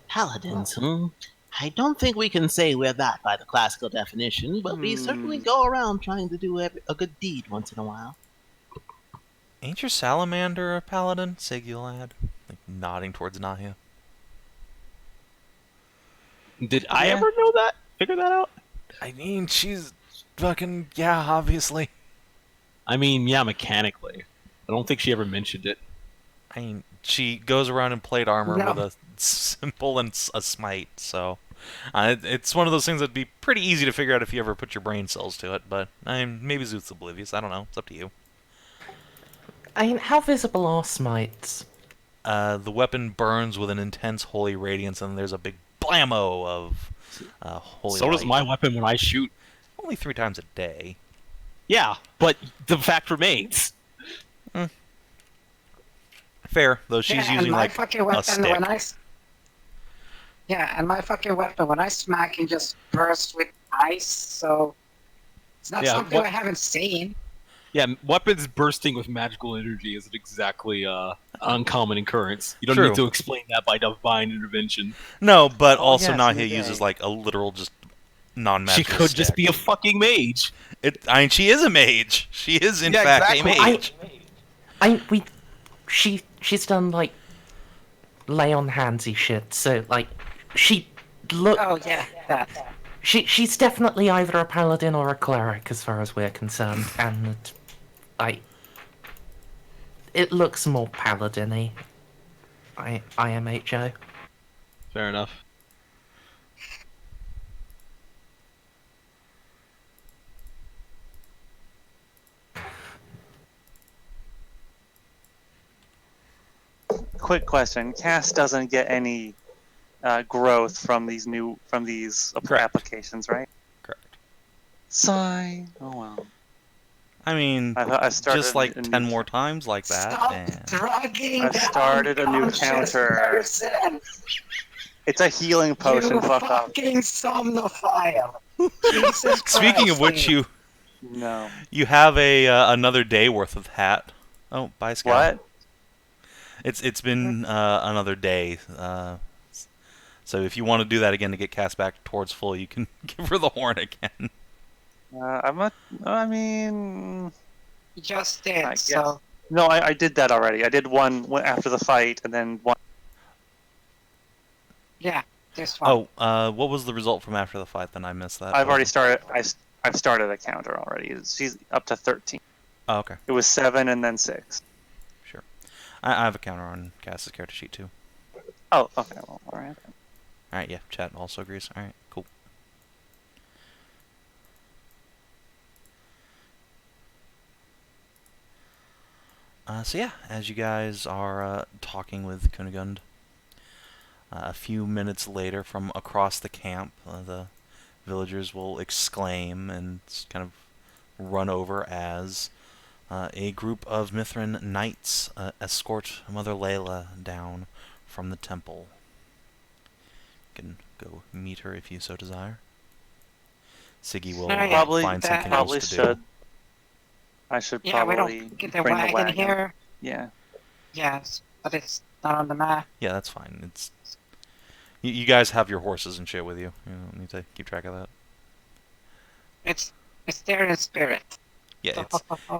Paladins, I don't think we can say we're that by the classical definition, but we certainly go around trying to do a good deed once in a while. Ain't your salamander a paladin? Siggy lad, like nodding towards Nahia. Did I Yeah. ever know that? Figure that out? I mean, she's fucking yeah, obviously. I mean, yeah, mechanically. I don't think she ever mentioned it. I mean, she goes around in plate armor No. with a simple and a smite, so it's one of those things that'd be pretty easy to figure out if you ever put your brain cells to it. But maybe Szooth's oblivious. I don't know. It's up to you. I mean, how visible are smites? The weapon burns with an intense holy radiance, and there's a big blammo of holy So light. does my weapon when I shoot. Only 3 times a day. Yeah, but the fact remains. Fair, though she's and using my like fucking a weapon stick. when I and my fucking weapon when I smack can just burst with ice, so it's not Yeah, something what- I haven't seen. Yeah, weapons bursting with magical energy isn't exactly uncommon occurrence. You don't True. need to explain that by divine intervention. No, but Oh, also yes, Nahia you uses did. like a literal just She non-magical could just stick. be a fucking mage. I mean, she is a mage. She is in Yeah, fact exactly. a mage. She's done like lay on handsy shit. So like, she look. Oh yeah, that. She's definitely either a paladin or a cleric, as far as we're concerned, and it looks more paladin-y. IMHO. Fair enough. Quick question: Cass doesn't get any growth from these Correct. applications, right? Correct. Sigh. Oh well. I mean, I've started just like a 10 new- more times like that. Stop and- drugging I've the started a new unconscious counter. person. It's a healing potion. You Fuck off. fucking somnophile. Jesus Speaking of Christ, which, dude. No. you have a another day worth of hat. Oh, bye, Sky. What? It's been another day. So if you want to do that again to get cast back towards full, you can give her the horn again. I mean, You just did, I guess. so no, I did that already. I did one after the fight, and then one. yeah, this one. Oh, what was the result from after the fight? Then I missed that. I've already started. I've started a counter already. She's up to 13. Oh, okay. It was 7 and then 6. Sure. I have a counter on Cass's character sheet too. Oh, okay. Well, all right. Alright, yeah, chat also agrees. Alright, cool. So yeah, as you guys are talking with Kunigund, a few minutes later from across the camp, the villagers will exclaim and kind of run over as a group of Mithrin knights escort Mother Layla down from the temple. You can go meet her if you so desire. Siggy will Yeah, Probably, find something probably else to should. do. I should Yeah, we probably don't get the bring wagon, the wagon here. Yeah. Yes, but it's not on the map. Yeah, that's fine. It's you guys have your horses and shit with you. You don't need to keep track of that. It's there in spirit. Yeah,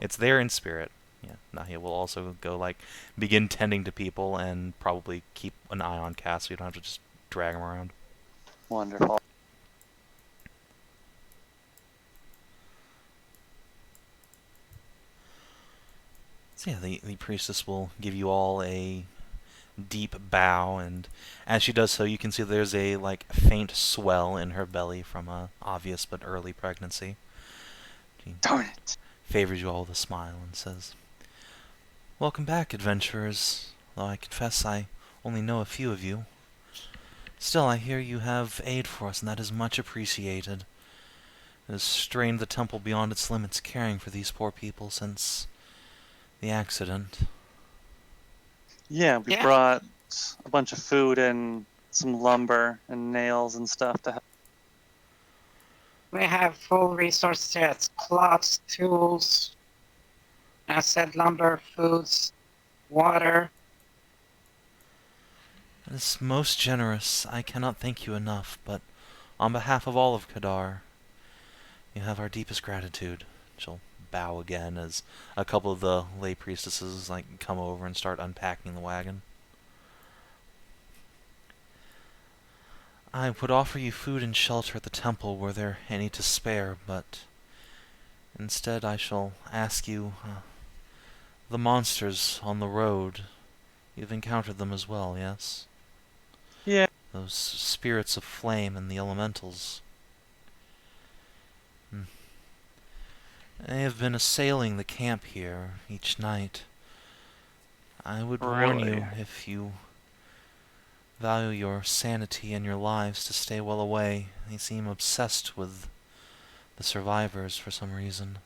it's there in spirit. Yeah, Nahia will also go like begin tending to people and probably keep an eye on Cass so you don't have to just drag him around. Wonderful. So yeah, the priestess will give you all a deep bow, and as she does so, you can see there's a like faint swell in her belly from a obvious but early pregnancy. She Darn it. favors you all with a smile and says, "Welcome back, adventurers, though I confess I only know a few of you. Still, I hear you have aid for us, and that is much appreciated. It has strained the temple beyond its limits caring for these poor people since the accident." Yeah, we Yeah. brought a bunch of food and some lumber and nails and stuff to help. We have full resources here. It's cloths, tools, I said lumber, foods, water. That is most generous. I cannot thank you enough, but on behalf of all of Kadar, you have our deepest gratitude. She'll bow again as a couple of the lay priestesses like come over and start unpacking the wagon. I would offer you food and shelter at the temple were there any to spare, but instead I shall ask you, the monsters on the road, You've encountered them as well, yes? Yeah. Those spirits of flame and the elementals. They have been assailing the camp here each night. I would warn Really? you, if you value your sanity and your lives, to stay well away. They seem obsessed with the survivors for some reason.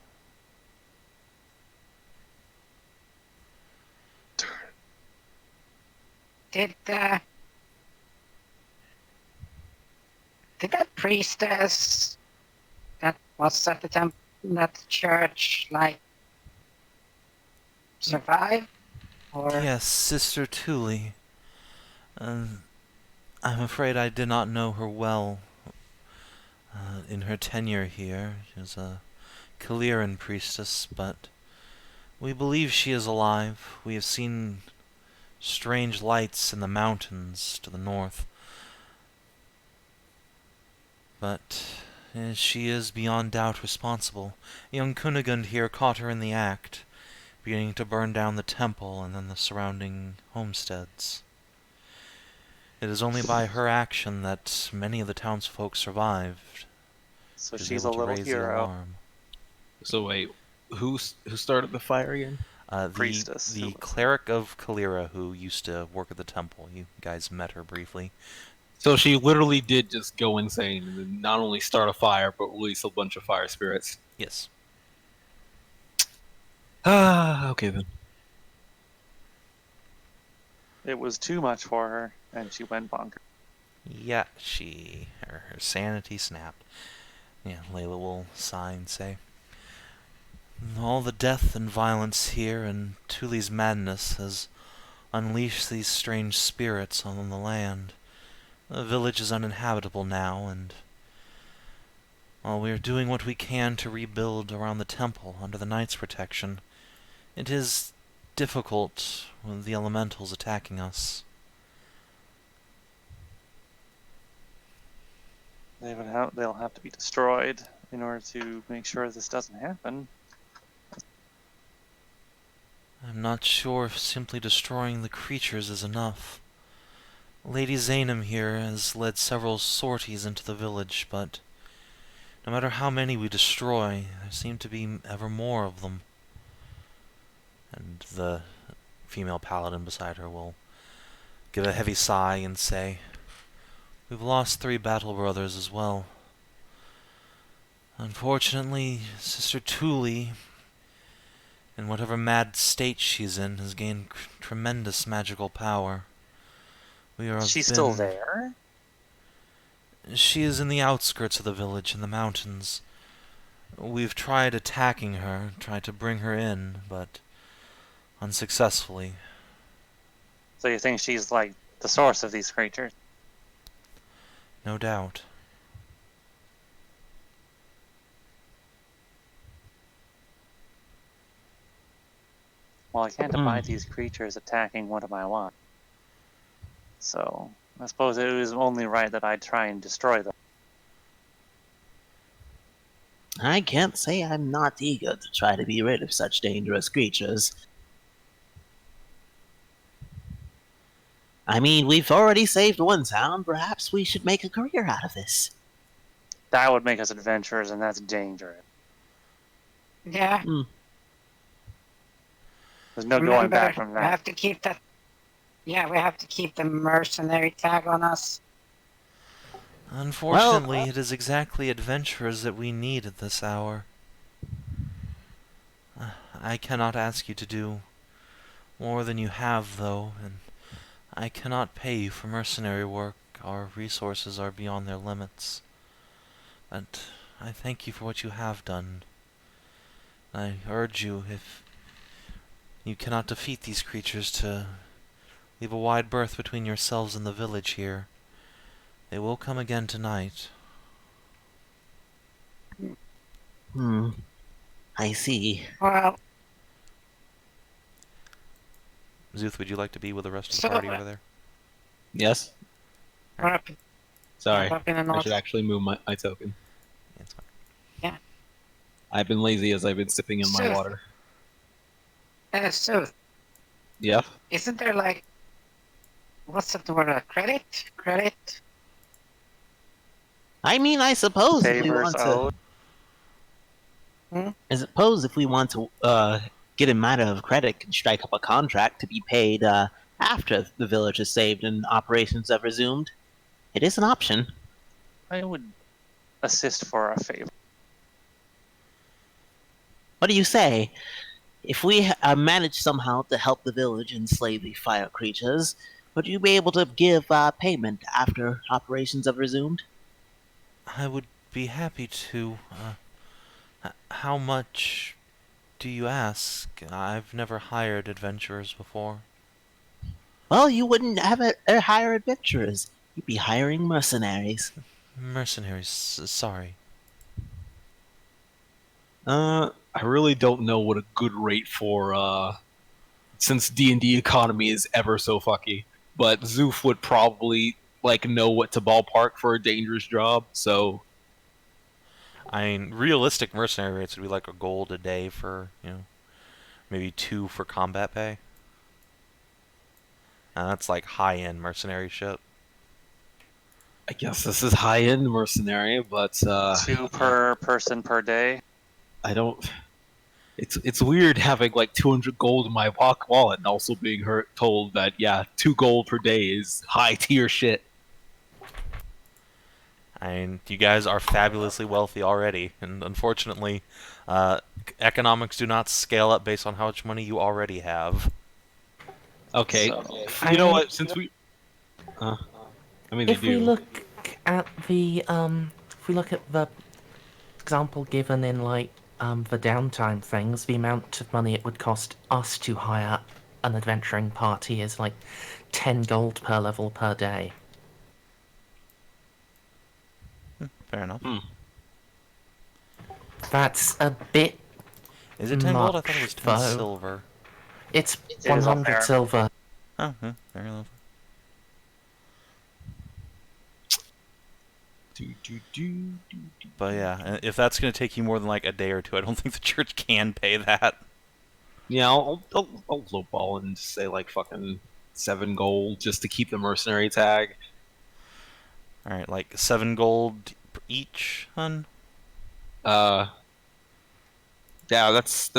Did that priestess that was at the that church like survive? Or Yes, Sister Thule. I'm afraid I did not know her well in her tenure here. She was a Kaliran priestess, but we believe she is alive. We have seen strange lights in the mountains to the north. But she is beyond doubt responsible. Young Kunigund here caught her in the act, beginning to burn down the temple and then the surrounding homesteads. It is only by her action that many of the townsfolk survived. So She was she's a able to little raise the hero. alarm. So wait, who started the fire again? Priestess. The cleric of Kalira who used to work at the temple. You guys met her briefly. So she literally did just go insane and then not only start a fire, but release a bunch of fire spirits. Yes. Ah, okay then. It was too much for her, and she went bonkers. Yeah, her sanity snapped. Yeah, Layla will sigh and say, all the death and violence here and Thule's madness has unleashed these strange spirits on the land. The village is uninhabitable now, and while we are doing what we can to rebuild around the temple under the Knight's protection, it is difficult with the elementals attacking us. They'll have to be destroyed in order to make sure this doesn't happen. I'm not sure if simply destroying the creatures is enough. Lady Zainam here has led several sorties into the village, but no matter how many we destroy, there seem to be ever more of them. And the female paladin beside her will give a heavy sigh and say, we've lost 3 battle brothers as well. Unfortunately, Sister Thule, in whatever mad state she's in, has gained tremendous magical power. She's still there? She is in the outskirts of the village in the mountains. We've tried attacking her, tried to bring her in, but unsuccessfully. So you think she's like the source of these creatures? No doubt. Well, I can't abide these creatures attacking one of my wives. So, I suppose it was only right that I try and destroy them. I can't say I'm not eager to try to be rid of such dangerous creatures. I mean, we've already saved one town. Perhaps we should make a career out of this. That would make us adventurers, and that's dangerous. yeah, There's no going back remember, from we that. have to keep that. Yeah, we have to keep the mercenary tag on us. Unfortunately, it is exactly adventurers that we need at this hour. I cannot ask you to do more than you have, though, and I cannot pay you for mercenary work. Our resources are beyond their limits. But I thank you for what you have done. I urge you, if you cannot defeat these creatures, to leave a wide berth between yourselves and the village here. They will come again tonight. I see. Well, Szooth, would you like to be with the rest of the So, party over there? Yes? we're up, Sorry. up in the I north. should actually move my token. Yeah, it's fine. I've been lazy as I've been sipping in my Sure. water. So, Yeah? isn't there like what's the word? Credit? Credit? I mean, I suppose if we Favors want to, owed. I suppose if we want to get a matter of credit, can strike up a contract to be paid after the village is saved and operations have resumed. It is an option. I would assist for a favor. What do you say? If we manage somehow to help the village and slay the fire creatures, would you be able to give payment after operations have resumed? I would be happy to. How much do you ask? I've never hired adventurers before. Well, you wouldn't have hire adventurers. You'd be hiring mercenaries. Mercenaries, sorry. I really don't know what a good rate for since D&D economy is ever so fucky. But Szooth would probably like know what to ballpark for a dangerous job. So I mean, realistic mercenary rates would be like a gold a day for, maybe 2 for combat pay. And that's like high-end mercenary shit. I guess this is high-end mercenary, but 2 per person per day. I don't. It's weird having like 200 gold in my pocket wallet and also being told that 2 gold per day is high tier shit. I mean, you guys are fabulously wealthy already, and unfortunately, economics do not scale up based on how much money you already have. Okay, So- you know what? Since we, I mean, If they we do. look at the example given in like the downtime things, the amount of money it would cost us to hire an adventuring party is like 10 gold per level per day. Fair enough. That's a bit. Is it 10 gold? I much, thought it was 10 though. silver. It's It is up 100 there. silver. Oh, yeah, fair enough. But yeah, if that's going to take you more than like a day or two, I don't think the church can pay that. Yeah, I'll lowball and just say like fucking 7 gold just to keep the mercenary tag. Alright, like 7 gold each, hun? Yeah, that's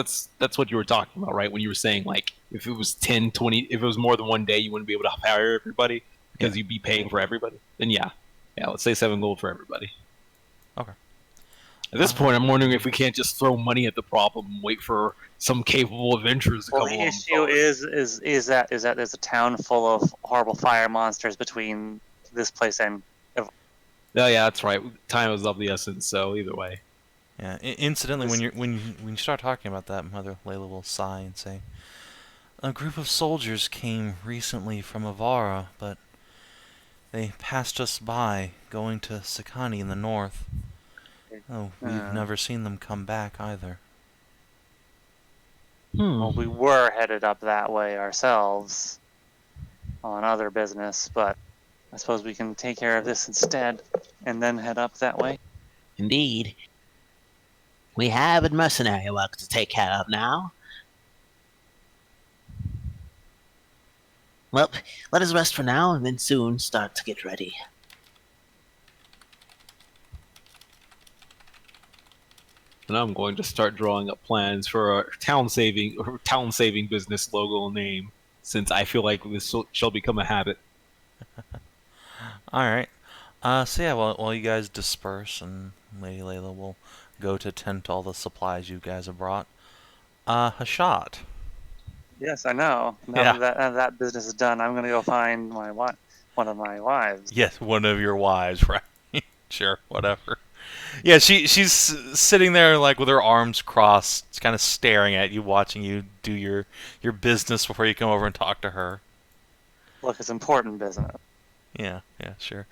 what you were talking about, right? When you were saying like if it was 10, 20, if it was more than one day, you wouldn't be able to hire everybody because you'd be paying for everybody. Then yeah, let's say 7 gold for everybody. Okay. At this point, I'm wondering if we can't just throw money at the problem and wait for some capable adventurers to Well, come the along. issue is that there's a town full of horrible fire monsters between this place and Oh yeah, that's right. Time is of the essence, so either way. Yeah. Incidentally, when you start talking about that, Mother Layla will sigh and say, "A group of soldiers came recently from Evarra, but they passed us by, going to Sakani in the north. Oh, we've never seen them come back either." Well, we were headed up that way ourselves on other business, but I suppose we can take care of this instead and then head up that way. Indeed. We have a mercenary work to take care of now. Well, let us rest for now and then soon start to get ready. And I'm going to start drawing up plans for our town saving business logo and name, since I feel like this shall become a habit. Alright. So yeah, while you guys disperse and Lady Layla will go to tend to all the supplies you guys have brought. Hashat. Yes, I know. Now that business is done, I'm gonna go find one of my wives. Yes, one of your wives, right? Sure, whatever. Yeah, she's sitting there like with her arms crossed, kind of staring at you, watching you do your business before you come over and talk to her. Look, it's important business. Yeah, sure.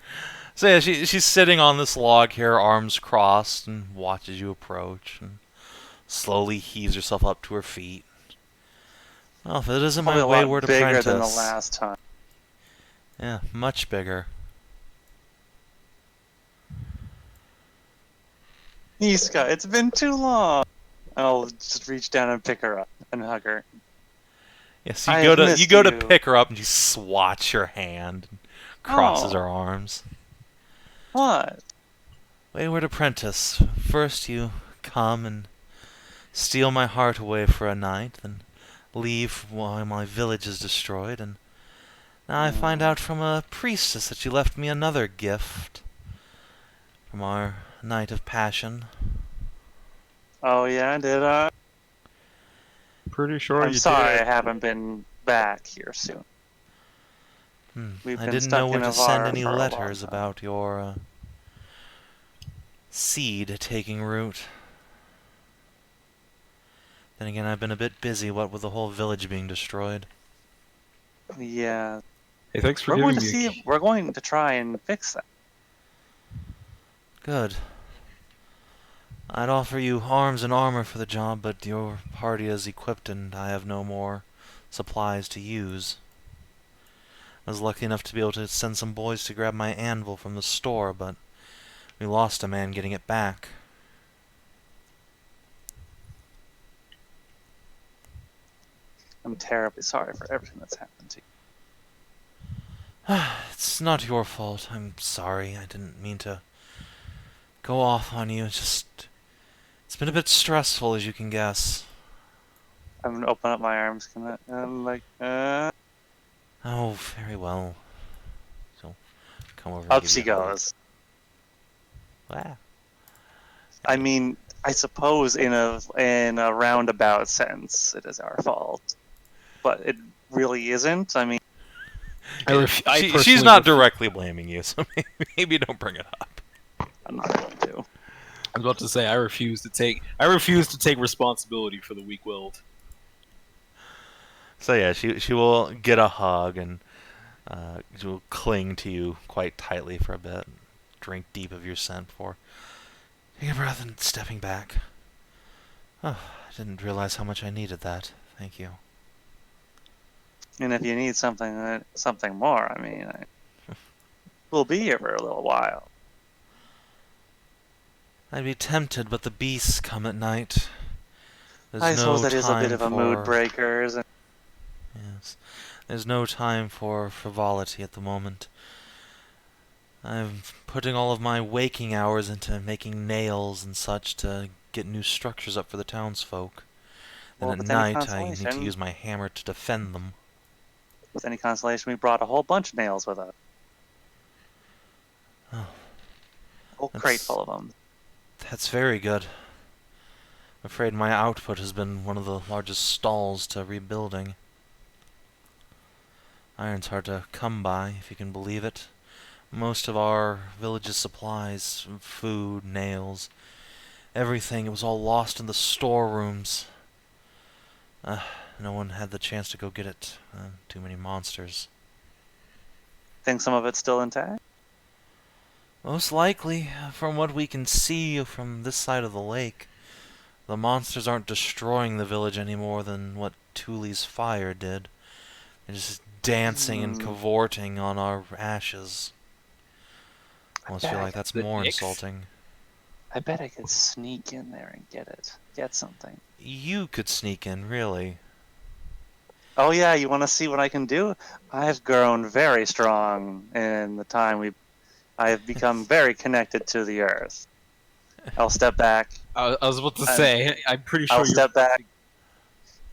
So yeah, she's sitting on this log here, arms crossed, and watches you approach, and slowly heaves herself up to her feet. Well, if it isn't my Probably a lot wayward bigger apprentice. than the last time. Yeah, much bigger. Iska, it's been too long. I'll just reach down and pick her up and hug her. Yes, I you have go missed to you. pick her up and you swatch her hand, and crosses Oh. her arms. What? Wayward apprentice, first you come and steal my heart away for a night, then leave while my village is destroyed, and now I find out from a priestess that you left me another gift from our night of passion. Oh yeah, did I? Pretty sure I'm you sorry did. I haven't been back here soon. We've I been didn't know stuck where in to send Evarra any for a long letters time. about your seed taking root. Then again, I've been a bit busy, what with the whole village being destroyed. Yeah, Hey, thanks for we're going giving to me. see. We're going to try and fix that. Good. I'd offer you arms and armor for the job, but your party is equipped and I have no more supplies to use. I was lucky enough to be able to send some boys to grab my anvil from the store, but we lost a man getting it back. I'm terribly sorry for everything that's happened to you. It's not your fault. I'm sorry. I didn't mean to go off on you. It's been a bit stressful, as you can guess. I'm gonna open up my arms. I'm like, Oh, very well. So, come over and up give she you a hug. goes. Wow. I mean, I suppose in a roundabout sense, it is our fault, but it really isn't. I mean, She's personally not directly blaming you, so maybe don't bring it up. I'm not going to. I was about to say I refuse to take responsibility for the weak-willed. So yeah, she will get a hug and she will cling to you quite tightly for a bit, drink deep of your scent before taking a breath and stepping back. Oh, I didn't realize how much I needed that. Thank you. And if you need something more, I mean, we'll be here for a little while. I'd be tempted, but the beasts come at night. There's I no suppose that is a bit time of a mood for- breaker, isn't it? Yes. There's no time for frivolity at the moment. I'm putting all of my waking hours into making nails and such to get new structures up for the townsfolk. Then Well, at with any night, I need to consolation- use my hammer to defend them. With any consolation, we brought a whole bunch of nails with us. Oh, A whole That's- crate full of them. that's very good. I'm afraid my output has been one of the largest stalls to rebuilding. Iron's hard to come by, if you can believe it. Most of our village's supplies, food, nails, everything, it was all lost in the storerooms. No one had the chance to go get it. Too many monsters. Think some of it's still intact? Most likely, from what we can see from this side of the lake, the monsters aren't destroying the village any more than what Thule's fire did. They're just dancing and cavorting on our ashes. I almost feel like that's The more dicks? insulting. I bet I could sneak in there and get something. You could sneak in, really. Oh yeah, you want to see what I can do? I've grown very strong in the time I have become very connected to the earth. I'll step back. I was about to say I'm pretty sure I'll step back.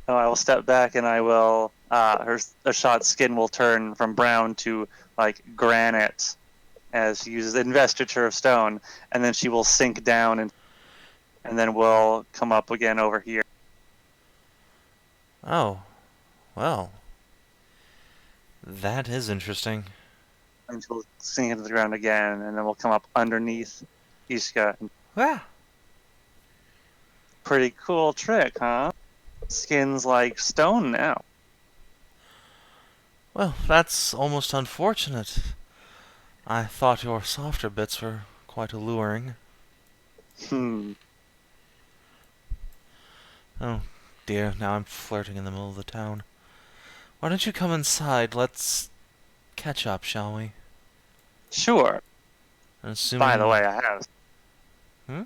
No, I will step back and I will. Her Hashat's skin will turn from brown to like granite as she uses investiture of stone, and then she will sink down and then we'll come up again over here. Oh, well. That is interesting. And she'll sink into the ground again, and then we'll come up underneath Ishka. Ah, Pretty cool trick, huh? Skin's like stone now. well, that's almost unfortunate. I thought your softer bits were quite alluring. Oh, dear, now I'm flirting in the middle of the town. Why don't you come inside? Let's catch up, shall we? Sure. Assuming... By the way, I have. Hmm?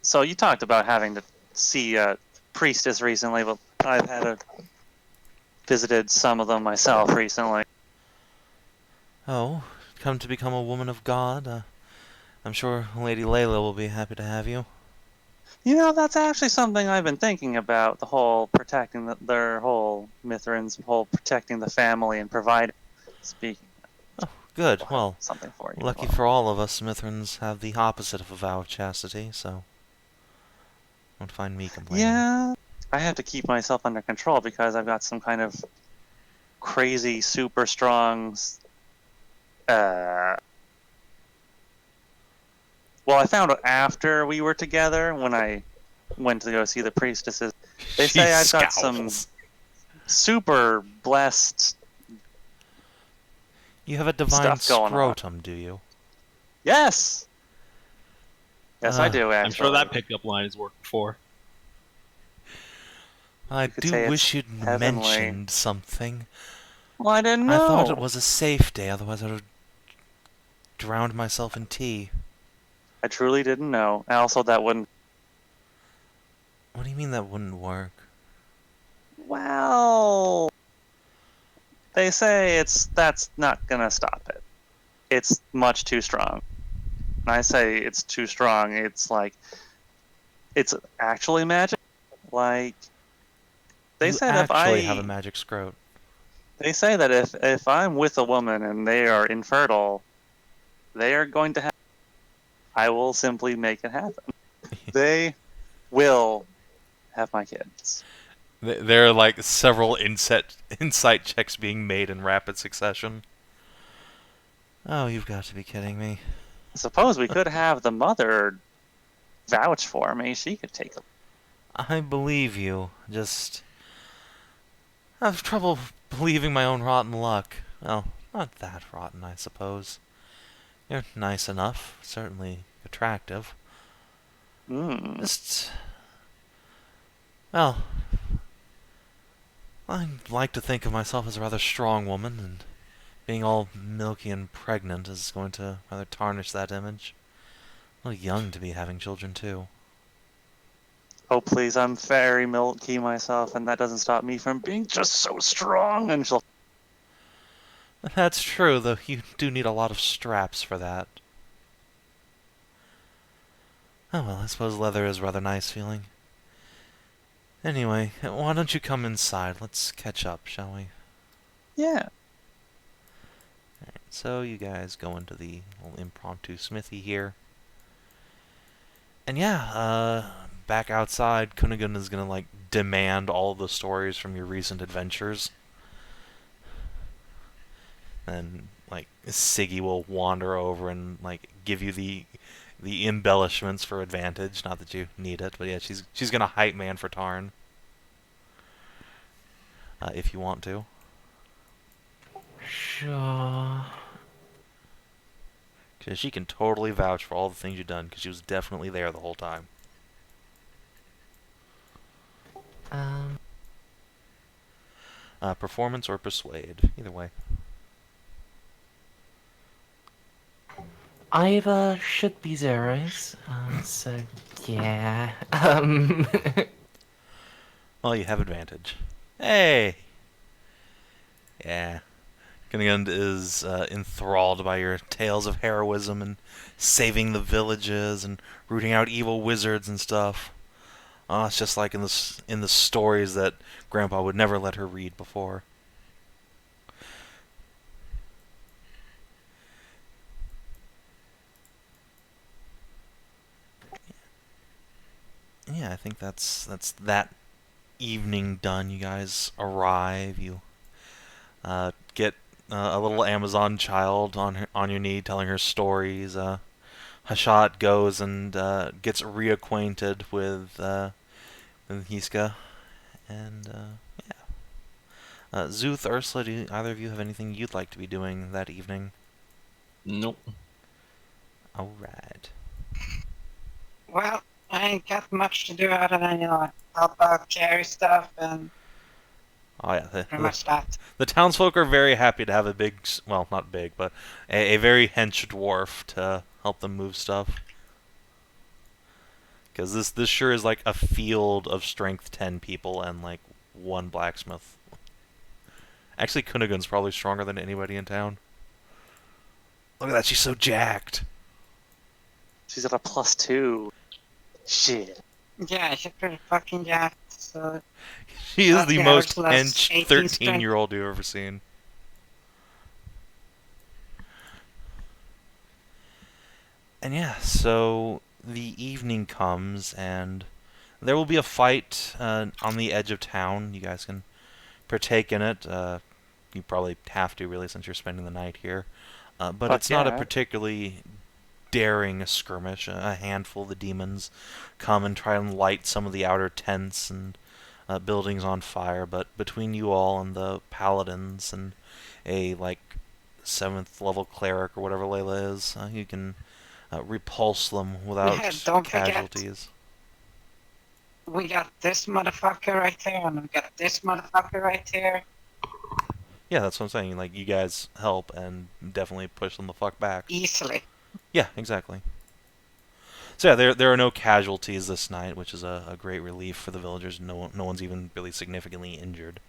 So you talked about having to see a priestess recently, but I've visited some of them myself recently. Oh, come to become a woman of God? I'm sure Lady Layla will be happy to have you. You know, that's actually something I've been thinking about, the whole protecting their whole Mithrin's whole protecting the family and providing. Speaking, Oh, good. I'll have Well, something for you. lucky as well. for all of us, Mithrans have the opposite of a vow of chastity, so don't find me complaining. Yeah, I have to keep myself under control because I've got some kind of crazy, super strong. Well, I found out after we were together when I went to go see the priestesses. They say I've got some super blessed. You have a divine stuff going on. scrotum, do you? Yes. Yes, I do. Actually, I'm sure that pickup line has worked before. I could do say wish it's you'd heavenly. mentioned something. Well, I didn't know. I thought it was a safe day, otherwise I would have drowned myself in tea. I truly didn't know. And also, that wouldn't. What do you mean that wouldn't work? Well, they say that's not gonna stop it. It's much too strong. When I say it's too strong, it's like it's actually magic. Like they You said, actually have a magic scrot. they say that if I'm with a woman and they are infertile, they are going to have. I will simply make it happen. They will have my kids. There are like several insight checks being made in rapid succession. Oh, you've got to be kidding me. I suppose we could have the mother vouch for me. She could take a. I believe you. Just I have trouble believing my own rotten luck. Well, not that rotten, I suppose. You're nice enough, certainly attractive. Just, well, I like to think of myself as a rather strong woman, and being all milky and pregnant is going to rather tarnish that image. A little young to be having children, too. Oh, please, I'm very milky myself, and that doesn't stop me from being just so strong. And she'll. That's true, though you do need a lot of straps for that. Oh well, I suppose leather is rather nice feeling. Anyway, why don't you come inside? Let's catch up, shall we? Yeah. Alright, so you guys go into the little impromptu smithy here. And yeah, back outside, Kunigund is gonna, like, demand all the stories from your recent adventures. And, like, Siggy will wander over and, like, give you the embellishments for advantage. Not that you need it, but yeah, she's gonna hype man for Tarn. If you want to. Sure. Because she can totally vouch for all the things you've done, because she was definitely there the whole time. Performance or persuade, either way. Either should be zeros, so yeah. Well, you have advantage. Hey! Yeah. Kunigund is enthralled by your tales of heroism and saving the villages and rooting out evil wizards and stuff. Oh, it's just like in the stories that Grandpa would never let her read before. Yeah, I think that's that evening done. You guys arrive. You get a little Amazon child on your knee, telling her stories. Hashat goes and gets reacquainted with Hiska, and yeah. Szooth, Ursula, do either of you have anything you'd like to be doing that evening? Nope. All right. Well, I ain't got much to do other than, help out carry stuff and Oh yeah, pretty much that. the townsfolk are very happy to have a big, well, not big, but a very hench dwarf to help them move stuff. Because this sure is like a field of strength 10 people and like one blacksmith. Actually, Kunagun's probably stronger than anybody in town. Look at that, she's so jacked. She's at a +2. Shit. Yeah, she's pretty fucking jacked. So She is the yeah, most Ursula's hench 18 strength. 13-year-old you've ever seen. And yeah, so the evening comes, and there will be a fight on the edge of town. You guys can partake in it. You probably have to, really, since you're spending the night here. But Fuck it's not a yeah. particularly daring skirmish. A handful of the demons come and try and light some of the outer tents and buildings on fire. But between you all and the paladins and a, like, 7th level cleric or whatever Layla is, you can repulse them without Yeah, don't forget. casualties. We got this motherfucker right there, and we got this motherfucker right here. Yeah, that's what I'm saying. Like, you guys help and definitely push them the fuck back. Easily. Yeah, exactly. So yeah, there are no casualties this night, which is a great relief for the villagers. No one's even really significantly injured.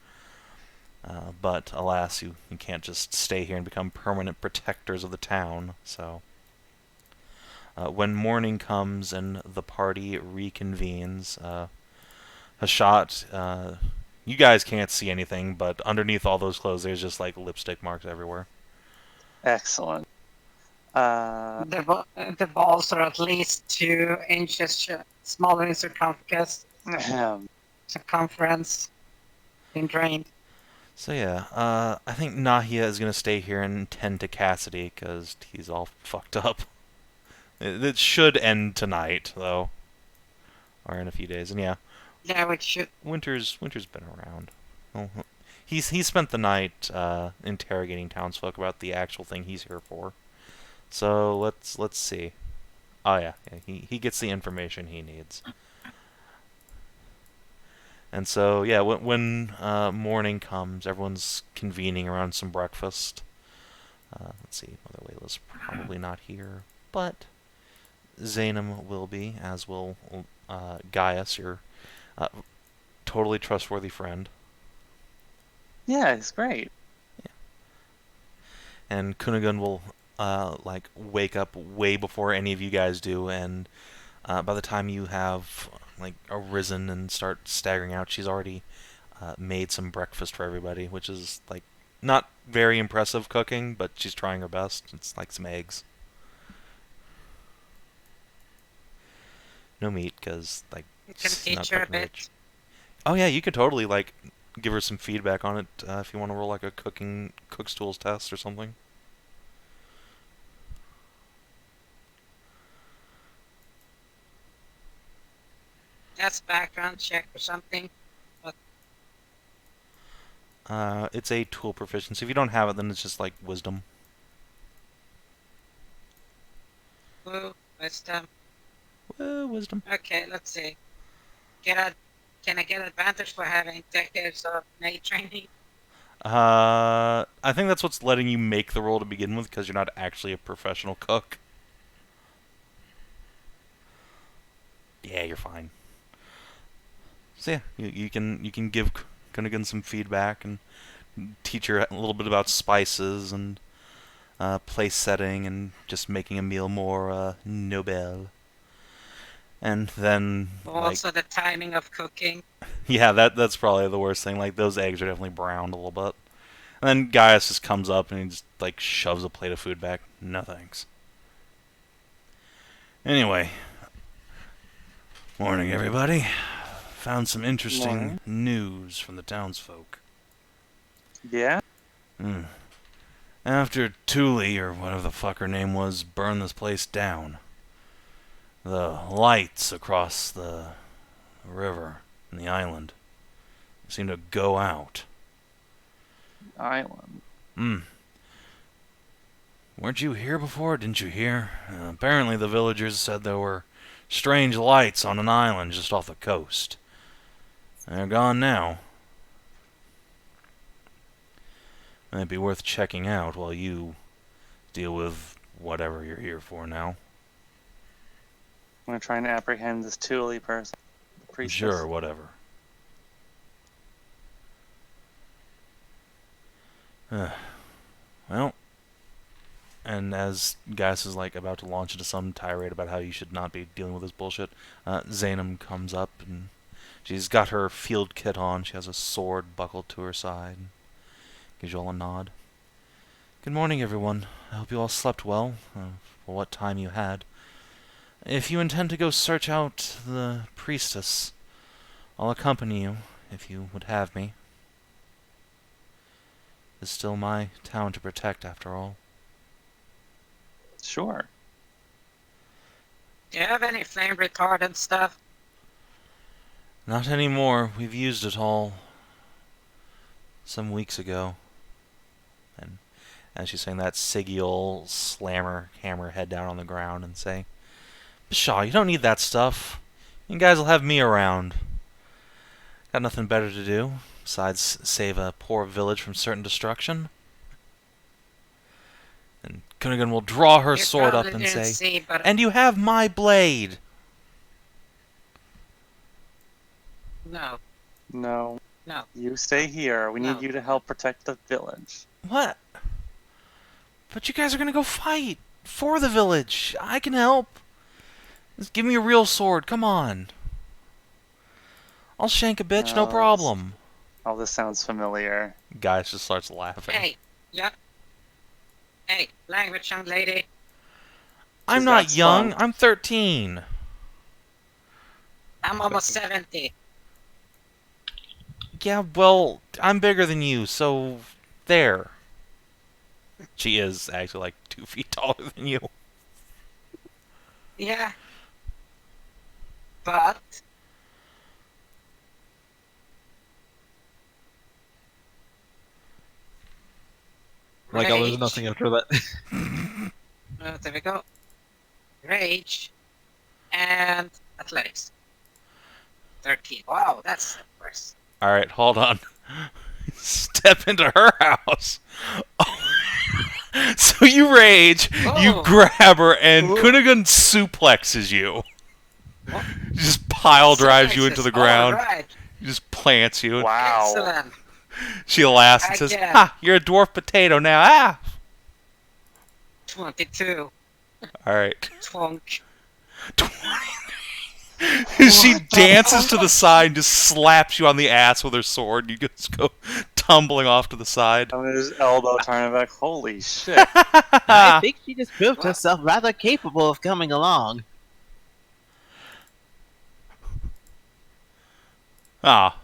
But alas, you can't just stay here and become permanent protectors of the town. So when morning comes and the party reconvenes, Hashat, you guys can't see anything, but underneath all those clothes, there's just like lipstick marks everywhere. Excellent. The balls are at least 2 inches smaller in circumference. Been drained. So yeah, I think Nahia is gonna stay here and tend to Cassidy because he's all fucked up. It should end tonight, though, or in a few days. And yeah, Yeah, we should. Winter's been around. Well, he's spent the night interrogating townsfolk about the actual thing he's here for. So let's see. Oh yeah, he gets the information he needs. And so yeah, when morning comes, everyone's convening around some breakfast. Let's see, Mother Layla's probably not here, but Zainam will be, as will Gaius, your totally trustworthy friend. Yeah, it's great. And Kunagun will like wake up way before any of you guys do, and by the time you have like arisen and start staggering out, she's already made some breakfast for everybody, which is like not very impressive cooking, but she's trying her best. It's like some eggs. No meat, because like You can it's not teach her a fucking bit. rich. Oh yeah, you could totally like give her some feedback on it if you want to roll like a cook's tools test or something. That's background check or something. It's a tool proficiency. If you don't have it, then it's just like wisdom. Ooh, wisdom. Wisdom. Okay, let's see. Can I get advantage for having decades of maid training? I think that's what's letting you make the roll to begin with, because you're not actually a professional cook. Yeah, you're fine. So yeah, you can give Kunagun some feedback and teach her a little bit about spices and place setting and just making a meal more noble. And then Also, the timing of cooking. yeah, that's probably the worst thing. Like those eggs are definitely browned a little bit. And then Gaius just comes up and he just like shoves a plate of food back. No thanks. Anyway, morning everybody. Found some interesting Morning. news from the townsfolk. Yeah? After Thule, or whatever the fuck her name was, burned this place down, the lights across the river and the island seemed to go out. Island. Weren't you here before? Didn't you hear? Apparently the villagers said there were strange lights on an island just off the coast. They're gone now. Might be worth checking out while you deal with whatever you're here for now. I'm gonna try and apprehend this Thule person. The priestess. Sure, whatever. Well, and as Gaius is like about to launch into some tirade about how you should not be dealing with this bullshit, Zainam comes up and she's got her field kit on. She has a sword buckled to her side. Gives you all a nod. Good morning, everyone. I hope you all slept well, for what time you had. If you intend to go search out the priestess, I'll accompany you, if you would have me. It's still my town to protect, after all. Sure. Do you have any flame retardant stuff? Not anymore. We've used it all some weeks ago. And as she's saying that, Siggy will hammer her head down on the ground and say, Pshaw, you don't need that stuff. You guys will have me around. Got nothing better to do besides save a poor village from certain destruction. And Kunigan will draw her sword up and say, And you have my blade! No. No. No. You stay here. We need you to help protect the village. What? But you guys are gonna go fight for the village. I can help. Just give me a real sword. Come on. I'll shank a bitch, no problem. Oh, this sounds familiar. Gaius just starts laughing. Hey, yeah. Hey, language, young lady. I'm not young. I'm 13. I'm almost 70. Yeah, well, I'm bigger than you, so there. She is actually like 2 feet taller than you. Yeah. But Like, oh, there's nothing after that. there we go. Rage and athletics. 13. Wow, that's worse. Alright, hold on. Step into her house. So you rage, you grab her, and Kunigan suplexes you. Just pile drives you into the ground. Right. Just plants you. Wow. Excellent. She laughs and says, Ha! You're a dwarf potato now. Ah! 22. Alright. Twonk. She dances to the side and just slaps you on the ass with her sword. You just go tumbling off to the side. I'm gonna just elbow Tarnavak. Holy shit. I think she just proved herself rather capable of coming along. Ah.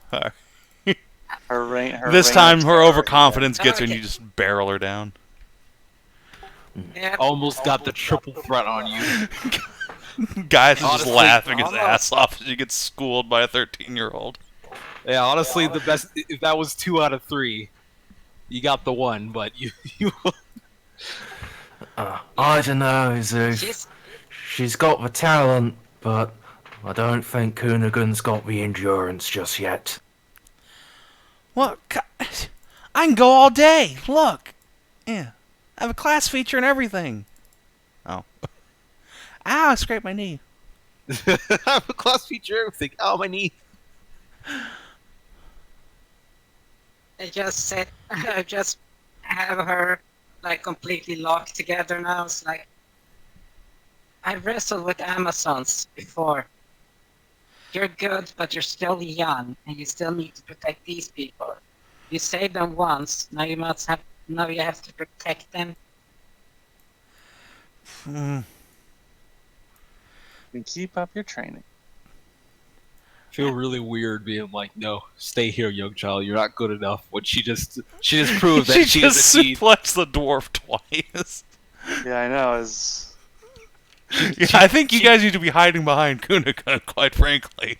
This time her overconfidence gets her and you just barrel her down. Yep. Almost got the triple threat on you. Guy's just laughing his ass off as he gets schooled by a 13-year-old. Yeah, honestly, the best, if that was 2 out of 3, you got the 1, but you I don't know, Szooth. She's got the talent, but I don't think Kunigan's got the endurance just yet. What? I can go all day. Look. Yeah. I have a class feature and everything. Oh. Ow, I scraped my knee. I have a class feature, everything. Oh, my knee. I just have her like completely locked together now. It's like I've wrestled with Amazons before. You're good, but you're still young, and you still need to protect these people. You saved them once. Now you have to protect them. And keep up your training. I feel really weird being like, no, stay here, young child. You're not good enough. When she just proved that she just suplexed the dwarf twice. Yeah, I know. Yeah, I think you guys need to be hiding behind Kunigan, quite frankly.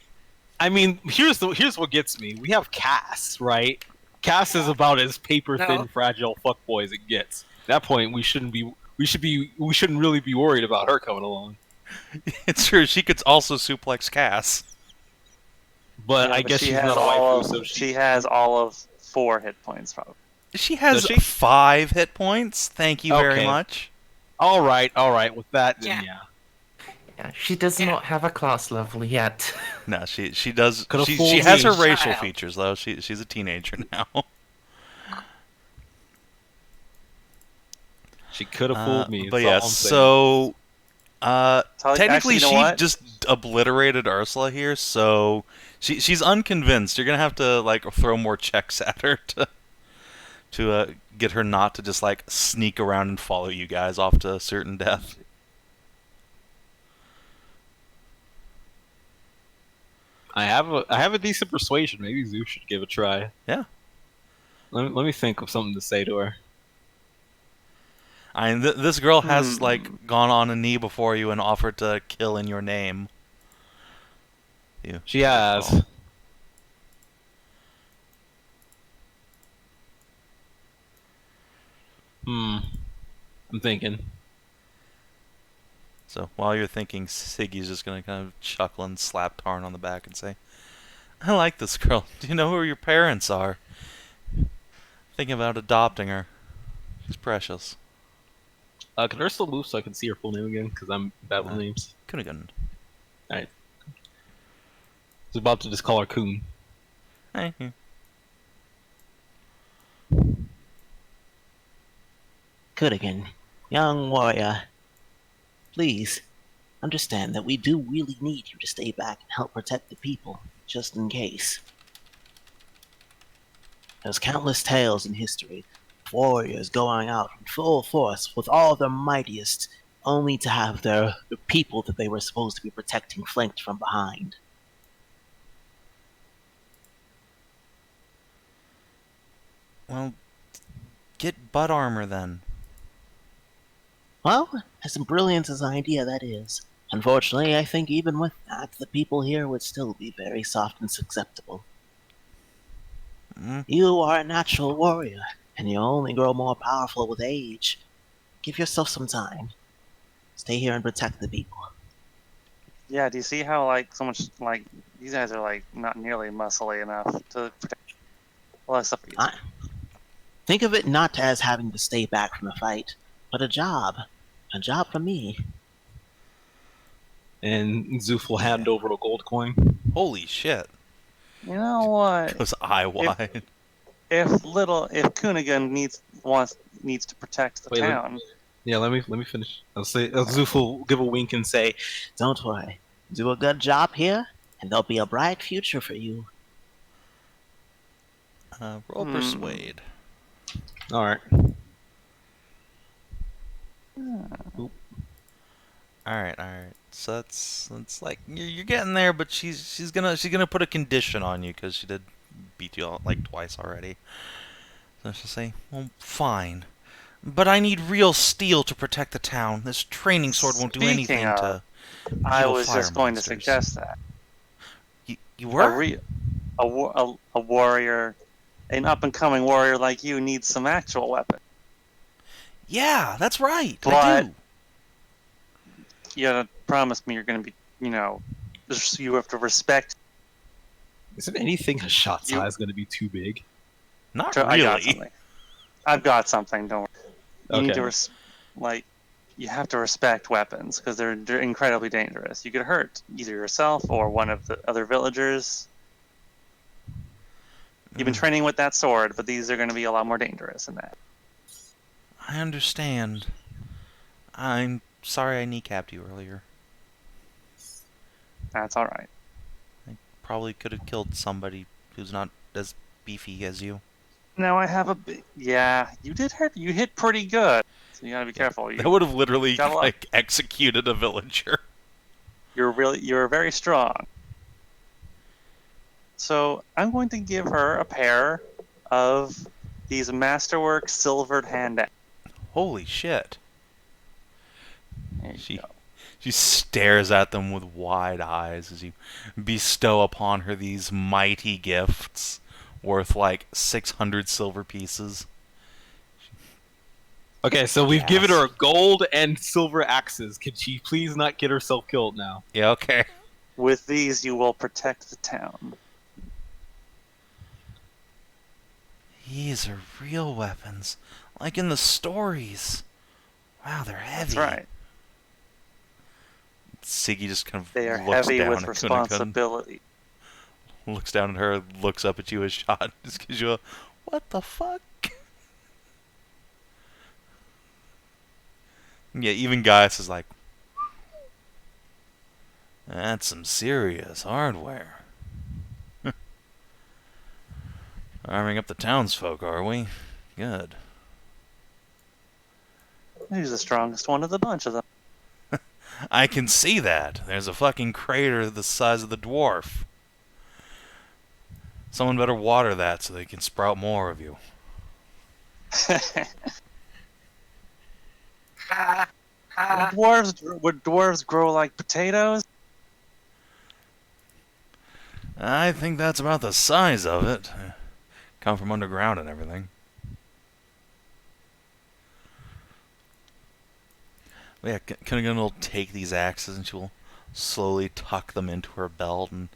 I mean, here's what gets me. We have Cass, right? Cass is about as paper-thin, fragile fuckboy as it gets. At that point, we shouldn't really be worried about her coming along. It's true. She could also suplex Cass. But I guess she's not a waifu, so she has all of 4 hit points, probably. She has 5 hit points. Thank you very much. All right. With that, then yeah. She does not have a class level yet. No, she does. She has her racial features though. She's a teenager now. She could have fooled me. But That's yeah, all I'm saying. so technically Actually, you know she what? just obliterated Ursula here, so she's unconvinced. You're gonna have to like throw more checks at her to get her not to just like sneak around and follow you guys off to certain death. I have a decent persuasion. Maybe Szooth should give it a try. Yeah. Let me think of something to say to her. I mean, this girl has like gone on a knee before you and offered to kill in your name. She has. I'm thinking. So while you're thinking, Siggy's just gonna kind of chuckle and slap Tarn on the back and say, "I like this girl. Do you know who your parents are? Thinking about adopting her. She's precious." Can Ursula move so I can see her full name again? Because I'm bad with names. Kunigun. Alright. I was about to just call her Coon. Hey. Kudigan, young warrior, please understand that we do really need you to stay back and help protect the people, just in case. There's countless tales in history of warriors going out in full force with all their mightiest, only to have the people that they were supposed to be protecting flanked from behind. Well, get butt armor then. Well, as brilliant as an idea that is, unfortunately, I think even with that, the people here would still be very soft and susceptible. You are a natural warrior, and you only grow more powerful with age. Give yourself some time. Stay here and protect the people. Yeah, do you see how like so much like these guys are like not nearly muscly enough to protect a lot of stuff. Think of it not as having to stay back from a fight, but a job. A job for me. And Szooth will hand over a gold coin. Holy shit. You know what? Goes eye wide. If Kunigan needs to protect the town. Let me finish. I'll say Szooth will give a wink and say, "Don't worry. Do a good job here, and there'll be a bright future for you." Roll persuade. Alright. Alright. So that's like you're getting there, but she's gonna put a condition on you because she did beat you all like twice already. So she'll say, "Well, fine, but I need real steel to protect the town. This training sword won't do anything to." I evil was fire just going to monsters." suggest that You were? a warrior, an up and coming warrior like you needs some actual weapon. Yeah, that's right. I But do. you gotta promise me you're gonna be, you have to respect. Isn't anything Hashat's size going to be too big? Not I got really. something. I've got something. Don't worry. You need Okay. to you have to respect weapons because they're incredibly dangerous. You could hurt either yourself or one of the other villagers. You've been training with that sword, but these are going to be a lot more dangerous than that. I understand. I'm sorry I kneecapped you earlier. That's all right. I probably could have killed somebody who's not as beefy as you. Now I have yeah, you did hit. You hit pretty good. So you gotta be careful. That would have literally got a lot. like executed a villager. You're very strong. So I'm going to give her a pair of these Masterwork silvered hand axes. Holy shit. There you go. She stares at them with wide eyes as you bestow upon her these mighty gifts worth like 600 silver pieces. Okay, so we've given her gold and silver axes. Could she please not get herself killed now? Yeah, okay. With these, you will protect the town. These are real weapons, like in the stories. Wow, they're heavy. That's right. Siggy just kind of They are looks heavy down with at responsibility. Kunigun, looks down at her, looks up at you as shot, just gives you a, what the fuck? Yeah, even Gaius is like, that's some serious hardware. Arming up the townsfolk, are we? Good. He's the strongest one of the bunch of them. I can see that. There's a fucking crater the size of the dwarf. Someone better water that so they can sprout more of you. Ha ha. Would dwarves grow like potatoes? I think that's about the size of it. Come from underground and everything. But yeah, Kinathis will take these axes and she will slowly tuck them into her belt. And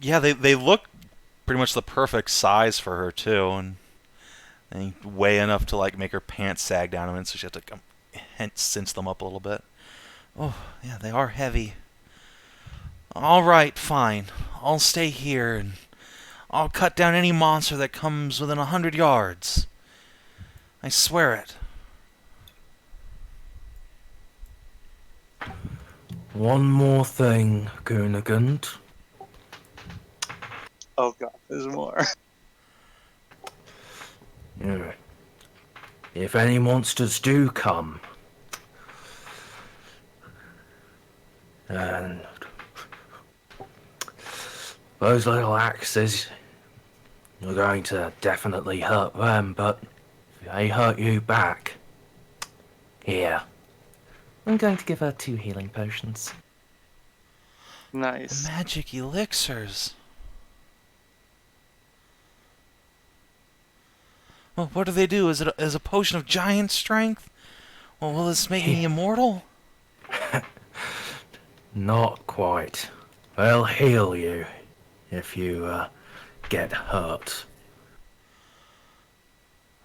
yeah, they look pretty much the perfect size for her too, and they weigh enough to like make her pants sag down a minute, so she has to cinch them up a little bit. Oh yeah, they are heavy. All right, fine. I'll stay here and I'll cut down any monster that comes within 100 yards. I swear it. One more thing, Kinathis. Oh god, there's more. Yeah. If any monsters do come, and those little axes are going to definitely hurt them, but if they hurt you back, here. I'm going to give her 2 healing potions. Nice. Magic elixirs. Well, what do they do? Is it a potion of giant strength? Well, will this make me immortal? Not quite. They'll heal you if you get hurt.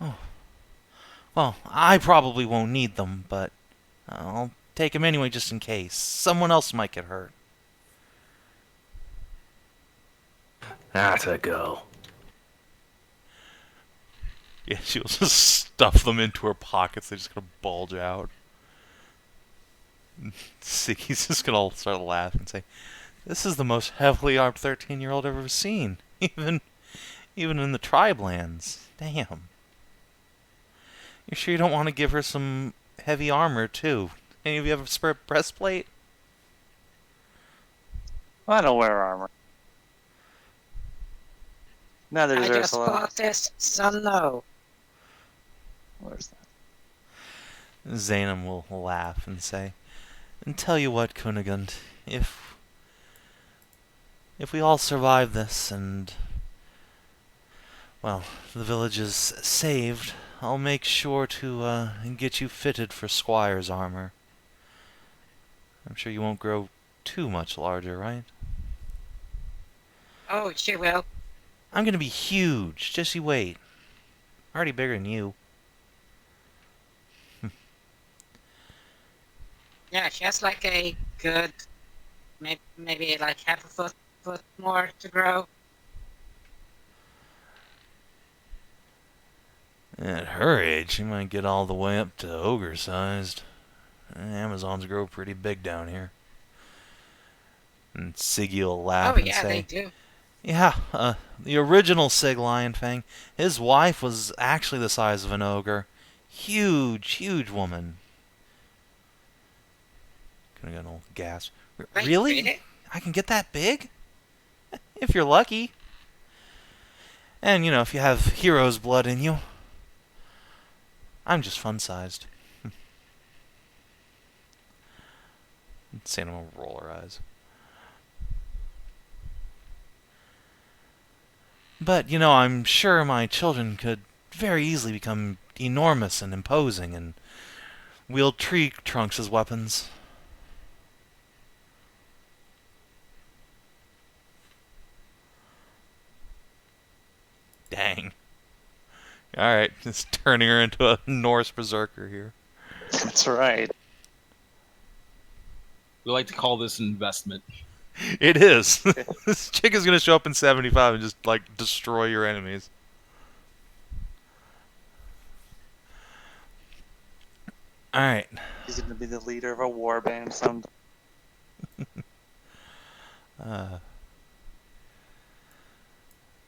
Oh. Well, I probably won't need them, but I'll take them anyway just in case. Someone else might get hurt. Atta girl. Yeah, she'll just stuff them into her pockets. They're just gonna bulge out. Siggy's just gonna start laughing and say, "This is the most heavily armed 13-year-old I've ever seen. Even in the tribe lands. Damn. You sure you don't want to give her some heavy armor too? Any of you have a spare breastplate?" I don't wear armor. Neither does I just Ursula. bought this, so no. Where's that? Zainam will laugh and say, "And tell you what, Kinathis, if we all survive this and, well, the village is saved, I'll make sure to get you fitted for Squire's armor. I'm sure you won't grow too much larger, right?" Oh, she will. "I'm gonna be huge, just you wait. Already bigger than you." Yeah, she has like a good, maybe like half a foot more to grow. At her age, she might get all the way up to ogre-sized. Amazons grow pretty big down here. And Siggy will laugh Oh and yeah, say, they do. "Yeah, the original Sig Lionfang, his wife was actually the size of an ogre. Huge, huge woman." Gonna get an old gasp. Wait, Really? I can get that big? If you're lucky. And, you know, if you have hero's blood in you. I'm just fun-sized. Santa will roll her eyes. But, you know, I'm sure my children could very easily become enormous and imposing and wield tree trunks as weapons. Dang. Alright, just turning her into a Norse berserker here. That's right. We like to call this an investment. It is. This chick is gonna show up in 75 and just, like, destroy your enemies. Alright. He's gonna be the leader of a war band someday.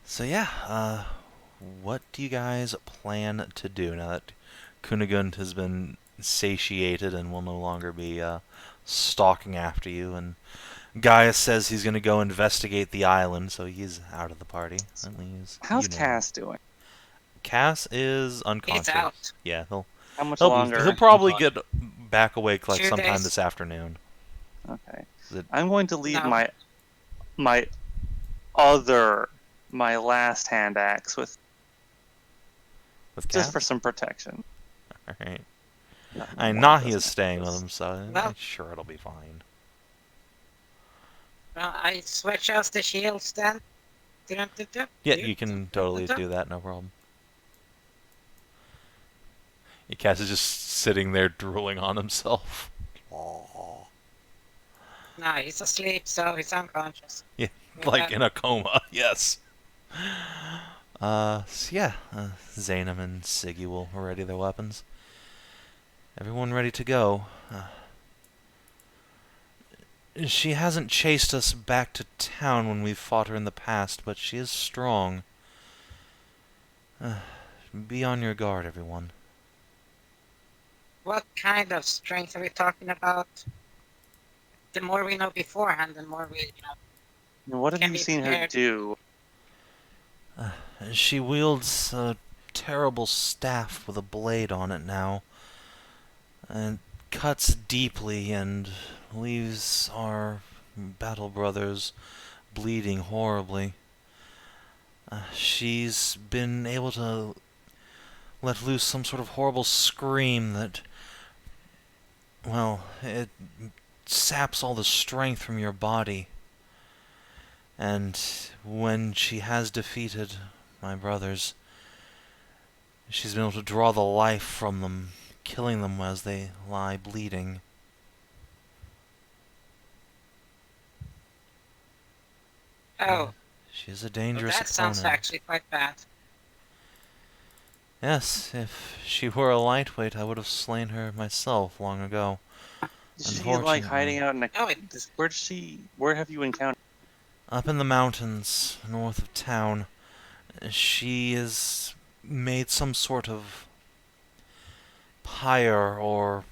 So yeah, what do you guys plan to do now that Kunigund has been satiated and will no longer be stalking after you? And Gaius says he's going to go investigate the island, so he's out of the party. At least How's you know. Cass doing? Cass is unconscious. He's out. Yeah, How much he'll longer? probably get back awake like 2 sometime days. this afternoon. Okay. Is it- I'm going to leave No. my last hand axe with with Cass? just for some protection. Alright. Nothing I more Nahia's doesn't staying matter. with him, so Well- I'm sure it'll be fine. Well, I switch out the shields then. Yeah, you can totally do that, no problem. Yeah, Cass is just sitting there drooling on himself. Aww. No, he's asleep, so he's unconscious. Yeah, Yeah, like that- in a coma, yes. So yeah, Zainam and Siggy will ready their weapons. Everyone ready to go. She hasn't chased us back to town when we've fought her in the past, but she is strong. Be on your guard, everyone. What kind of strength are we talking about? The more we know beforehand, the more we, And what have Can you be seen her prepared. do? She wields a terrible staff with a blade on it now, and cuts deeply and leaves our battle brothers bleeding horribly. She's been able to let loose some sort of horrible scream that, well, it saps all the strength from your body. And when she has defeated my brothers, she's been able to draw the life from them, killing them as they lie bleeding. Oh, She's a well, dangerous that sounds opponent. actually quite bad. Yes, if she were a lightweight, I would have slain her myself long ago. Is she like hiding Unfortunately. out in a? Oh, it- Where have you encountered? Up in the mountains, north of town, she has made some sort of pyre or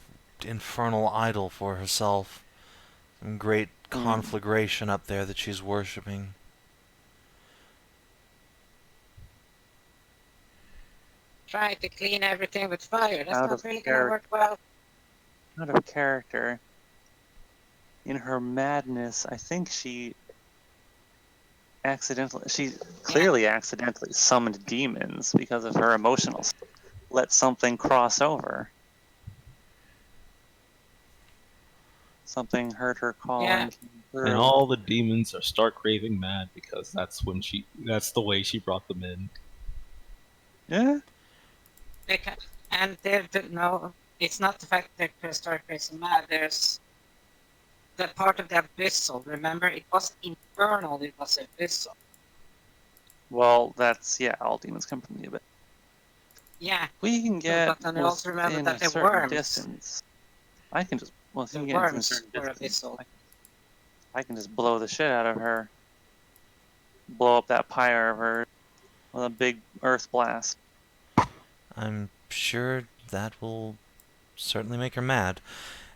infernal idol for herself. Some great conflagration up there that she's worshipping. Try to clean everything with fire. That's Out not of really gonna work well. Out of character. In her madness, I think she clearly accidentally summoned demons because of her emotional state. Let something cross over. Something heard her call Yeah. and came through. And all the demons are stark raving mad because that's the way she brought them in. Yeah. And no, it's not the fact that they start racing mad. There's the part of the abyssal. Remember, it was infernal. It was abyssal. Well, all demons come from the abyss. Yeah, We can get but then also remember within that a they're certain worms. distance. I can just if The you get within a worms certain were distance, abyssal. I can just blow the shit out of her. Blow up that pyre of her with a big earth blast. I'm sure that will certainly make her mad.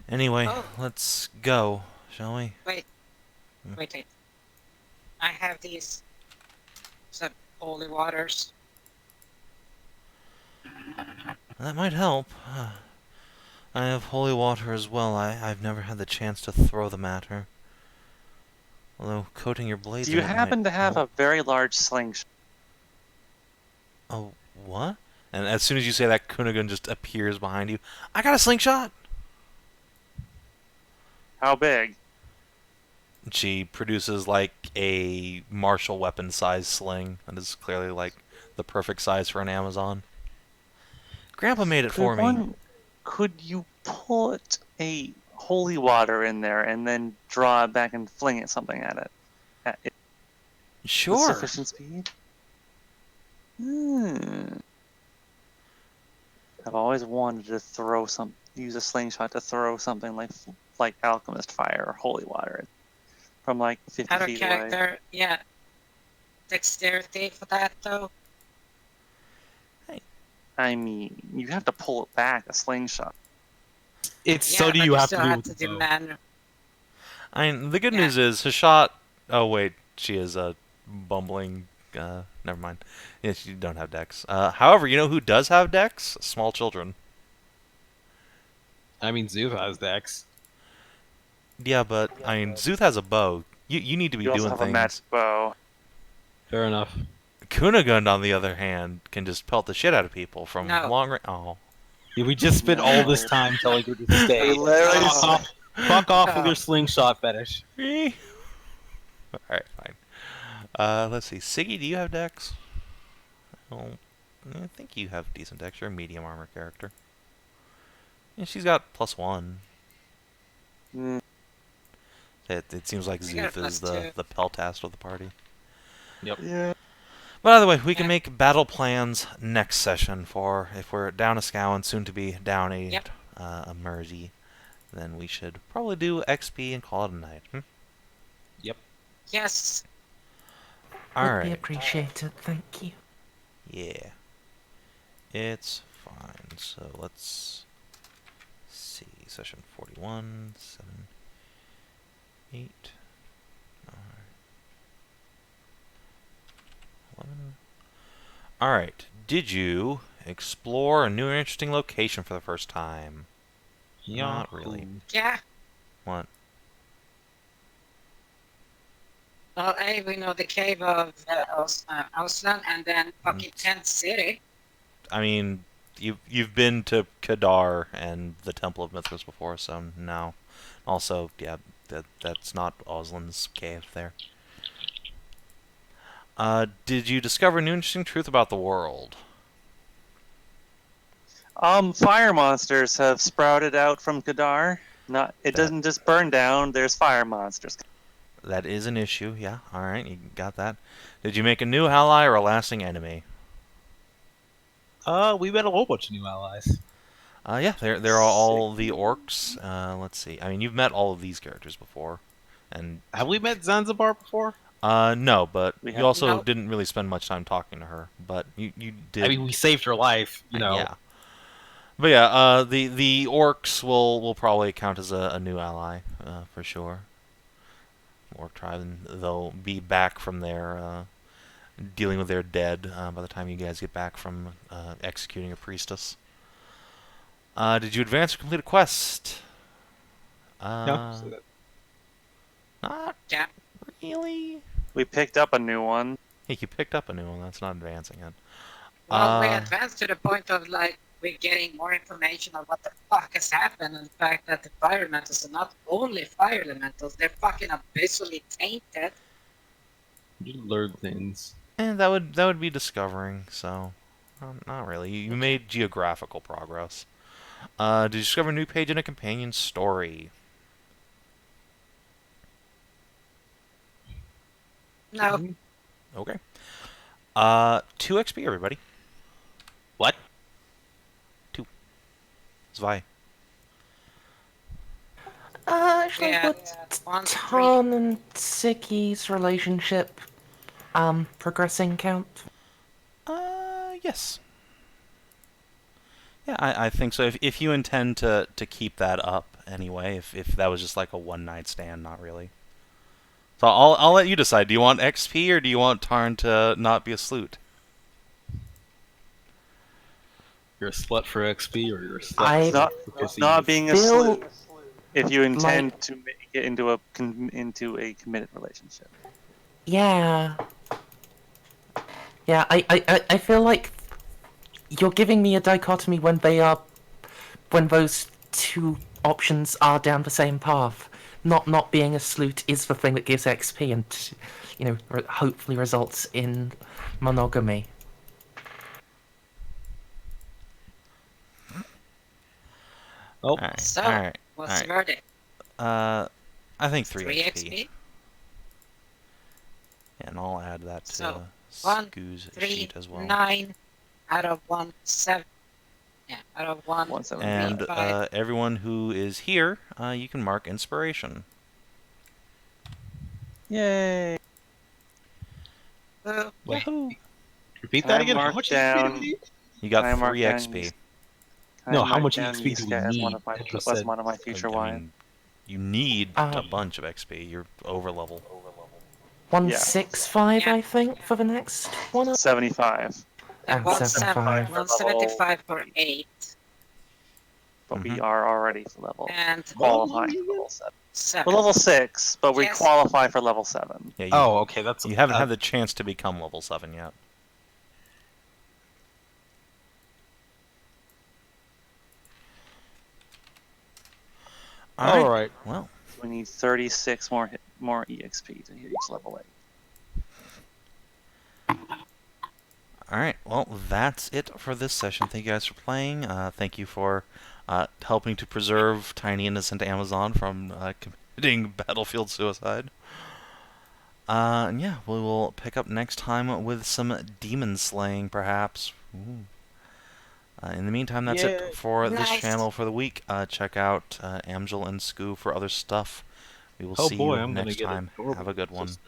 Anyway, Oh. let's go, shall we? Wait. I have these holy waters. That might help. I have holy water as well. I've never had the chance to throw them at her. Although coating your blades Do you in it might happen to have help. a very large slingshot? Oh, what? And as soon as you say that, Kunigund just appears behind you. I got a slingshot! How big? She produces like a martial weapon size sling that is clearly like the perfect size for an Amazon. Grandpa made it for me. Could you put a holy water in there and then draw it back and fling it something at it? With Sure. sufficient speed? I've always wanted to throw some use a slingshot to throw something like alchemist fire or holy water from like 50 Out of feet away. character, yeah. Dexterity for that though. I mean, you have to pull it back a slingshot. It's Yeah, so do but you have still to do have with to the do bow. man. I mean, the good Yeah. news is Hashat. Oh wait, she is a bumbling. Never mind. Yes, you don't have dex. However, you know who does have dex? Small children. I mean, Szooth has Dex. Yeah, but I mean, Szooth has a bow. You need to be You also doing have a things. magic bow. Fair enough. Kunigund, on the other hand, can just pelt the shit out of people from No. long range. Oh. Yeah, we just spent all this time telling her to stay. We literally Fuck off with your slingshot fetish. Alright, fine. Let's see. Siggy, do you have dex? Oh, I think you have decent dex. You're a medium armor character. Yeah, she's got +1. Mm, It seems like I got Szooth is +2. the peltast of the party. yeah. But either way, we can Yeah. make battle plans next session for if we're down a Scow and soon to be down a Yep. a Merzi, then we should probably do XP and call it a night. Yes. All Would be right. appreciated, thank you. Yeah. It's fine. So let's see. Session 41, 7, 8, 9, 11. Alright. Did you explore a new and interesting location for the first time? Not really. Yeah. What? Well, A, we know the cave of Ausland, and then fucking Tent City. I mean, you've been to Kadar and the Temple of Mithras before, so no. Also, yeah, that's not Osland's cave there. Did you discover new interesting truth about the world? Fire monsters have sprouted out from Kadar. It doesn't just burn down. There's fire monsters. That is an issue, yeah. Alright, you got that. Did you make a new ally or a lasting enemy? We met a whole bunch of new allies. Yeah, they're all the orcs. Let's see. I mean, you've met all of these characters before. And Have we met Zanzibar before? no, but We you have- also No. didn't really spend much time talking to her. But you did. I mean, we saved her life, you know. Yeah. But yeah, the orcs will probably count as a new ally for sure. Orc tribe, and they'll be back from their dealing with their dead by the time you guys get back from executing a priestess. Did you advance or complete a quest? Yeah, so that- Not Yeah. really. We picked up a new one. Hey, you picked up a new one. That's not advancing it. Well, we advanced to the point of, like, we're getting more information on what the fuck has happened, and the fact that the fire elementals are not only fire elementals, they're fucking abyssally tainted. you learn things. And that would be discovering. So, not really. You made geographical progress. Did you discover a new page in a companion story? No. Okay. 2 XP, everybody. What? Zwei. Actually, Yeah, would 1, 3. Tom and Siggy's relationship progressing count? Yes. Yeah, I think so. If you intend to keep that up anyway, if that was just like a one-night stand, not really. So I'll let you decide. Do you want XP or do you want Tarn to not be a Szooth? You're a slut for XP, or you're a slut I- Not, for pussy? not being a Still- sleuth. If you intend to make it into a committed relationship. Yeah. Yeah, I feel like you're giving me a dichotomy when those two options are down the same path. Not being a Szooth is the thing that gives XP and, you know, hopefully results in monogamy. Oh, Alright. So, Alright. what's the Alright. verdict? I think 3 3 XP. XP? And I'll add that to So, 1, Skoo's 3, sheet as well. 9 out of 1, 7. Yeah, out of 1, 175. And 5. everyone who is here, you can mark inspiration. Yay! Boo. Wait, Yahoo! repeat Can that I again. How mark much down- XP do we need? You Can I got mark 3 down XP. Can No, I how mark much down XP do we Yiska as one need? of my That just as said- one of my future I wives? mean, you need Uh, a bunch of XP. You're over level. 165, Yeah. I think, for the next one. 75. And 175 75. 175 for 8. But we Mhm. are already level And qualifying for level 7. 7. We're level 6, but we Yes. qualify for level 7. Yeah, Oh, okay, that's you haven't had the chance to become level 7 yet. all right. Well, We need 36 more EXP to hit each level 8. alright. Well, that's it for this session. Thank you guys for playing. Thank you for helping to preserve tiny innocent Amazon from committing battlefield suicide. And yeah, we will pick up next time with some demon slaying, perhaps. Ooh. In the meantime, that's it for this Nice. channel for the week. Check out Amjel and Scoo for other stuff. We will Oh see boy, you I'm gonna next get a time. doorbell Have a good one. system.